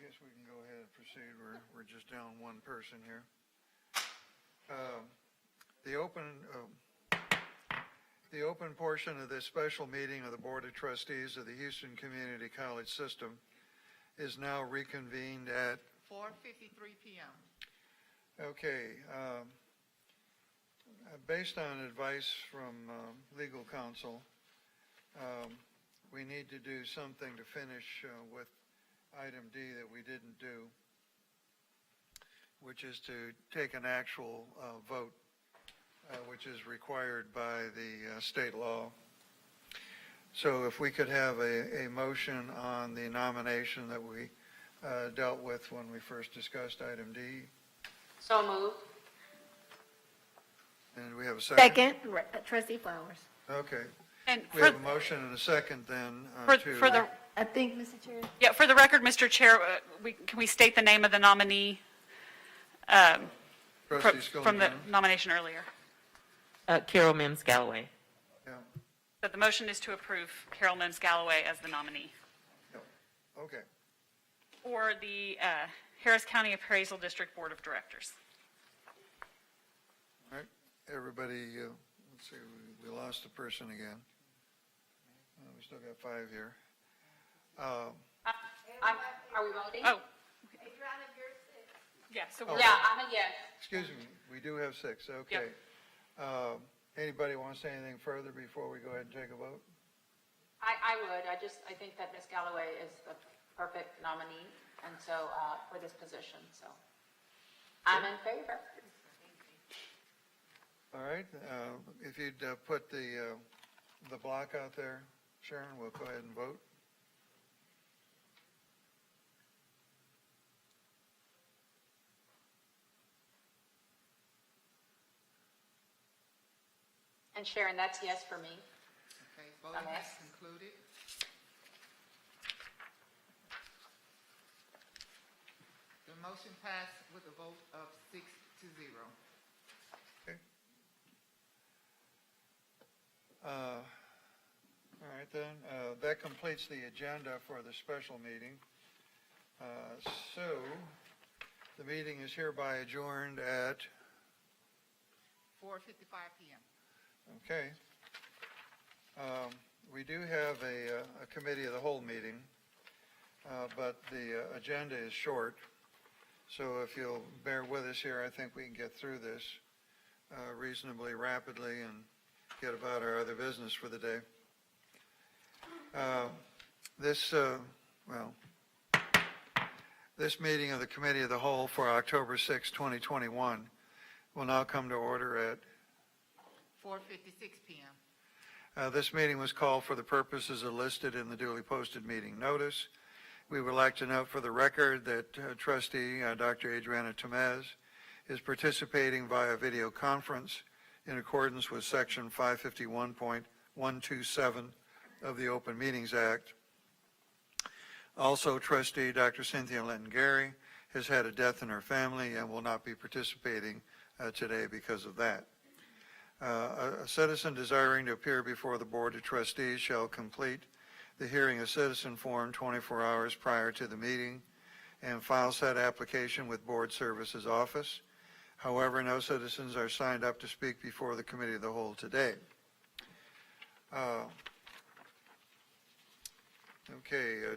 guess we can go ahead and proceed. We're just down one person here. The open portion of this special meeting of the Board of Trustees of the Houston Community College System is now reconvened at 4:53 p.m. Okay. Based on advice from legal counsel, we need to do something to finish with item D that we didn't do, which is to take an actual vote, which is required by the state law. So if we could have a motion on the nomination that we dealt with when we first discussed item D. So moved. And we have a second? Second, Trustee Flowers. Okay. And We have a motion and a second then for the, I think, Mr. Chair. yeah, for the record, Mr. Chair, can we state the name of the nominee Trustee from the Scullion. nomination earlier? Carol Mims Galloway. Yeah, That the motion is to approve Carol Mims Galloway as the nominee okay. for the Harris County Appraisal District Board of Directors. All right, everybody, let's see, we lost a person again. We still got 5 here. Are we voting? Oh. Yeah, so we're. Yeah, I'm a yes. Excuse me, we do have 6, okay. Anybody want to say anything further before we go ahead and take a vote? I would. I think that Ms. Galloway is the perfect nominee, and so, for this position, so I'm in favor. All right, if you'd put the block out there, Sharon, we'll go ahead and vote. And Sharon, that's yes for me. Okay, voting Okay. is concluded. The motion passed with a vote of 6-0. Okay. All right then, that completes the agenda for the special meeting. So, the meeting is hereby adjourned at, 4:55 p.m. okay. We do have a committee of the whole meeting, but the agenda is short. So if you'll bear with us here, I think we can get through this reasonably rapidly and get about our other business for the day. This meeting of the Committee of the Whole for October 6, 2021 will now come to order at 4:56 p.m. This meeting was called for the purposes listed in the duly posted meeting notice. We would like to note for the record that Trustee Dr. Adriana Tamez is participating via video conference in accordance with Section 551.127 of the Open Meetings Act. Also, Trustee Dr. Cynthia Linton Gary has had a death in her family and will not be participating today because of that. A citizen desiring to appear before the Board of Trustees shall complete the hearing of citizen form 24 hours prior to the meeting and file said application with Board Services Office. However, no citizens are signed up to speak before the Committee of the Whole today.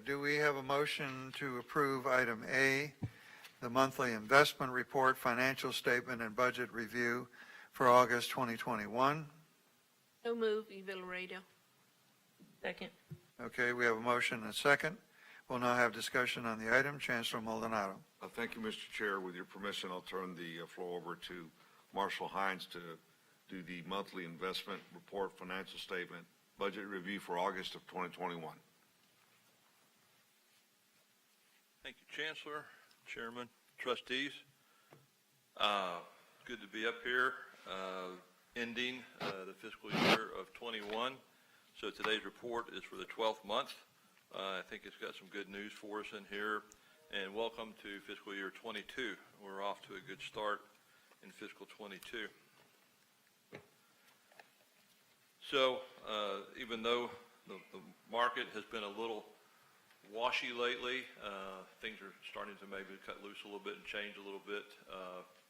Do we have a motion to approve item A, the monthly investment report, financial statement, and budget review for August 2021? So move, Eva Laredo. Second. Okay, we have a motion and a second. We'll now have discussion on the item. Chancellor Maldonado. Thank you, Mr. Chair. With your permission, I'll turn the floor over to Marshall Hines to do the monthly investment report, financial statement, budget review for August of 2021. Thank you, Chancellor, Chairman, Trustees. Good to be up here, ending the fiscal year of 21. So today's report is for the 12th month. I think it's got some good news for us in here. And welcome to fiscal year 22. We're off to a good start in fiscal 22. So even though the market has been a little washy lately. Things are starting to maybe cut loose a little bit and change a little bit,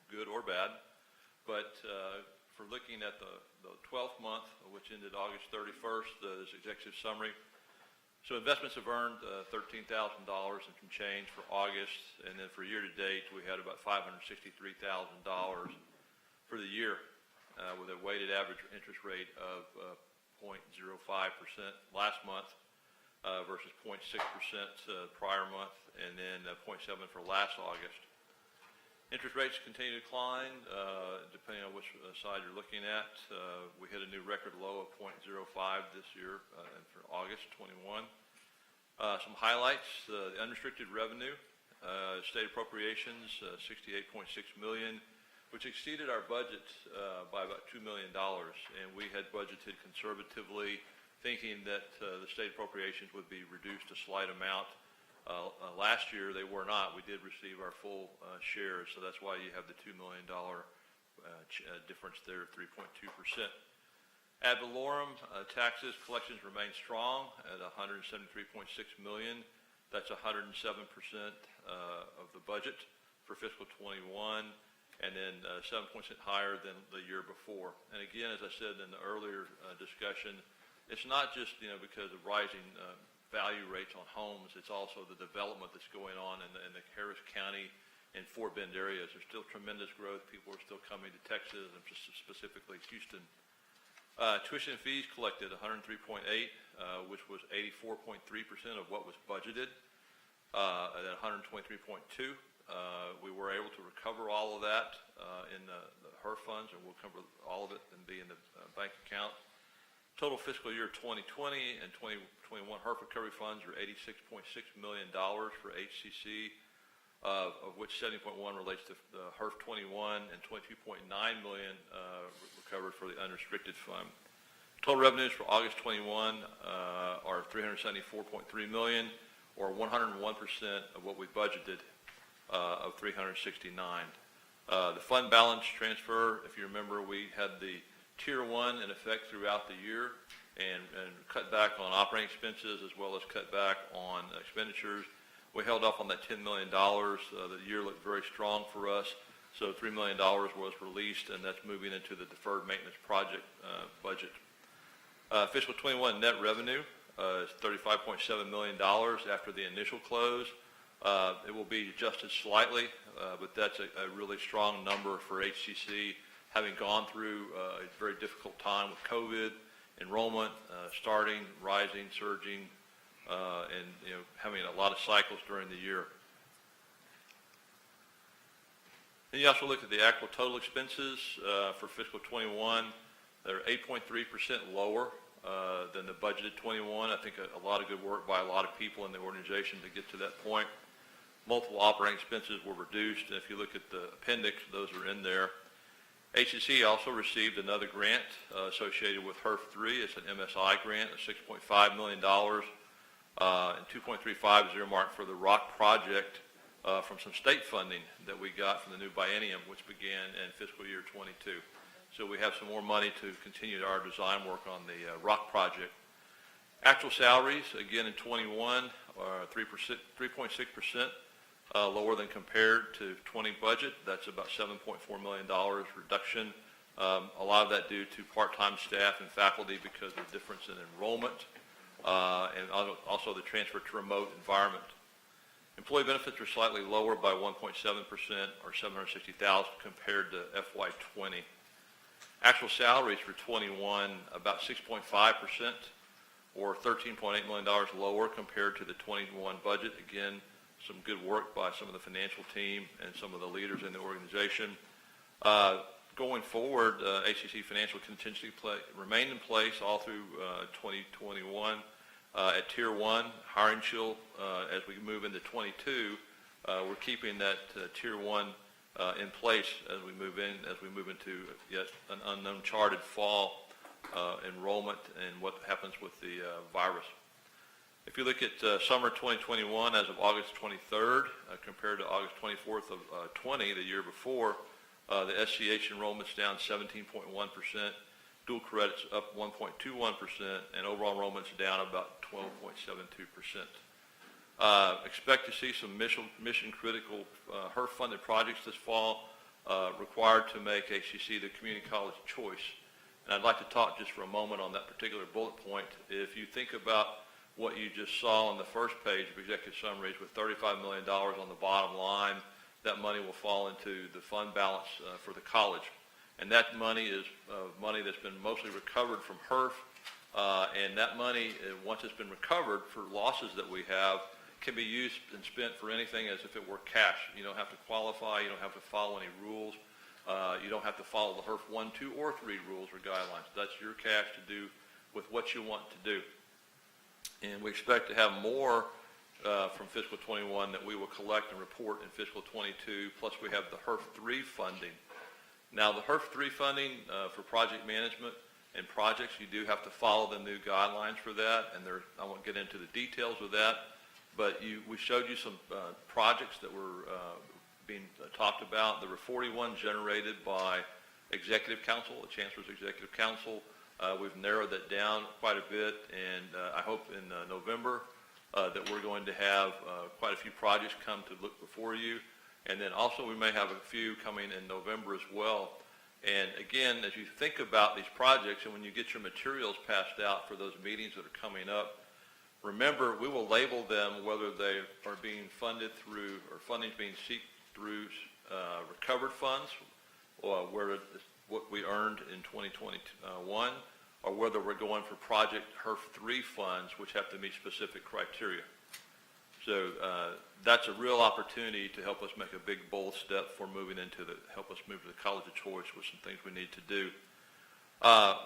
good or bad. But for looking at the 12th month, which ended August 31st, this executive summary. So investments have earned $13,000 and some change for August, and then for year to date, we had about $563,000 for the year, with a weighted average interest rate of 0.05% last month versus 0.6% prior month, and then 0.7% for last August. Interest rates continue to decline, depending on which side you're looking at. We hit a new record low of 0.05 this year for August 21. Some highlights, the unrestricted revenue, state appropriations, $68.6 million, which exceeded our budget by about $2 million. And we had budgeted conservatively, thinking that the state appropriations would be reduced a slight amount. Last year, they were not. We did receive our full share, so that's why you have the $2 million difference there, 3.2%. Ad valorem taxes collections remain strong at $173.6 million. That's 107% of the budget for fiscal 21, and then 7% higher than the year before. And again, as I said in the earlier discussion, it's not just because of rising value rates on homes, it's also the development that's going on in the Harris County and Fort Bend areas. There's still tremendous growth. People are still coming to Texas, and specifically Houston. Tuition and fees collected $103.8, which was 84.3% of what was budgeted. At $123.2, we were able to recover all of that in the HERF funds, and we'll cover all of it and be in the bank account. Total fiscal year 2020 and 2021 HERF recovery funds are $86.6 million for HCC, of which 70.1 relates to the HERF 21 and $22.9 million recovered for the unrestricted fund. Total revenues for August 21 are $374.3 million, or 101% of what we budgeted of $369. The fund balance transfer, if you remember, we had the Tier 1 in effect throughout the year and cut back on operating expenses as well as cut back on expenditures. We held off on that $10 million. The year looked very strong for us, so $3 million was released, and that's moving into the deferred maintenance project budget. Fiscal 21 net revenue is $35.7 million after the initial close. It will be adjusted slightly, but that's a really strong number for HCC, having gone through a very difficult time with COVID, enrollment starting, rising, surging, and having a lot of cycles during the year. Then you also look at the actual total expenses for fiscal 21. They're 8.3% lower than the budgeted 21. I think a lot of good work by a lot of people in the organization to get to that point. Multiple operating expenses were reduced, and if you look at the appendix, those are in there. HCC also received another grant associated with HERF 3. It's an MSI grant of $6.5 million, and $2.35 is earmarked for the ROC project from some state funding that we got from the new biennium, which began in fiscal year 22. So we have some more money to continue our design work on the ROC project. Actual salaries, again in 21, are 3.6%. Lower than compared to 20 budget. That's about $7.4 million reduction. A lot of that due to part-time staff and faculty because of the difference in enrollment, and also the transfer to remote environment. Employee benefits are slightly lower by 1.7%, or $760,000 compared to FY20. Actual salaries for 21, about 6.5%, or $13.8 million lower compared to the 21 budget. Again, some good work by some of the financial team and some of the leaders in the organization. Going forward, HCC financial contingency remained in place all through 2021. At Tier 1, hiring chill, as we move into 22, we're keeping that Tier 1 in place as we move into yet an uncharted fall enrollment and what happens with the virus. If you look at summer 2021 as of August 23rd compared to August 24th of 20, the year before, the SCH enrollment's down 17.1%, dual credits up 1.21%, and overall enrollment's down about 12.72%. Expect to see some mission-critical HERF-funded projects this fall required to make HCC the community college choice. And I'd like to talk just for a moment on that particular bullet point. If you think about what you just saw on the first page of executive summaries with $35 million on the bottom line, that money will fall into the fund balance for the college. And that money is money that's been mostly recovered from HERF, and that money, once it's been recovered for losses that we have, can be used and spent for anything as if it were cash. You don't have to qualify, you don't have to follow any rules, you don't have to follow the HERF 1, 2, or 3 rules or guidelines. That's your cash to do with what you want to do. And we expect to have more from fiscal 21 that we will collect and report in fiscal 22, plus we have the HERF 3 funding. Now, the HERF 3 funding for project management and projects, you do have to follow the new guidelines for that, and I won't get into the details of that, but we showed you some projects that were being talked about. There were 41 generated by Executive Council, the Chancellor's Executive Council. We've narrowed that down quite a bit, and I hope in November that we're going to have quite a few projects come to look before you. And then also we may have a few coming in November as well. And again, as you think about these projects and when you get your materials passed out for those meetings that are coming up, remember we will label them whether they are being funded through or funding is being sought through recovered funds, or where what we earned in 2021, or whether we're going for project HERF 3 funds, which have to meet specific criteria. So that's a real opportunity to help us make a big, bold step for moving into help us move to the college of choice with some things we need to do.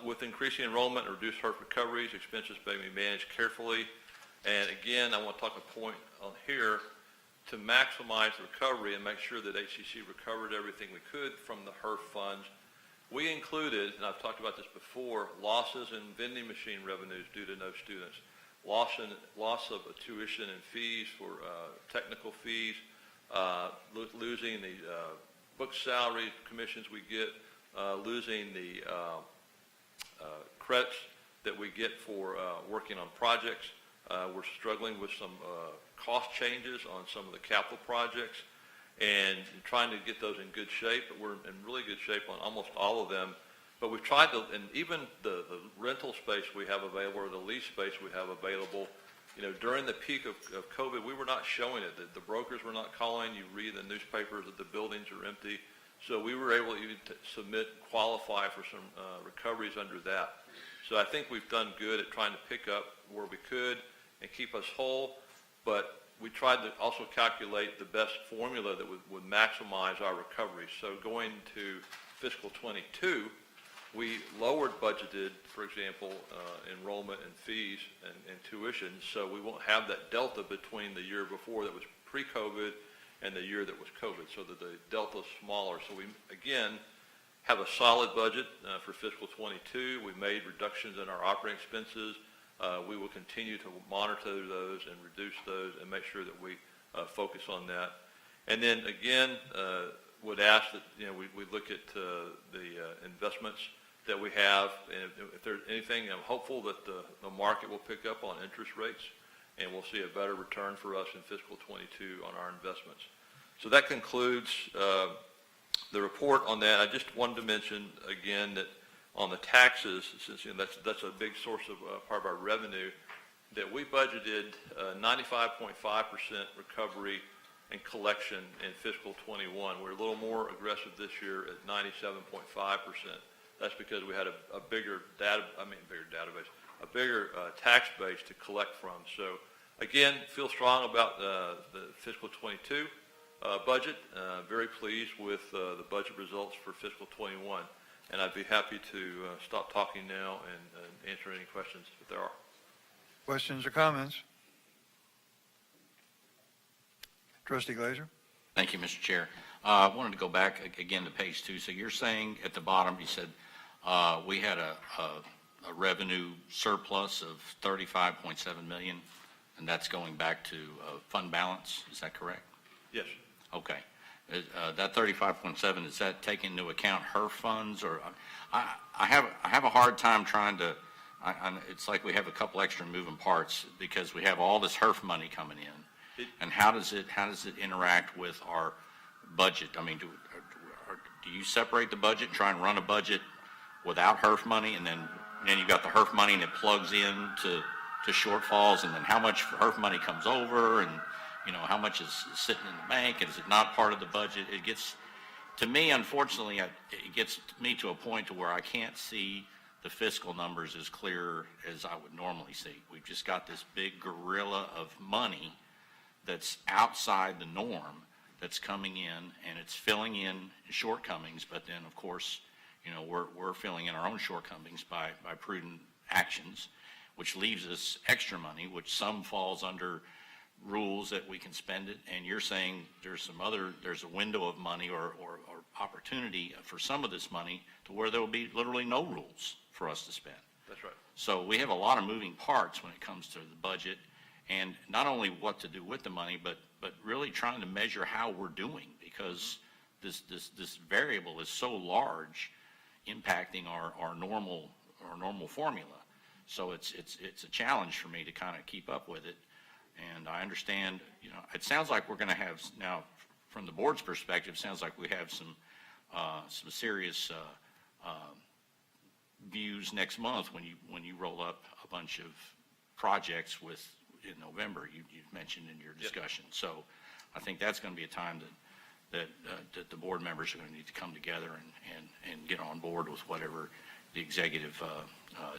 With increasing enrollment and reduced HERF recoveries, expenses may be managed carefully. And again, I want to talk a point on here to maximize the recovery and make sure that HCC recovered everything we could from the HERF funds. We included, and I've talked about this before, losses in vending machine revenues due to no students. Loss of tuition and fees for technical fees, losing the book salary commissions we get, losing the credits that we get for working on projects. We're struggling with some cost changes on some of the capital projects and trying to get those in good shape, but we're in really good shape on almost all of them. But we've tried to, and even the rental space we have available or the lease space we have available, during the peak of COVID, we were not showing it. The brokers were not calling. You read in the newspapers that the buildings are empty. So we were able to even submit, qualify for some recoveries under that. So I think we've done good at trying to pick up where we could and keep us whole. But we tried to also calculate the best formula that would maximize our recovery. So going to fiscal 22, we lowered budgeted, for example, enrollment and fees and tuition, so we won't have that delta between the year before that was pre-COVID and the year that was COVID, so that the delta is smaller. So we, again, have a solid budget for fiscal 22. We made reductions in our operating expenses. We will continue to monitor those and reduce those and make sure that we focus on that. And then, again, would ask that we look at the investments that we have, and if there's anything, I'm hopeful that the market will pick up on interest rates, and we'll see a better return for us in fiscal 22 on our investments. So that concludes the report on that. I just wanted to mention again that on the taxes, since that's a big source of part of our revenue, that we budgeted 95.5% recovery and collection in fiscal 21. We're a little more aggressive this year at 97.5%. That's because we had a bigger tax base to collect from. So again, feel strong about the fiscal 22 budget. Very pleased with the budget results for fiscal 21. And I'd be happy to stop talking now and answer any questions if there are. Questions or comments? Trustee Glazer. Thank you, Mr. Chair. I wanted to go back again to page 2. So you're saying at the bottom, you said we had a revenue surplus of $35.7 million, and that's going back to fund balance. Is that correct? Yes. Okay. That 35.7, is that taking into account HERF funds, or, I have a hard time trying to, it's like we have a couple extra moving parts, because we have all this HERF money coming in, and how does it interact with our budget? I mean, do you separate the budget, try and run a budget without HERF money, and then you've got the HERF money and it plugs in to shortfalls, and then how much HERF money comes over, and how much is sitting in the bank, and is it not part of the budget? It gets, to me, unfortunately, it gets me to a point to where I can't see the fiscal numbers as clear as I would normally see. We've just got this big gorilla of money that's outside the norm that's coming in, and it's filling in shortcomings, but then, of course, we're filling in our own shortcomings by prudent actions, which leaves us extra money, which some falls under rules that we can spend it, and you're saying there's a window of money or opportunity for some of this money to where there will be literally no rules for us to spend. That's right. So we have a lot of moving parts when it comes to the budget, and not only what to do with the money, but really trying to measure how we're doing, because this variable is so large, impacting our normal formula. So it's a challenge for me to kind of keep up with it. And I understand, it sounds like we're going to have now, from the board's perspective, it sounds like we have some serious views next month when you roll up a bunch of projects in November. You've mentioned in your discussion. So I think that's going to be a time that the board members are going to need to come together and get on board with whatever the executive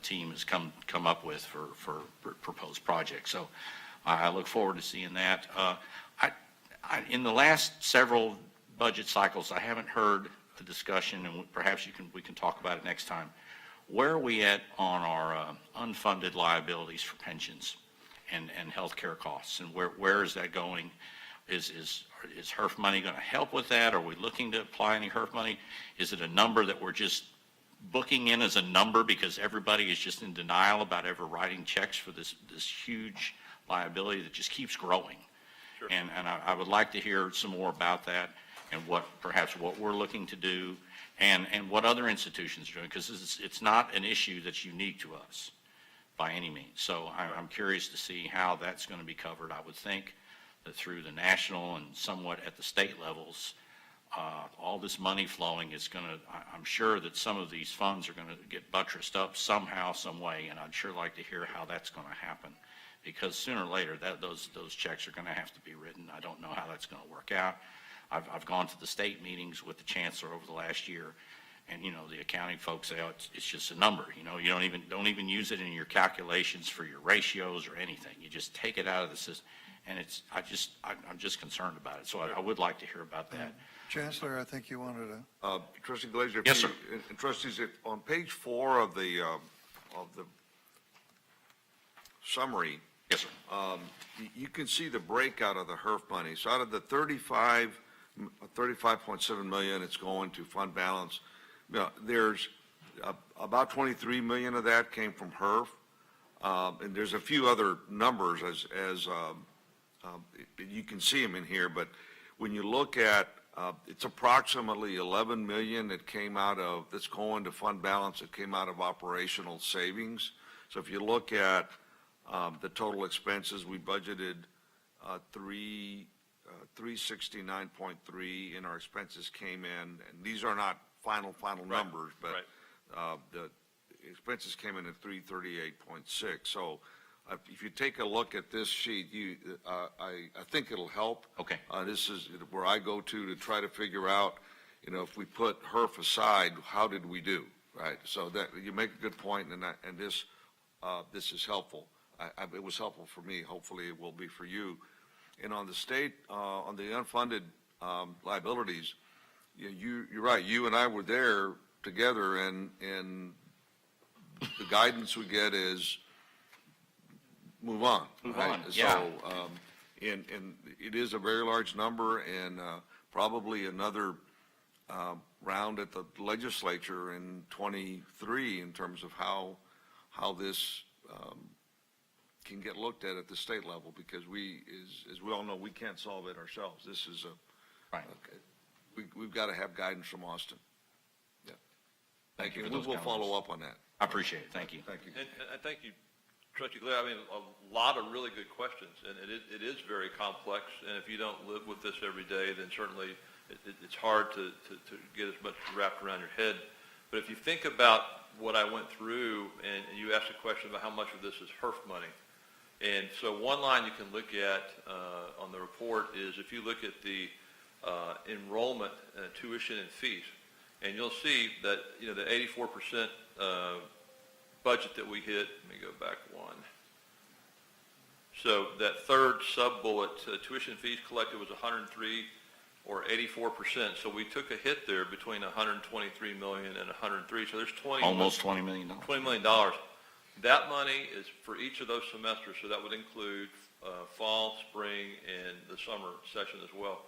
team has come up with for proposed projects. So I look forward to seeing that. In the last several budget cycles, I haven't heard the discussion, and perhaps we can talk about it next time. Where are we at on our unfunded liabilities for pensions and healthcare costs, and where is that going? Is HERF money going to help with that? Are we looking to apply any HERF money? Is it a number that we're just booking in as a number because everybody is just in denial about ever writing checks for this huge liability that just keeps growing? Sure. And I would like to hear some more about that, and perhaps what we're looking to do, and what other institutions are doing, because it's not an issue that's unique to us by any means. So I'm curious to see how that's going to be covered. I would think that through the national and somewhat at the state levels, all this money flowing is going to, I'm sure that some of these funds are going to get buttressed up somehow, some way, and I'd sure like to hear how that's going to happen, because sooner or later those checks are going to have to be written. I don't know how that's going to work out. I've gone to the state meetings with the chancellor over the last year, and the accounting folks say, oh, it's just a number. You don't even use it in your calculations for your ratios or anything. You just take it out of the system, and I'm just concerned about it. So I would like to hear about that. Chancellor, I think you wanted to. Trustee Glazer. Yes, sir. And trustees, on page 4 of the summary. Yes, sir. You can see the breakout of the HERF money. So out of the 35.7 million, it's going to fund balance. There's about 23 million of that came from HERF, and there's a few other numbers as you can see them in here. But when you look at, it's approximately 11 million that's going to fund balance that came out of operational savings. So if you look at the total expenses, we budgeted 369.3, and our expenses came in, and these are not final numbers, but the expenses came in at 338.6. So if you take a look at this sheet, I think it'll help. Okay. This is where I go to try to figure out, if we put HERF aside, how did we do, right? So that you make a good point, and this is helpful. It was helpful for me. Hopefully it will be for you. And on the state, on the unfunded liabilities, you're right. You and I were there together, and the guidance we get is move on. Move right? on. Yeah. So, and it is a very large number, and probably another round at the legislature in 23 in terms of how this can get looked at the state level, because as we all know, we can't solve it ourselves. This is we've got to have guidance from Austin. Yeah. Thank you. for We those will comments. follow up on that. I appreciate it. Thank you. Thank you. And thank you, Trustee Glare. I mean, a lot of really good questions, and it is very complex, and if you don't live with this every day, then certainly it's hard to get as much wrapped around your head. But if you think about what I went through, and you asked a question about how much of this is HERF money, and so one line you can look at on the report is if you look at the enrollment, tuition and fees, and you'll see that, you know, the 84% budget that we hit, let me go back one. So that third sub-bullet, tuition fees collected was 103 or 84%. So we took a hit there between 123 million and 103. So there's Almost $20 million. $20 million. That money is for each of those semesters, so that would include fall, spring, and the summer session as well.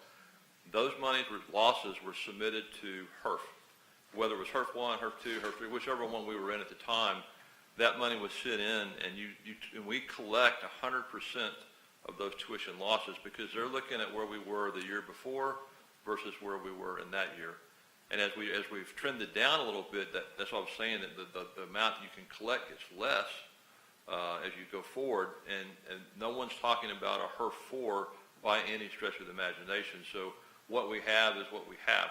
Those monies, losses were submitted to HERF, whether it was HERF 1, HERF 2, HERF 3, whichever one we were in at the time. That money was sent in, and we collect 100% of those tuition losses because they're looking at where we were the year before versus where we were in that year. And as we've trended down a little bit, that's what I was saying, that the amount you can collect gets less as you go forward, and no one's talking about a HERF 4 by any stretch of the imagination. So what we have is what we have.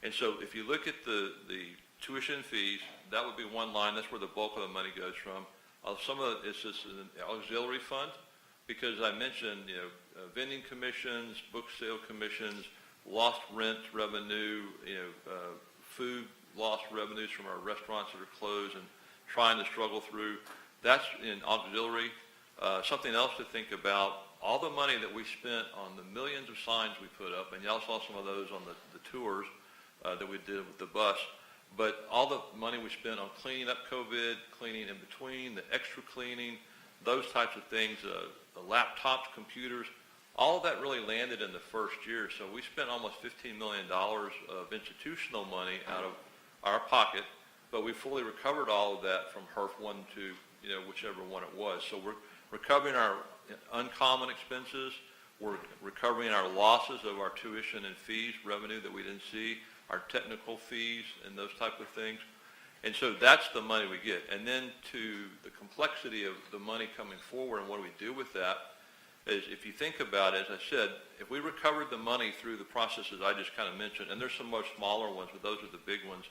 And so if you look at the tuition fees, that would be one line. That's where the bulk of the money goes from. Some of it is just an auxiliary fund because I mentioned, you know, vending commissions, book sale commissions, lost rent revenue, you know, food lost revenues from our restaurants that are closed and trying to struggle through. That's in auxiliary. Something else to think about, all the money that we spent on the millions of signs we put up, and y'all saw some of those on the tours that we did with the bus, but all the money we spent on cleaning up COVID, cleaning in between, the extra cleaning, those types of things, the laptops, computers, all of that really landed in the first year. So we spent almost $15 million of institutional money out of our pocket, but we fully recovered all of that from HERF 1 to, you know, whichever one it was. So we're recovering our uncommon expenses. We're recovering our losses of our tuition and fees revenue that we didn't see, our technical fees and those type of things. And so that's the money we get. And then to the complexity of the money coming forward and what do we do with that is, if you think about it, as I said, if we recovered the money through the processes I just kind of mentioned, and there's some much smaller ones, but those are the big ones,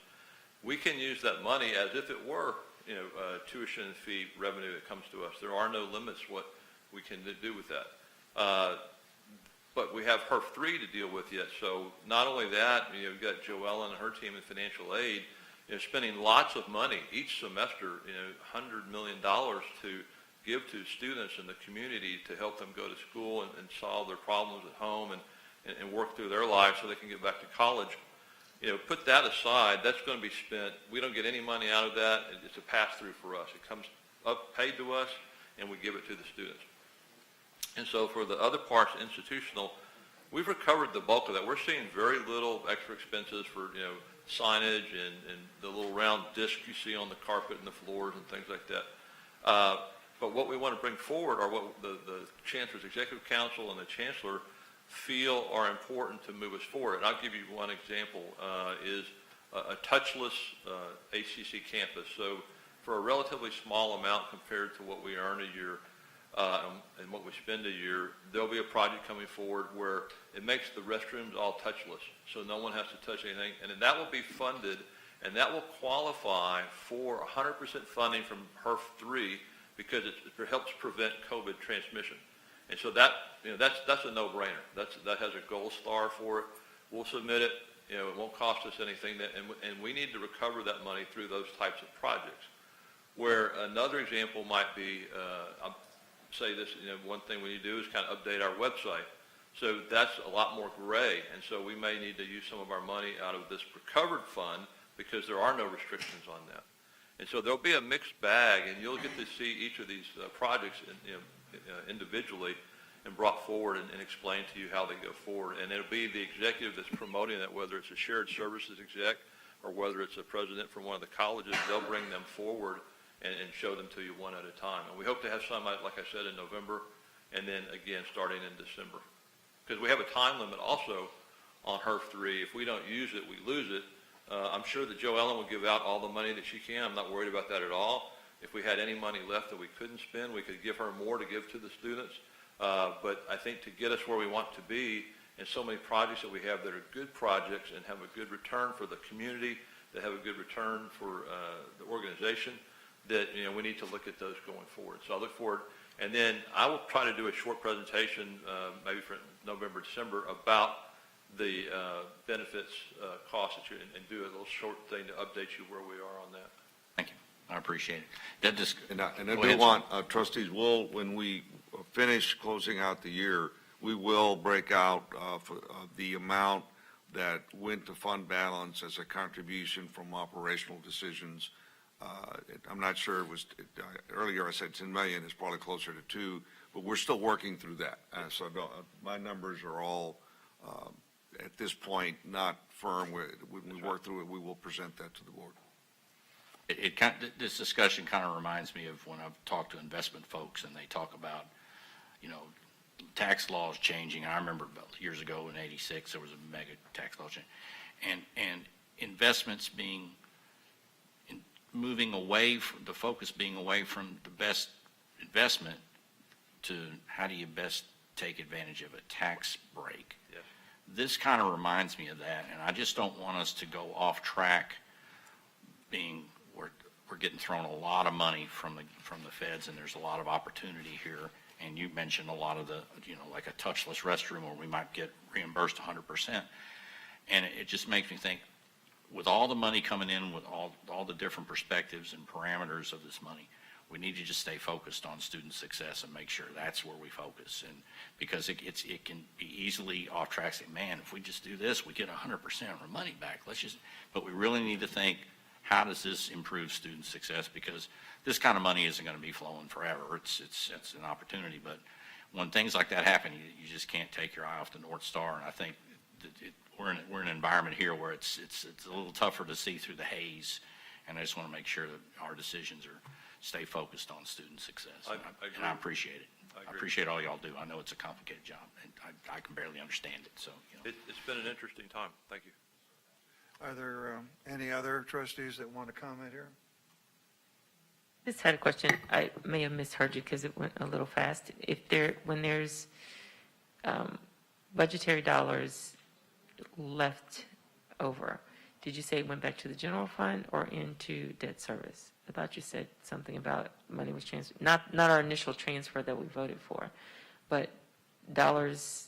we can use that money as if it were, you know, tuition and fee revenue that comes to us. There are no limits what we can do with that. But we have HERF 3 to deal with yet. So not only that, you know, we've got Joella and her team in financial aid, you know, spending lots of money each semester, you know, $100 million to give to students in the community to help them go to school and solve their problems at home and work through their lives so they can get back to college. You know, put that aside, that's going to be spent. We don't get any money out of that. It's a pass-through for us. It comes up, paid to us, and we give it to the students. And so for the other parts, institutional, we've recovered the bulk of that. We're seeing very little extra expenses for, you know, signage and the little round disc you see on the carpet and the floors and things like that. But what we want to bring forward are what the Chancellor's Executive Council and the Chancellor feel are important to move us forward. And I'll give you one example, is a touchless HCC campus. So for a relatively small amount compared to what we earn a year, and what we spend a year, there'll be a project coming forward where it makes the restrooms all touchless, so no one has to touch anything, and then that will be funded, and that will qualify for 100% funding from HERF 3 because it helps prevent COVID transmission. And so that, you know, that's a no-brainer. That has a gold star for it. We'll submit it. You know, it won't cost us anything, and we need to recover that money through those types of projects. Where another example might be, I'll say this, you know, one thing we need to do is kind of update our website. So that's a lot more gray, and so we may need to use some of our money out of this recovered fund because there are no restrictions on that. And so there'll be a mixed bag, and you'll get to see each of these projects individually and brought forward and explain to you how they go forward. And it'll be the executive that's promoting that, whether it's a shared services exec or whether it's a president from one of the colleges, they'll bring them forward and show them to you one at a time. And we hope to have some, like I said, in November, and then again starting in December. Because we have a time limit also on HERF 3. If we don't use it, we lose it. I'm sure that Joe Ellen will give out all the money that she can. I'm not worried about that at all. If we had any money left that we couldn't spend, we could give her more to give to the students. But I think to get us where we want to be, and so many projects that we have that are good projects and have a good return for the community, that have a good return for the organization, that, you know, we need to look at those going forward. So I look forward, and then I will try to do a short presentation, maybe for November, December, about the benefits, costs, and do a little short thing to update you where we are on that. Thank you. I appreciate it. That just, And I Go do ahead, want, trustees, when we finish closing out the year, we will break out the amount that went to fund balance as a contribution from operational decisions. I'm not sure it was, earlier I said 10 million, it's probably closer to 2, but we're still working through that. So my numbers are all, at this point, not firm. When we work through it, we will present that to the board. This discussion kind of reminds me of when I've talked to investment folks and they talk about, you know, tax laws changing. I remember about years ago in '86, there was a mega tax law change. And investments moving away from the focus being away from the best investment to how do you best take advantage of a tax break. Yes. This kind of reminds me of that, and I just don't want us to go off track we're getting thrown a lot of money from the feds, and there's a lot of opportunity here. And you mentioned a lot of the, you know, like a touchless restroom where we might get reimbursed 100%. And it just makes me think, with all the money coming in, with all the different perspectives and parameters of this money, we need to just stay focused on student success and make sure that's where we focus. And because it can be easily off track, say, man, if we just do this, we get 100% of our money back. But we really need to think, how does this improve student success? Because this kind of money isn't going to be flowing forever. It's an opportunity. But when things like that happen, you just can't take your eye off the North Star. And I think we're in an environment here where it's a little tougher to see through the haze. And I just want to make sure that our decisions stay focused on student success. And I appreciate it. I appreciate all y'all do. I know it's a complicated job, and I can barely understand it. So, you know. It's been an interesting time. Thank you. Are there any other trustees that want to comment here? Just had a question. I may have misheard you because it went a little fast. When there's budgetary dollars left over, did you say it went back to the general fund or into debt service? I thought you said something about money was transferred, not our initial transfer that we voted for, but dollars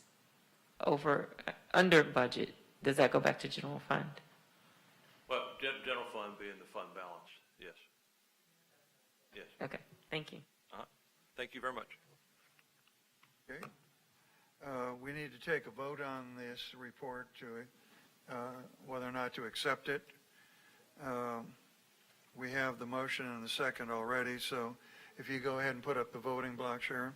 under budget, does that go back to general fund? Well, general fund being the fund balance, yes. Yes. Okay, thank you. Thank you very much. Okay. We need to take a vote on this report to whether or not to accept it. We have the motion and the second already, so if you go ahead and put up the voting block, Sharon.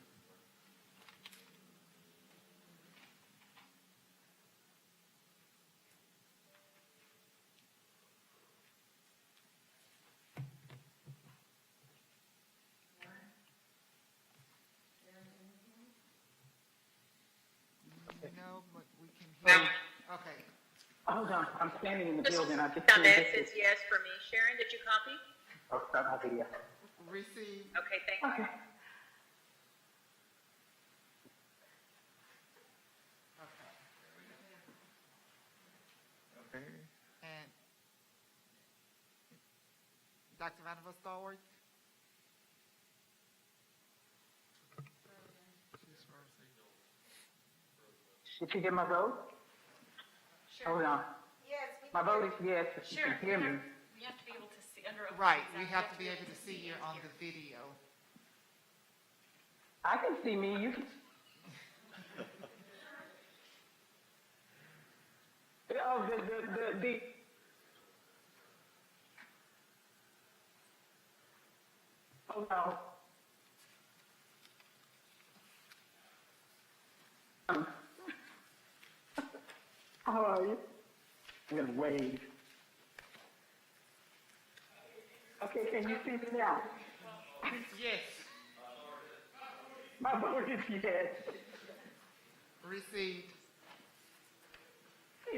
No, but we can hear. Okay. Hold on, I'm standing in the Mrs. building. I just Gomez says yes for me. Sharon, did you copy? Oh, start my video. Receive. Okay, thank you. Okay. Okay. And Dr. Vanderbilt Stallworth? Did you get my vote? Hold on. Yes. My vote is yes, if you can hear me. We have to be able to see under. Right, we have to be able to see you on the video. I can see me, you can. Oh, the oh no. How are you? I'm gonna wave. Okay, can you see me now? Yes. My vote is yes. Received. The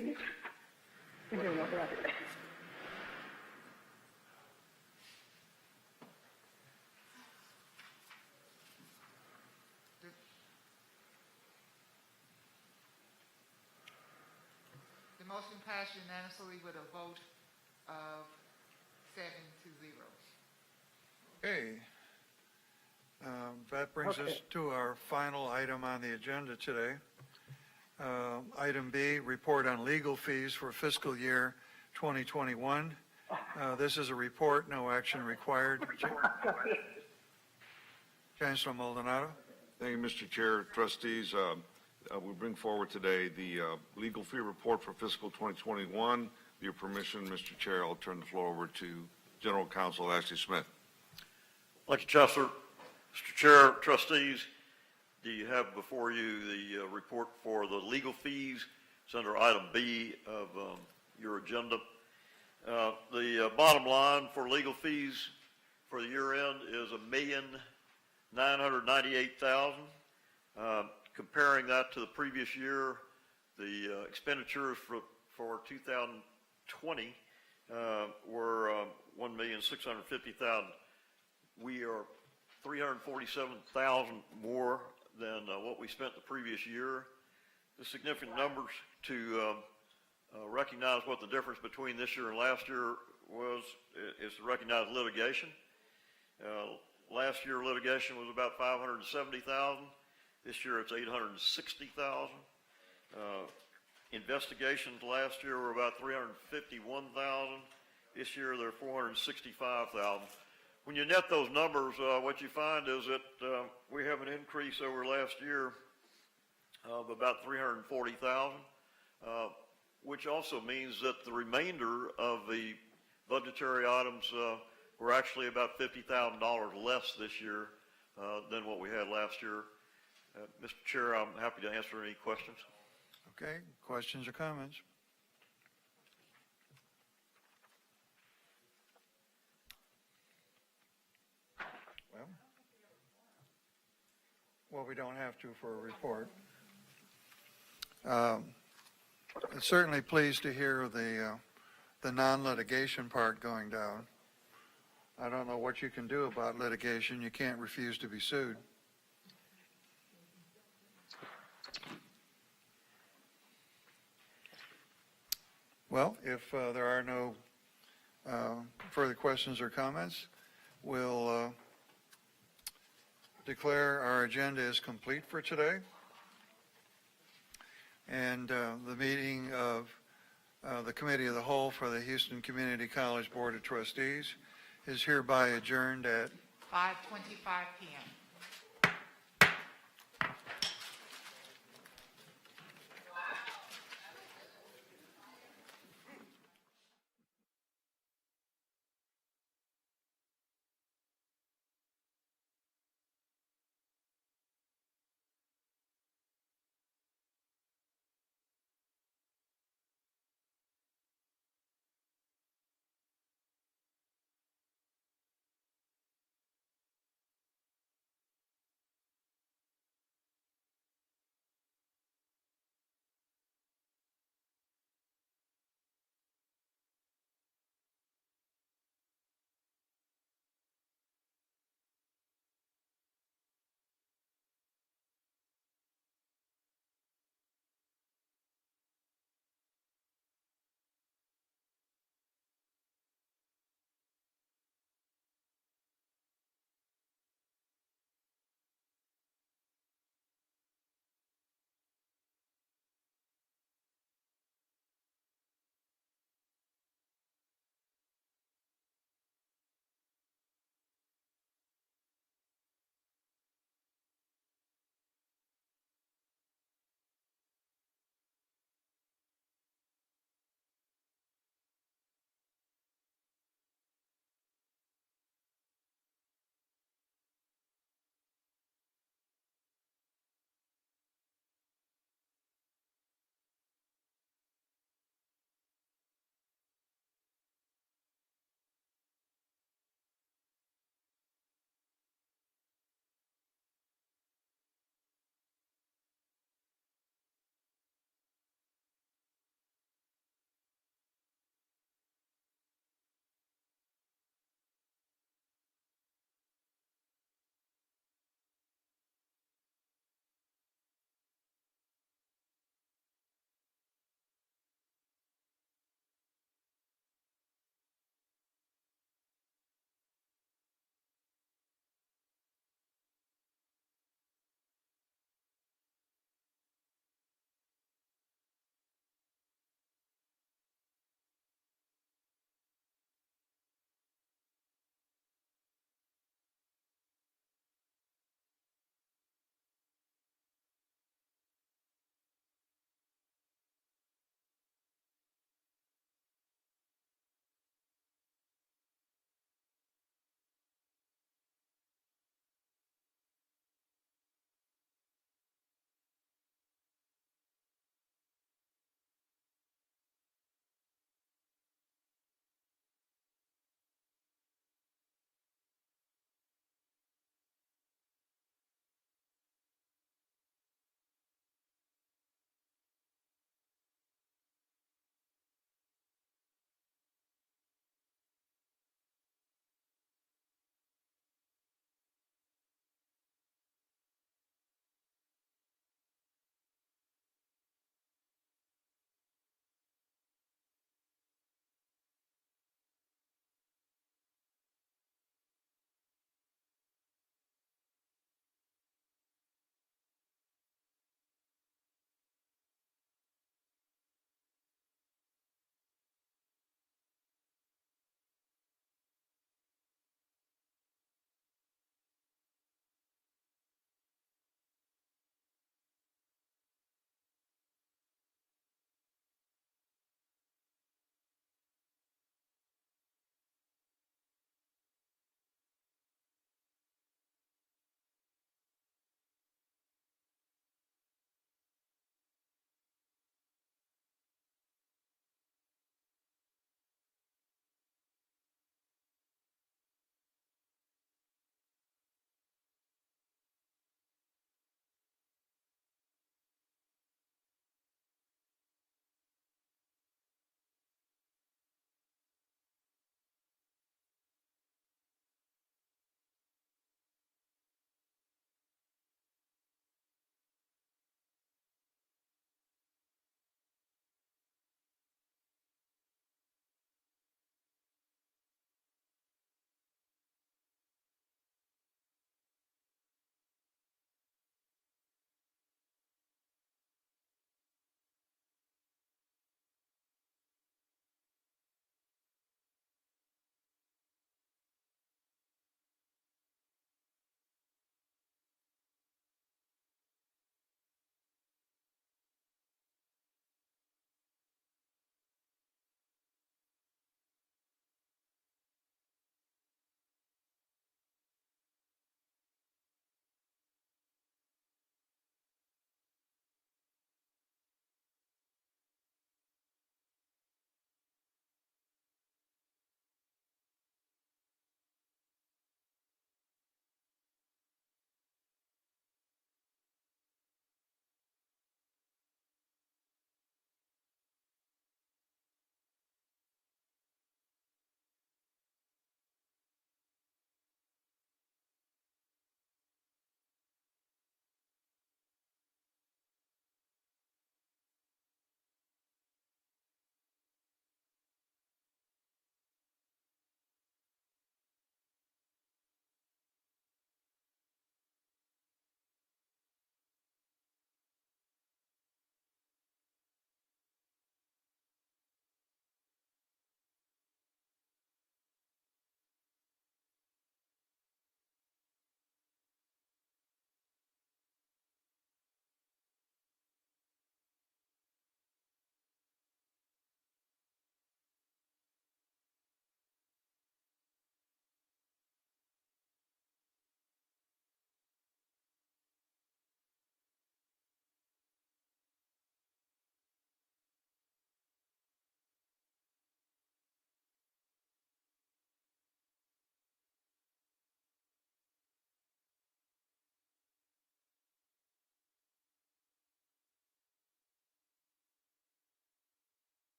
motion passed unanimously with a vote of 7-0. Okay. That brings us to our final item on the agenda today. Item B, report on legal fees for fiscal year 2021. This is a report, no action required. Chancellor Maldonado. Thank you, Mr. Chair. Trustees, we bring forward today the legal fee report for fiscal 2021. With your permission, Mr. Chair, I'll turn the floor over to General Counsel Ashley Smith. Thank you, Chancellor. Mr. Chair, trustees, do you have before you the report for the legal fees? It's under item B of your agenda. The bottom line for legal fees for the year end is $1,998,000. Comparing that to the previous year, the expenditures for 2020 were $1,650,000. We are $347,000 more than what we spent the previous year. The significant numbers to recognize what the difference between this year and last year was is to recognize litigation. Last year litigation was about $570,000. This year it's $860,000. Investigations last year were about $351,000. This year they're $465,000. When you net those numbers, what you find is that we have an increase over last year of about $340,000, which also means that the remainder of the budgetary items were actually about $50,000 less this year than what we had last year. Mr. Chair, I'm happy to answer any questions. Okay, questions or comments? Well, we don't have to for a report. I'm certainly pleased to hear the non-litigation part going down. I don't know what you can do about litigation. You can't refuse to be sued. Well, if there are no further questions or comments, we'll declare our agenda is complete for today. And the meeting of the Committee of the Whole for the Houston Community College Board of Trustees is hereby adjourned at 5:25 p.m.